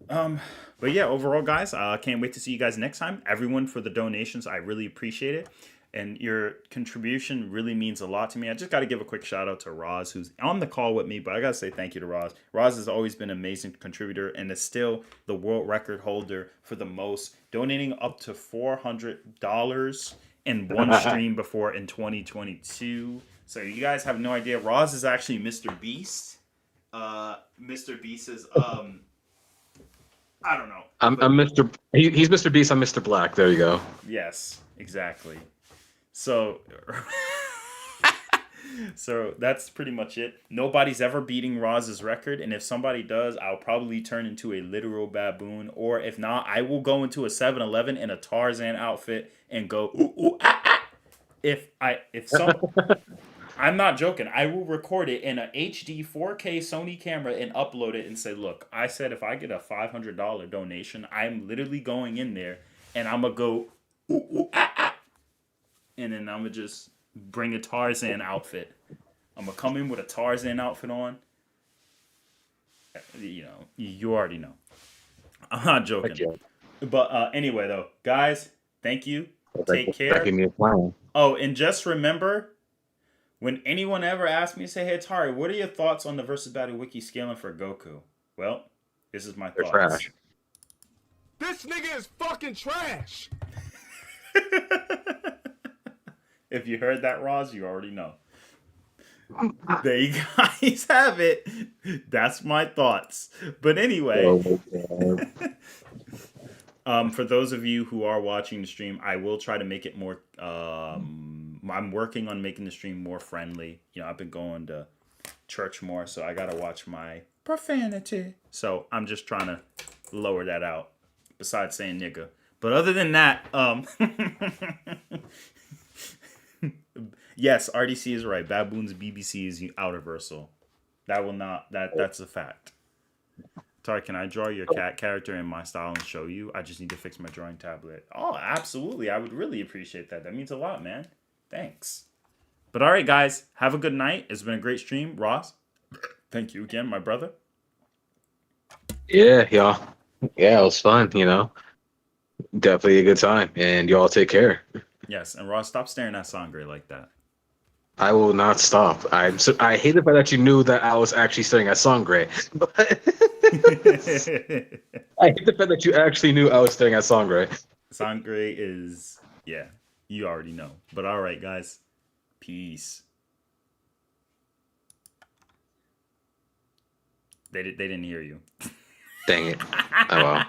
But yeah, overall, guys, I can't wait to see you guys next time. Everyone for the donations, I really appreciate it. And your contribution really means a lot to me. I just got to give a quick shout out to Roz, who's on the call with me. But I got to say thank you to Roz. Roz has always been an amazing contributor and is still the world record holder for the most, donating up to $400 in one stream before in 2022. So you guys have no idea. Roz is actually Mr. Beast. Mr. Beast is, I don't know. I'm Mr. He's Mr. Beast. I'm Mr. Black. There you go. Yes, exactly. So, so that's pretty much it. Nobody's ever beating Roz's record, and if somebody does, I'll probably turn into a literal baboon, or if not, I will go into a 7-Eleven in a Tarzan outfit and go ooh, ooh, ah, ah. I'm not joking. I will record it in a HD 4K Sony camera and upload it and say, look, I said if I get a $500 donation, I'm literally going in there and I'm gonna go ooh, ooh, ah, ah. And then I'm going to just bring a Tarzan outfit. I'm going to come in with a Tarzan outfit on. You know, you already know. I'm not joking. But anyway, though, guys, thank you. Take care. Oh, and just remember, when anyone ever asks me, say, hey, Atari, what are your thoughts on the Versus Battle Wiki scaling for Goku? Well, this is my thoughts. Trash. This nigga is fucking trash. If you heard that, Roz, you already know. There you guys have it. That's my thoughts. But anyway, for those of you who are watching the stream, I will try to make it more. I'm working on making the stream more friendly. You know, I've been going to church more, so I gotta watch my profanity. So I'm just trying to lower that out. Besides saying nigga, but other than that, yes, RDC is right. Baboon's BBC is outerversal. That will not. That's a fact. Sorry, can I draw your cat character in my style and show you? I just need to fix my drawing tablet. Oh, absolutely. I would really appreciate that. That means a lot, man. Thanks. But all right, guys. Have a good night. It's been a great stream. Ross, thank you again, my brother. Yeah, it was fun, you know. Definitely a good time. And y'all take care. Yes, and Ross, stop staring at Sangre like that. I will not stop. I hate the fact that you knew that I was actually staring at Sangre. But I hate the fact that you actually knew I was staring at Sangre. Sangre is, yeah, you already know. But all right, guys. Peace. They didn't hear you. Dang it. Oh well.